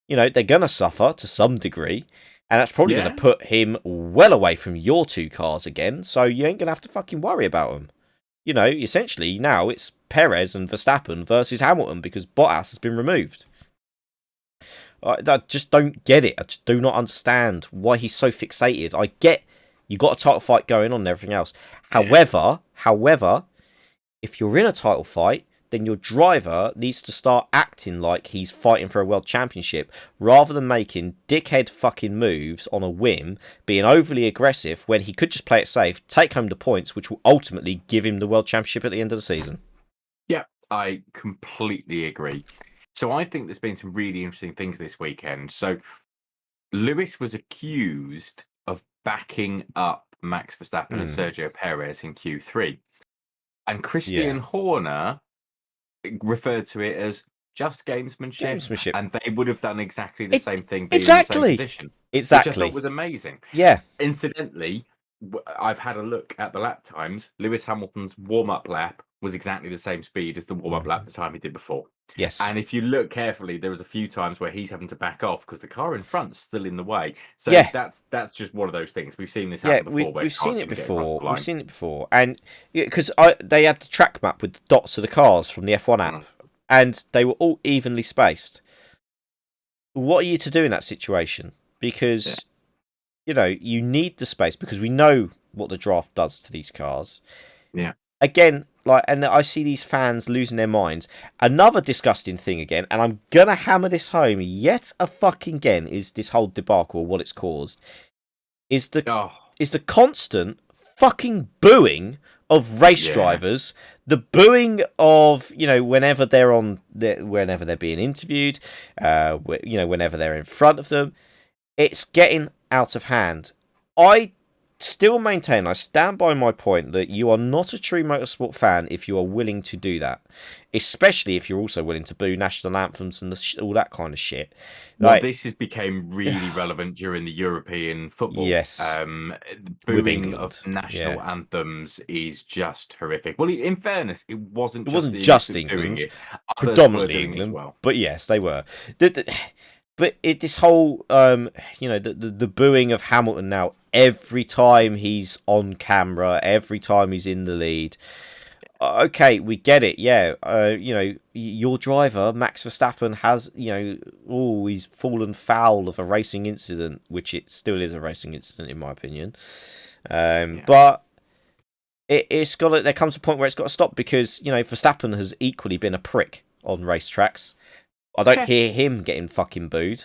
They're going to suffer to some degree. And that's probably going to put him well away from your two cars again. So you ain't going to have to fucking worry about him. Essentially now it's Perez and Verstappen versus Hamilton because Bottas has been removed. I just don't get it. I just do not understand why he's so fixated. I get you got a title fight going on and everything else. However, if you're in a title fight, then your driver needs to start acting like he's fighting for a world championship rather than making dickhead fucking moves on a whim, being overly aggressive when he could just play it safe, take home the points, which will ultimately give him the world championship at the end of the season. Yeah, I completely agree. So I think there's been some really interesting things this weekend. So Lewis was accused of backing up Max Verstappen and Sergio Perez in Q3. And Christian Horner referred to it as just gamesmanship. And they would have done exactly the same thing being in the same position. Exactly. Which I thought was amazing. Yeah. Incidentally, I've had a look at the lap times. Lewis Hamilton's warm-up lap was exactly the same speed as the warm-up lap the time he did before. Yes. And if you look carefully, there was a few times where he's having to back off because the car in front's still in the way. So that's just one of those things. We've seen this happen before. We've seen it before. And because they had the track map with the dots of the cars from the F1 app, and they were all evenly spaced. What are you to do in that situation? Because you need the space because we know what the draft does to these cars. Yeah. Again, and I see these fans losing their minds. Another disgusting thing again, and I'm gonna hammer this home yet a fucking again, is this whole debacle, what it's caused, is the constant fucking booing of race Yeah. drivers, the booing of, you know, whenever whenever they're being interviewed, you know, whenever they're in front of them, it's getting out of hand. I still maintain, I stand by my point that you are not a true motorsport fan if you are willing to do that, especially if you're also willing to boo national anthems and all that kind of shit. Well, Like, this has become really relevant during the European football. yes, with Booing of England, yeah, national anthms is just horrific. Well, in fairness, it wasn't it just wasn't the English just that were doing England, it; others were predominantly doing it as England, well. but yes, they were. But this whole, you know, the booing of Hamilton now every time he's on camera, every time he's in the lead. Okay, we get it. Yeah, you know, your driver Max Verstappen has, you know, he's fallen foul of a racing incident, which it still is a racing incident in my opinion. Yeah. But it's got to, there comes a point where it's got to stop because, you know, Verstappen has equally been a prick on racetracks. I don't hear him getting fucking booed.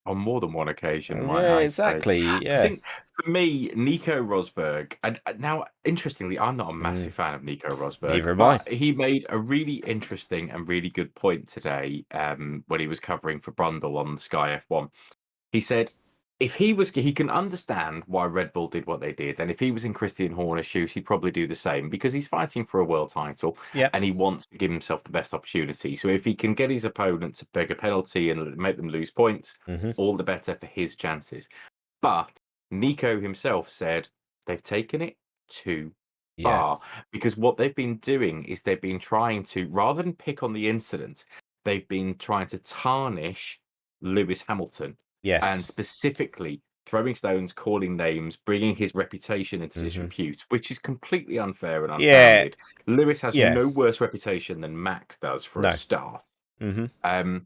On more than one occasion, might Yeah, I say. exactly. I Yeah. think for me, Nico Rosberg, and now interestingly, I'm not a massive fan of Nico Rosberg, Neither am I. but he made a really interesting and really good point today when he was covering for Brundle on the Sky F1. He said if he can understand why Red Bull did what they did, and if he was in Christian Horner's shoes, he'd probably do the same because he's fighting for a world title Yep. and he wants to give himself the best opportunity. So if he can get his opponent to beg a penalty and make them lose points, all the better for his chances. But Nico himself said they've taken it too far because what they've been doing is they've been trying to, rather than pick on the incident, they've been trying to tarnish Lewis Hamilton. And Yes. specifically throwing stones, calling names, bringing his reputation into disrepute, which is completely unfair and Yeah. unfounded. Lewis has Yeah. no worse reputation than Max does for a No. start. Mm-hmm.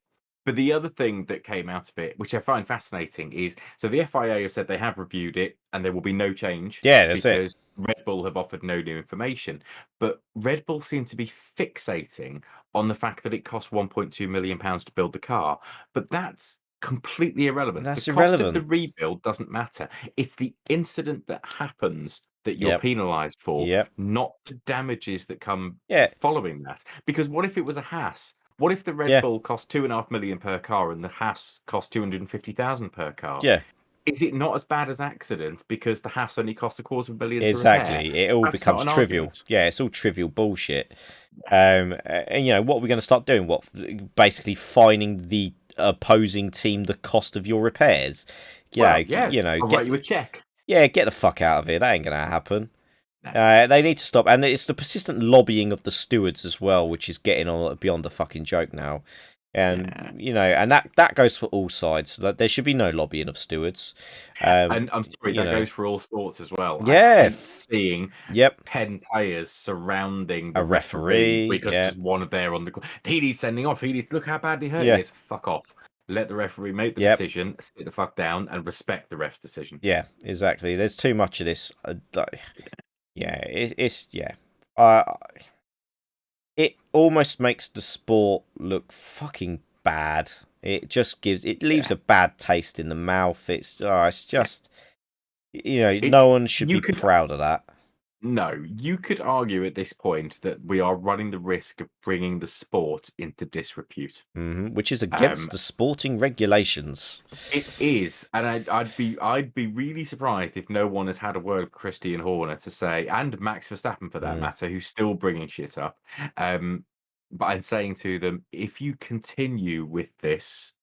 But the other thing that came out of it, which I find fascinating, is so the FIA have said they have reviewed it and there will be no change Yeah, that's it. because Red Bull have offered no new information. But Red Bull seem to be fixating on the fact that it cost £1.2 million to build the car. But that's completely irrelevant. That's The cost of the irrelevant. rebuild doesn't matter. It's the incident that happens that you're Yep. penalised for, Yep. not the damages that come Yeah. following that. Because what if it was a Haas? What if the Red Yeah. Bull cost $2.5 million per car and the Haas cost 250,000 per car? Yeah. Is it not as bad as accident because the Haas only costs $250,000 to repair? Exactly. It all That's becomes not an trivial. argument. Yeah, it's all trivial bullshit. And you know what we're going to start doing? What, basically fining the opposing team the cost of your repairs? Well, You know, I'll write you a check. Yeah, get the fuck out of here. That ain't going to happen. No. They need to stop, and it's the persistent lobbying of the stewards as well, which is getting on beyond the fucking joke now. And you know, and that goes for all sides. That there should be no lobbying of stewards. And I'm sorry, that know. goes for all sports as well. Yeah. I hate seeing Yep. 10 players surrounding A the referee referee. because there's one there on the. He needs sending off. He needs look how badly hurt he is. Fuck off. Let the referee make the decision, sit the fuck down, and respect the ref's decision. Yeah, exactly. There's too much of this. It's it almost makes the sport look fucking bad. It just leaves a bad taste in the mouth. It's just, you know, no one should be proud of that. No, you could argue at this point that we are running the risk of bringing the sport into disrepute, which is against the sporting regulations. It is, and I'd be really surprised if no one has had a word with Christian Horner to say, and Max Verstappen for that matter, who's still bringing shit up. But I'm saying to them, if you continue with this,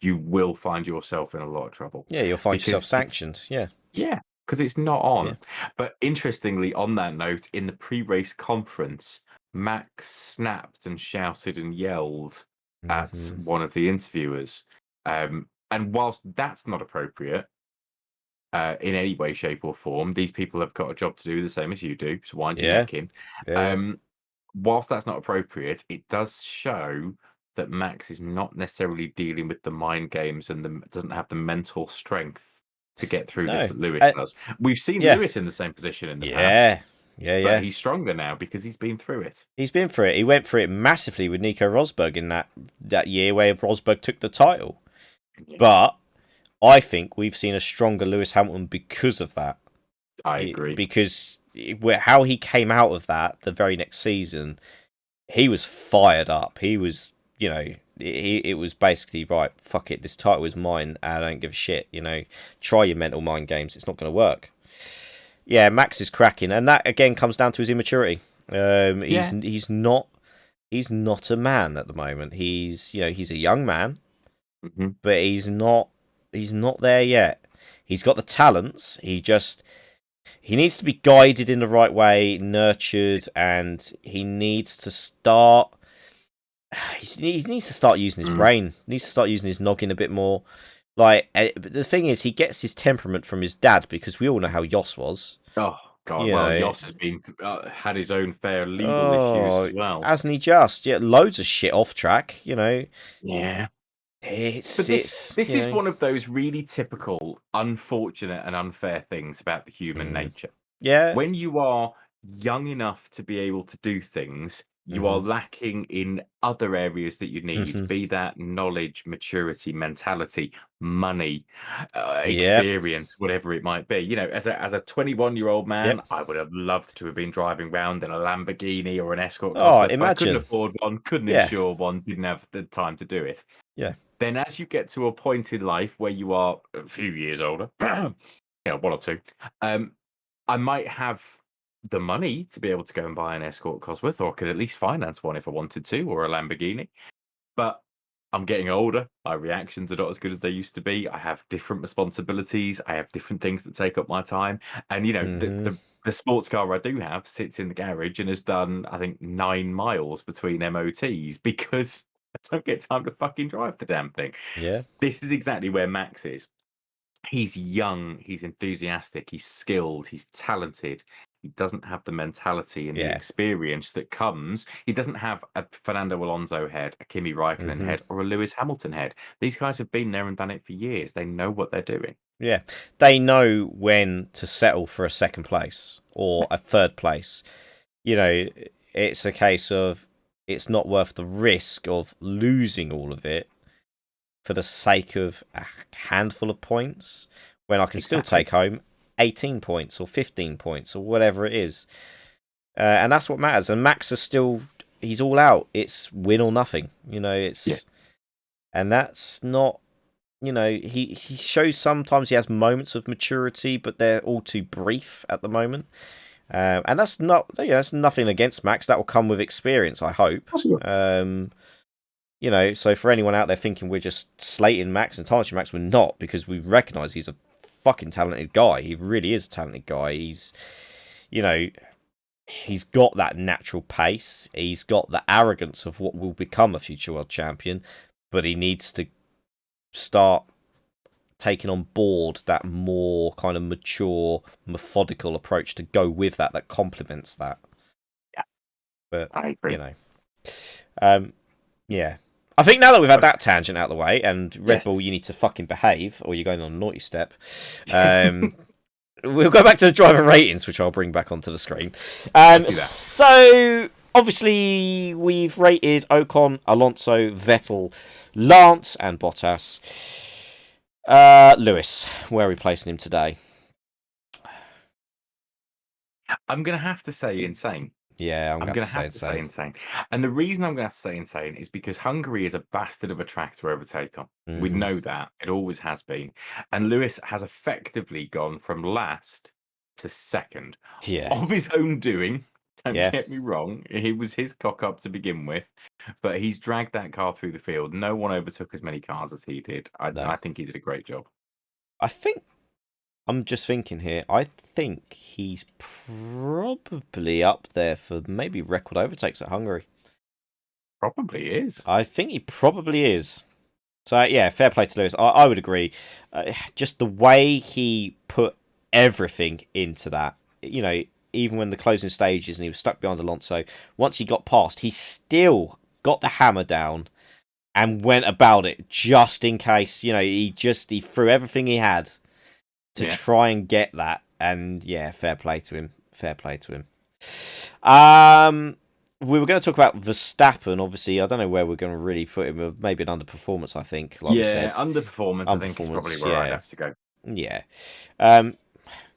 you will find yourself in a lot of trouble. Yeah, you'll find yourself sanctioned. Yeah. Yeah, because it's not on. Yeah. But interestingly, on that note, in the pre-race conference, Max snapped and shouted and yelled at one of the interviewers. And whilst that's not appropriate in any way, shape, or form, these people have got a job to do the same as you do. So wind your neck in. Whilst that's not appropriate, it does show that Max is not necessarily dealing with the mind games and doesn't have the mental strength to get through this that Lewis does. We've seen Lewis in the same position in the past. But he's stronger now because he's been through it. He's been through it. He went through it massively with Nico Rosberg in that year where Rosberg took the title. Yeah. But I think we've seen a stronger Lewis Hamilton because of that. I agree. Because how he came out of that the very next season, he was fired up. He was, it was basically, right, fuck it, this title is mine, I don't give a shit, try your mental mind games, it's not going to work. Yeah, Max is cracking, and that again comes down to his immaturity. He's not a man at the moment. He's a young man, but he's not there yet. He's got the talents. He needs to be guided in the right way, nurtured, and he needs to start. He needs to start using his brain. He needs to start using his noggin a bit more. But the thing is, he gets his temperament from his dad, because we all know how Jos was. Oh God! Jos has been had his own fair legal issues as well. Hasn't he just? Yeah, loads of shit off track. Yeah. This is one of those really typical, unfortunate, and unfair things about the human nature. Yeah. When you are young enough to be able to do things, you are lacking in other areas that you need, be that knowledge, maturity, mentality, money, experience, whatever it might be. As a 21-year-old man, I would have loved to have been driving around in a Lamborghini or an Escort Cosworth, imagine. but I couldn't afford one, couldn't insure one, didn't have the time to do it. Yeah. Then as you get to a point in life where you are a few years older, one or two, I might have the money to be able to go and buy an Escort Cosworth, or could at least finance one if I wanted to, or a Lamborghini. But I'm getting older. My reactions are not as good as they used to be. I have different responsibilities. I have different things that take up my time. And the sports car I do have sits in the garage and has done, I think, 9 miles between MOTs because I don't get time to fucking drive the damn thing. Yeah. This is exactly where Max is. He's young, he's enthusiastic, he's skilled, he's talented. He doesn't have the mentality and the experience that comes. He doesn't have a Fernando Alonso head, a Kimi Raikkonen head, or a Lewis Hamilton head. These guys have been there and done it for years. They know what they're doing. Yeah. They know when to settle for a second place or a third place. It's a case of it's not worth the risk of losing all of it for the sake of a handful of points, when I can still take home 18 points or 15 points or whatever it is. And that's what matters. And Max is still, he's all out. It's win or nothing. And that's not, he shows sometimes he has moments of maturity, but they're all too brief at the moment. And that's not, that's nothing against Max. That will come with experience, I hope. So for anyone out there thinking we're just slating Max and tarnishing Max, we're not, because we recognise he's a fucking talented guy. He really is a talented guy. He's got that natural pace. He's got the arrogance of what will become a future world champion, but he needs to start taking on board that more kind of mature, methodical approach to go with that complements that. Yeah, but I agree. Yeah. I think now that we've had that tangent out of the way, and Red Bull, you need to fucking behave, or you're going on a naughty step. We'll go back to the driver ratings, which I'll bring back onto the screen. So, obviously, we've rated Ocon, Alonso, Vettel, Lance, and Bottas. Lewis, where are we placing him today? I'm going to have to say insane. Yeah, I'm going to have to say insane. And the reason I'm going to have to say insane is because Hungary is a bastard of a track to overtake on. We know that. It always has been. And Lewis has effectively gone from last to second. Of his own doing. Don't get me wrong. It was his cock up to begin with. But he's dragged that car through the field. No one overtook as many cars as he did. I think he did a great job. I'm just thinking here. I think he's probably up there for maybe record overtakes at Hungary. Probably is. I think he probably is. So, yeah, fair play to Lewis. I would agree. Just the way he put everything into that, even when the closing stages and he was stuck behind Alonso, once he got past, he still got the hammer down and went about it just in case. He threw everything he had to try and get that, and fair play to him. We were going to talk about Verstappen. Obviously, I don't know where we're going to really put him. Maybe an underperformance, I think. Like we said. Underperformance. I think is probably where I'd have to go. Yeah.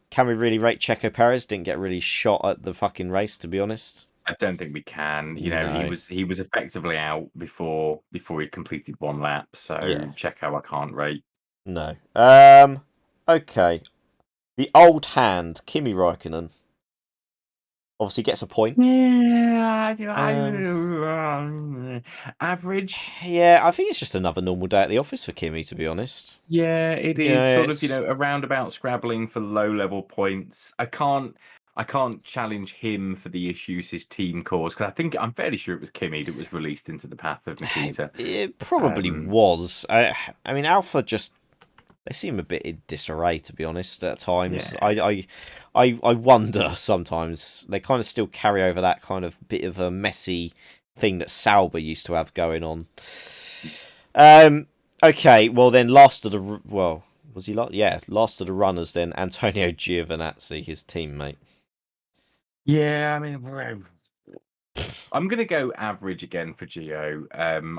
can we really rate Checo Perez? Didn't get really shot at the fucking race, to be honest. I don't think we can. You know, No. he was effectively out before he completed one lap. So Yeah. Checo, I can't rate. No. Okay. The old hand, Kimi Räikkönen, obviously gets a point. Yeah, average. Yeah, I think it's just another normal day at the office for Kimi, to be honest. Yeah, it is Yeah, sort of, a roundabout scrabbling for low level points. I can't challenge him for the issues his team caused, because I'm fairly sure it was Kimi that was released into the path of Nikita. It probably was. I mean, Alpha just, they seem a bit in disarray, to be honest, at times. Yeah. I wonder sometimes. They kind of still carry over that kind of bit of a messy thing that Sauber used to have going on. Okay, well then, last of the was he last? Yeah, last of the runners. Then Antonio Giovinazzi, his teammate. Yeah, I mean, I'm gonna go average again for Gio.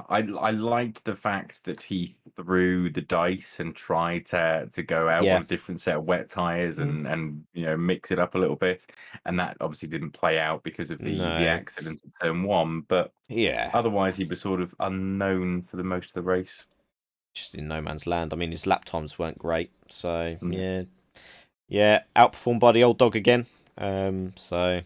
I liked the fact that he threw the dice and tried to go out Yeah. on a different set of wet tires and mix it up a little bit, and that obviously didn't play out because of the No. accident in turn one. But Yeah. otherwise, he was sort of unknown for the most of the race. Just in no man's land. I mean, his lap times weren't great, so Yeah. yeah, outperformed by the old dog again. So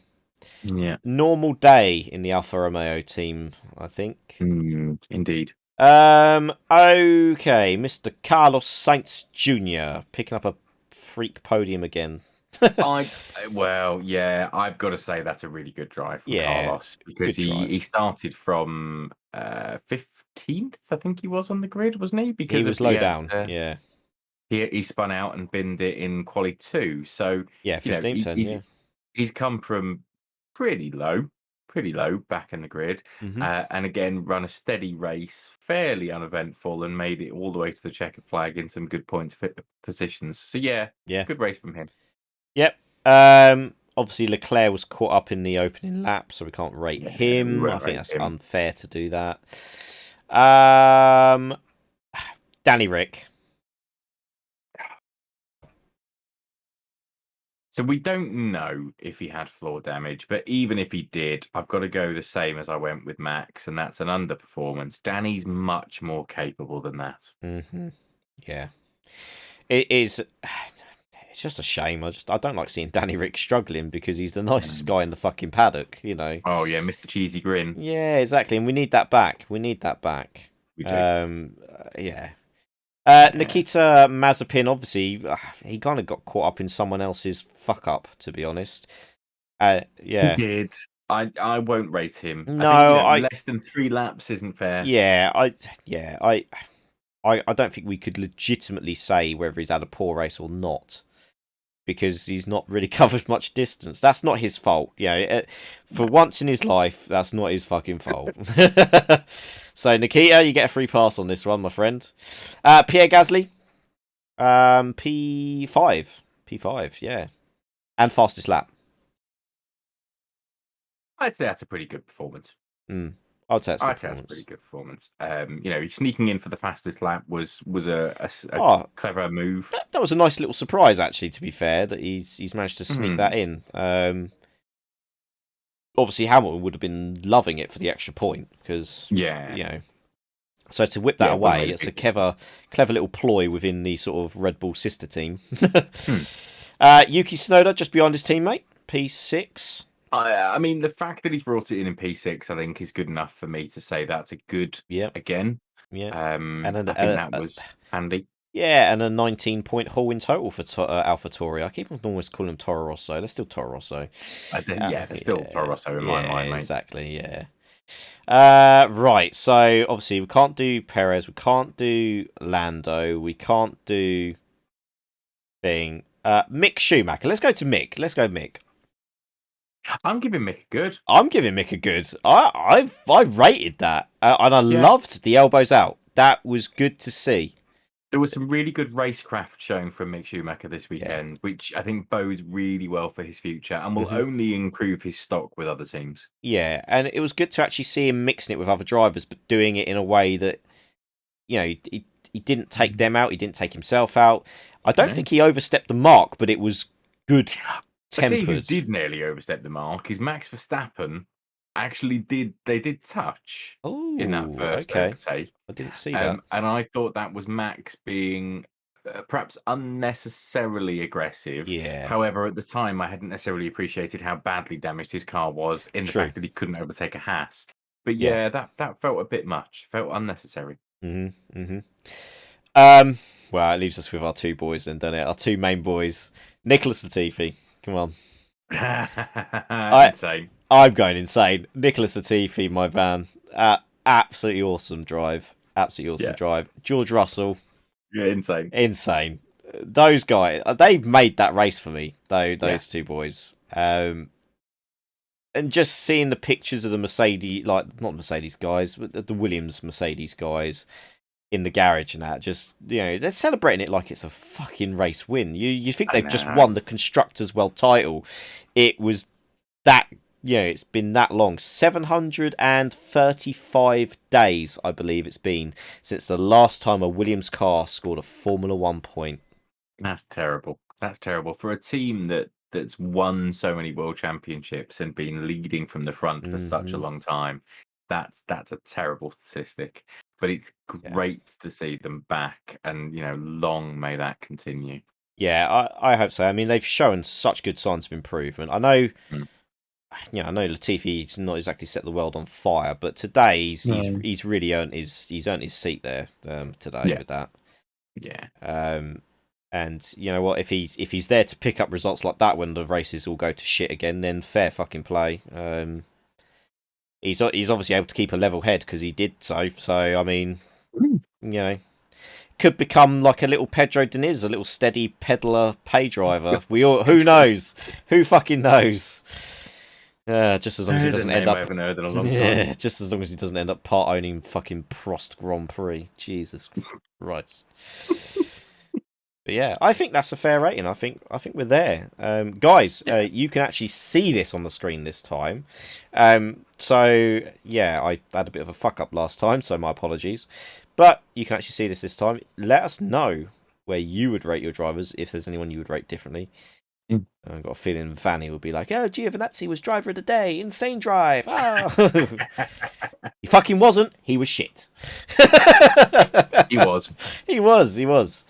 Yeah, normal day in the Alfa Romeo team, I think. indeed. Okay, Mr. Carlos Sainz Jr. picking up a freak podium again. Yeah, I've got to say that's a really good drive from Yeah, Carlos, because good he drive. started from 15th, I think he was on the grid, wasn't he? He Because was of low down. Yeah, he spun out and binned it in quali 2. So, yeah, 15th then. Yeah. he's come from pretty low back in the grid, Mm-hmm. and again run a steady race, fairly uneventful, and made it all the way to the checkered flag in some good points positions. So yeah, Yeah. good race from him. Yep. Obviously Leclerc was caught up in the opening lap, so we can't rate We him. I won't think rate that's him. unfair to do that. Danny Rick. So we don't know if he had floor damage, but even if he did, I've got to go the same as I went with Max, and that's an underperformance. Danny's much more capable than that. Mm-hmm. Yeah. It is. It's just a shame. I don't like seeing Danny Rick struggling because he's the nicest guy in the fucking paddock, you know. Oh yeah, Mr. Cheesy Grin. Yeah, exactly, and we need that back. We need that back. We do. Yeah. Yeah. Nikita Mazepin, obviously, he kind of got caught up in someone else's fuck up, to be honest. Yeah. He did. I won't rate him. No, I think less than 3 laps isn't fair. Yeah, I don't think we could legitimately say whether he's had a poor race or not, because he's not really covered much distance. That's not his fault. Yeah, for once in his life, that's not his fucking fault. So Nikita, you get a free pass on this one, my friend. Pierre Gasly, P5, yeah, and fastest lap. I'd say that's a pretty good performance. I'd say that's a pretty good performance. Sneaking in for the fastest lap was a clever move. That was a nice little surprise, actually. To be fair, that he's managed to sneak that in. Obviously, Hamilton would have been loving it for the extra point because So to whip that away, it's a clever little ploy within the sort of Red Bull sister team. Yuki Tsunoda just behind his teammate, P6. I mean, the fact that he's brought it in P6, I think, is good enough for me to say that's a good again. Yeah. I think that was handy. Yeah, and a 19-point haul in total for AlphaTauri. I keep almost calling him Toro Rosso. They're still Toro Rosso. They're still Toro Rosso in my mind, mate. Exactly, yeah. Right, so obviously we can't do Perez, we can't do Lando, we can't do Mick Schumacher. Let's go to Mick. Let's go Mick. I'm giving Mick a good. I'm giving Mick a good. I rated that, and I loved the elbows out. That was good to see. There was some really good racecraft shown from Mick Schumacher this weekend, which I think bodes really well for his future and will only improve his stock with other teams. Yeah, and it was good to actually see him mixing it with other drivers, but doing it in a way that, he didn't take them out, he didn't take himself out. I don't think he overstepped the mark, but it was good I tell you who tempered. did nearly overstep the mark is Max Verstappen. Actually, they did touch in that Oh, first okay. overtake, I didn't see that. and I thought that was Max being perhaps unnecessarily aggressive. Yeah, However, at the time, I hadn't necessarily appreciated how badly damaged his car was in the true. fact that he couldn't overtake a Haas. But Yeah. yeah, that felt a bit much. Felt unnecessary. Mm-hmm. Um. Well, it leaves us with our two boys then, doesn't it? Our two main boys, Nicholas Latifi. Come on. I Insane. I'm going insane. Nicholas Latifi, my van. Absolutely awesome drive. Absolutely awesome Yeah, drive. George Russell, yeah, insane. insane. Those guys, they've made that race for me. Though Yeah. those two boys. And just seeing the pictures of the Mercedes, like not Mercedes guys, but the Williams Mercedes guys in the garage and that, just they're celebrating it like it's a fucking race win. You think I they've just won know. the constructors world title? It was that it's been that long, 735 days, I believe it's been since the last time a Williams car scored a Formula One point. That's terrible. That's terrible for a team that's won so many world championships and been leading from the front for such a Hmm. long time. That's a terrible statistic. But it's Yeah. great to see them back, and long may that continue. Yeah, I hope so. I mean, they've shown such good signs of improvement. I know, Mm. I know Latifi's not exactly set the world on fire, but today No. he's really earned his seat there today Yeah, with that. yeah. And you know what? If he's there to pick up results like that when the races all go to shit again, then fair fucking play. He's obviously able to keep a level head because he did so. So I mean, could become like a little Pedro Diniz, a little steady peddler pay driver. Who knows? Who fucking knows? Just as long as he There's a doesn't end name I up. haven't heard in a long time. Yeah, just as long as he doesn't end up part owning fucking Prost Grand Prix. Jesus Christ. But yeah, I think that's a fair rating. I think we're there, guys. You can actually see this on the screen this time. So yeah, I had a bit of a fuck up last time, so my apologies. But you can actually see this time. Let us know where you would rate your drivers if there's anyone you would rate differently. Mm. I've got a feeling Vanny would be like, "Oh, Giovinazzi was driver of the day, insane drive." Ah. He fucking wasn't. He was shit. He was. He was.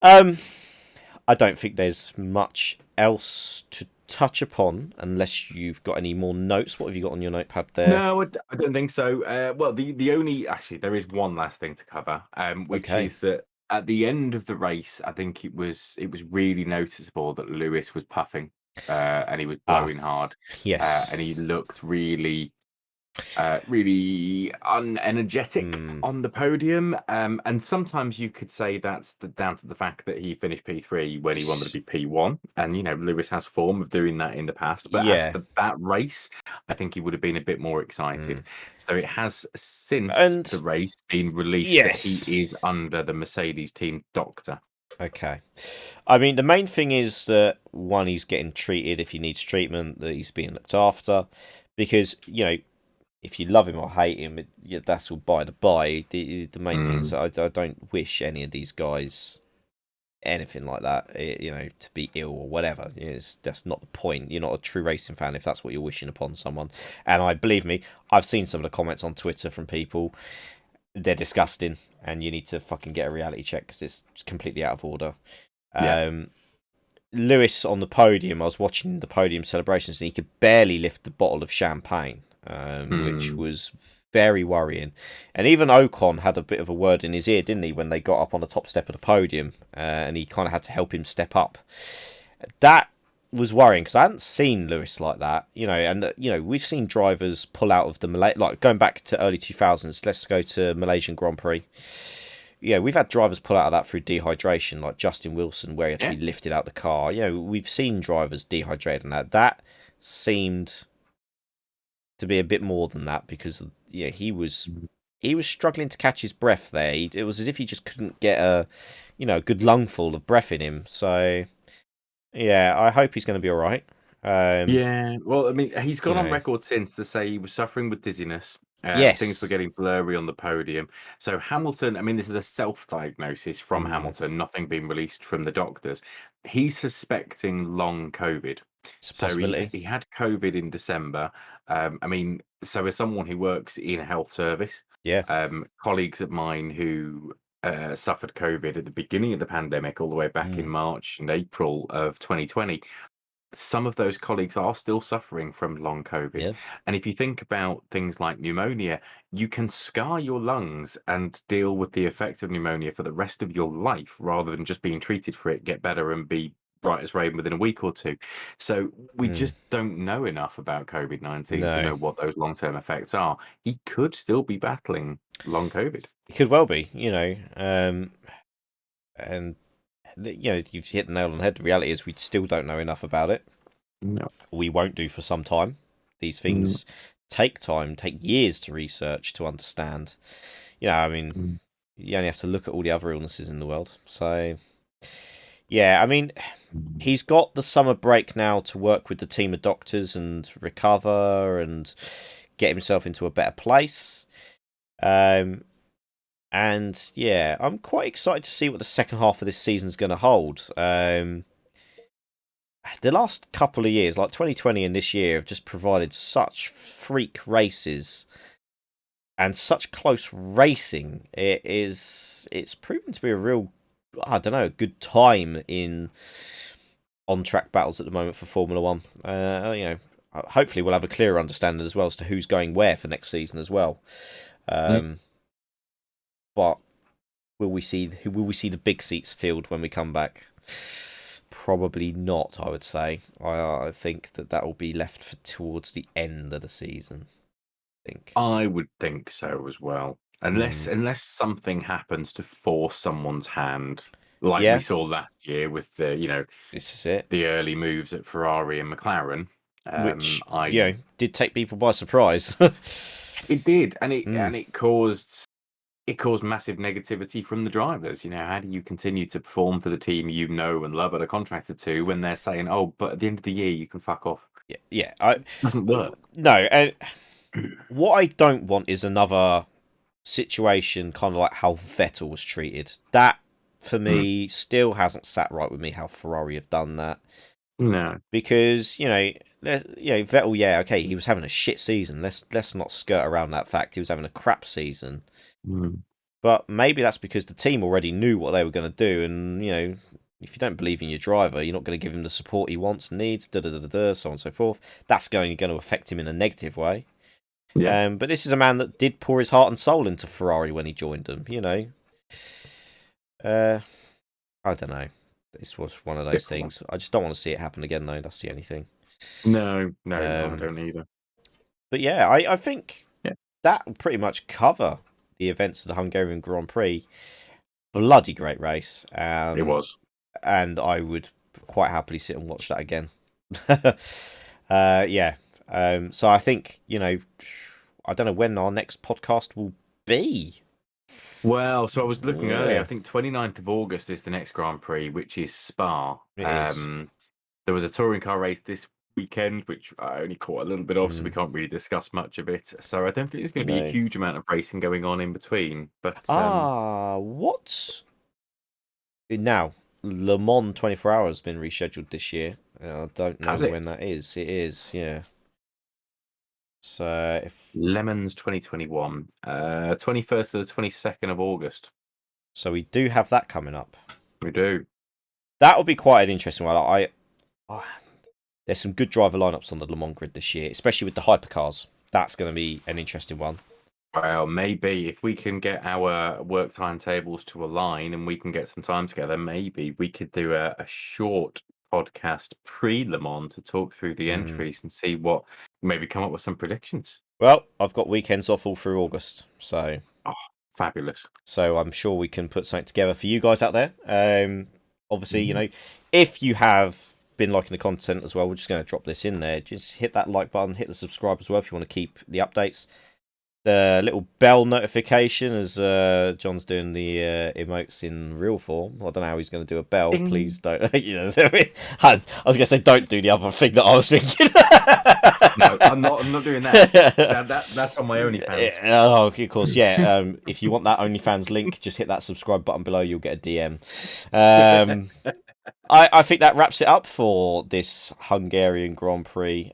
I don't think there's much else to touch upon unless you've got any more notes. What have you got on your notepad there? No, I don't think so. Well, the only actually there is one last thing to cover, which Okay. is that at the end of the race, I think it was really noticeable that Lewis was puffing, and he was blowing hard, Yes. and he looked really unenergetic on the podium. And sometimes you could say that's down to the fact that he finished P3 when he wanted to be P1. And, Lewis has form of doing that in the past. But Yeah. after that race, I think he would have been a bit more excited. So it has since the race been released that he is under the Mercedes team doctor. Okay. I mean, the main thing is that, one, he's getting treated if he needs treatment, that he's being looked after. Because, if you love him or hate him, that's all by the by. The main thing is I don't wish any of these guys anything like that, to be ill or whatever. That's not the point. You're not a true racing fan if that's what you're wishing upon someone. And believe me, I've seen some of the comments on Twitter from people. They're disgusting, and you need to fucking get a reality check because it's completely out of order. Yeah. Lewis on the podium, I was watching the podium celebrations, and he could barely lift the bottle of champagne. Which was very worrying. And even Ocon had a bit of a word in his ear, didn't he, when they got up on the top step of the podium, and he kind of had to help him step up. That was worrying because I hadn't seen Lewis like that, and we've seen drivers pull out of the like going back to early 2000s. Let's go to Malaysian Grand Prix. Yeah, we've had drivers pull out of that through dehydration, like Justin Wilson, where he had to be lifted out the car. We've seen drivers dehydrated and that. That seemed to be a bit more than that because he was struggling to catch his breath there. It was as if he just couldn't get a good lungful of breath in him. So yeah, I hope he's going to be all right. Yeah, well, I mean, he's gone on record since to say he was suffering with dizziness. Things were Yes. getting blurry on the podium. So Hamilton, I mean, this is a self-diagnosis from Mm, Hamilton, nothing being released from the doctors. He's suspecting long COVID. it's a So he possibility. he had COVID in December. I mean, so as someone who works in a health service, Yeah. colleagues of mine who suffered COVID at the beginning of the pandemic, all the way back in Mm, March and April of 2020, some of those colleagues are still suffering from long COVID. yeah. And if you think about things like pneumonia, you can scar your lungs and deal with the effects of pneumonia for the rest of your life rather than just being treated for it, get better, and be bright as rain within a week or two. So we Mm, just don't know enough about COVID-19 to no. know what those long-term effects are. He could still be battling long COVID. It could well be, and you've hit the nail on the head. The reality is we still don't know enough about it. No. We won't do for some time. These Mm, things take time, take years to research, to understand. I mean, mm, you only have to look at all the other illnesses in the world. So, yeah, I mean, mm. he's got the summer break now to work with the team of doctors and recover and get himself into a better place. Um, and yeah, I'm quite excited to see what the second half of this season is going to hold. The last couple of years, like 2020 and this year, have just provided such freak races and such close racing. It's proven to be a real, I don't know, good time in on track battles at the moment for Formula One. Hopefully we'll have a clearer understanding as well as to who's going where for next season as well. Yeah. Um, but will we see the big seats filled when we come back? Probably not. I would say. I think that will be left for towards the end of the season. I think. I would think so as well. Unless Mm. unless something happens to force someone's hand, like we Yeah, saw last year with this is it. the early moves at Ferrari and McLaren. Which I did take people by surprise. It did, and it Mm. and it caused massive negativity from the drivers. How do you continue to perform for the team you know and love and are contracted to when they're saying, "Oh, but at the end of the year you can fuck off." Yeah, yeah. I Doesn't work. no, and what I don't want is another situation kind of like how Vettel was treated. That for Mm. me still hasn't sat right with me how Ferrari have done that No. because Vettel, yeah, okay, he was having a shit season. Let's not skirt around that fact. He was having a crap season, Mm. but maybe that's because the team already knew what they were going to do, and if you don't believe in your driver, you're not going to give him the support he wants, needs, so on and so forth. That's going to affect him in a negative way. Yeah. But this is a man that did pour his heart and soul into Ferrari when he joined them. Uh, I don't know. This was one of those Difficult one. things. I just don't want to see it happen again, though. That's the only thing. No, no, no, I Um, don't either. but yeah, I think Yeah, that will pretty much cover the events of the Hungarian Grand Prix. Bloody great race. it was. And I would quite happily sit and watch that again. Yeah. So I think, I don't know when our next podcast will be. Well, so I was looking earlier. I Yeah, think 29th of August is the next Grand Prix, which is Spa. it is. There was a touring car race this weekend, which I only caught a little bit of, so we Mm, can't really discuss much of it. So I don't think there's going to be a no. huge amount of racing going on in between. But What? Now, Le Mans 24 Hours has been rescheduled this year. I don't know has it? when that is. It is, yeah. So, Lemons 2021, 21st to the 22nd of August. we do have that coming up. We do. That will be quite an interesting one. I there's some good driver lineups on the Le Mans grid this year, especially with the hypercars. That's going to be an interesting one. Well, maybe if we can get our work timetables to align and we can get some time together, maybe we could do a short podcast pre-Le Mans to talk through the Mm. entries and see what, maybe come up with some predictions. Well, I've got weekends off all through August, Oh, fabulous. so I'm sure we can put something together for you guys out there. Obviously, Mm. if you have been liking the content as well, we're just going to drop this in there. Just hit that like button, hit the subscribe as well if you want to keep the updates. the little bell notification as John's doing the emotes in real form. I don't know how he's going to do a bell. Ding. Please don't. I was going to say don't do the other thing that I was thinking. No, I'm not doing that. That's on my OnlyFans. Oh, of course, yeah. If you want that OnlyFans link, just hit that subscribe button below. You'll get a DM. I think that wraps it up for this Hungarian Grand Prix.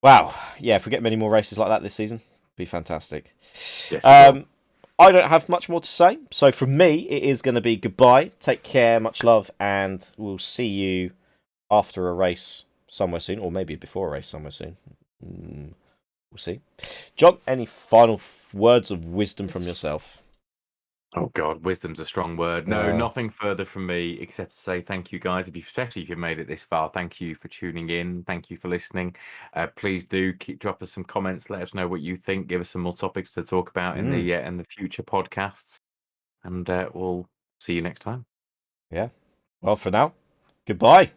Wow, yeah. If we get many more races like that this season, it'd be fantastic. Yes, I don't have much more to say. So from me, it is going to be goodbye. Take care, much love, and we'll see you after a race somewhere soon, or maybe before a race somewhere soon. We'll see. John, any final words of wisdom from yourself? Oh God, wisdom's a strong word. No, nothing further from me except to say thank you, guys. Especially if you've made it this far, thank you for tuning in. Thank you for listening. Please do drop us some comments. Let us know what you think. Give us some more topics to talk about in the future podcasts, and we'll see you next time. Yeah. Well, for now, goodbye.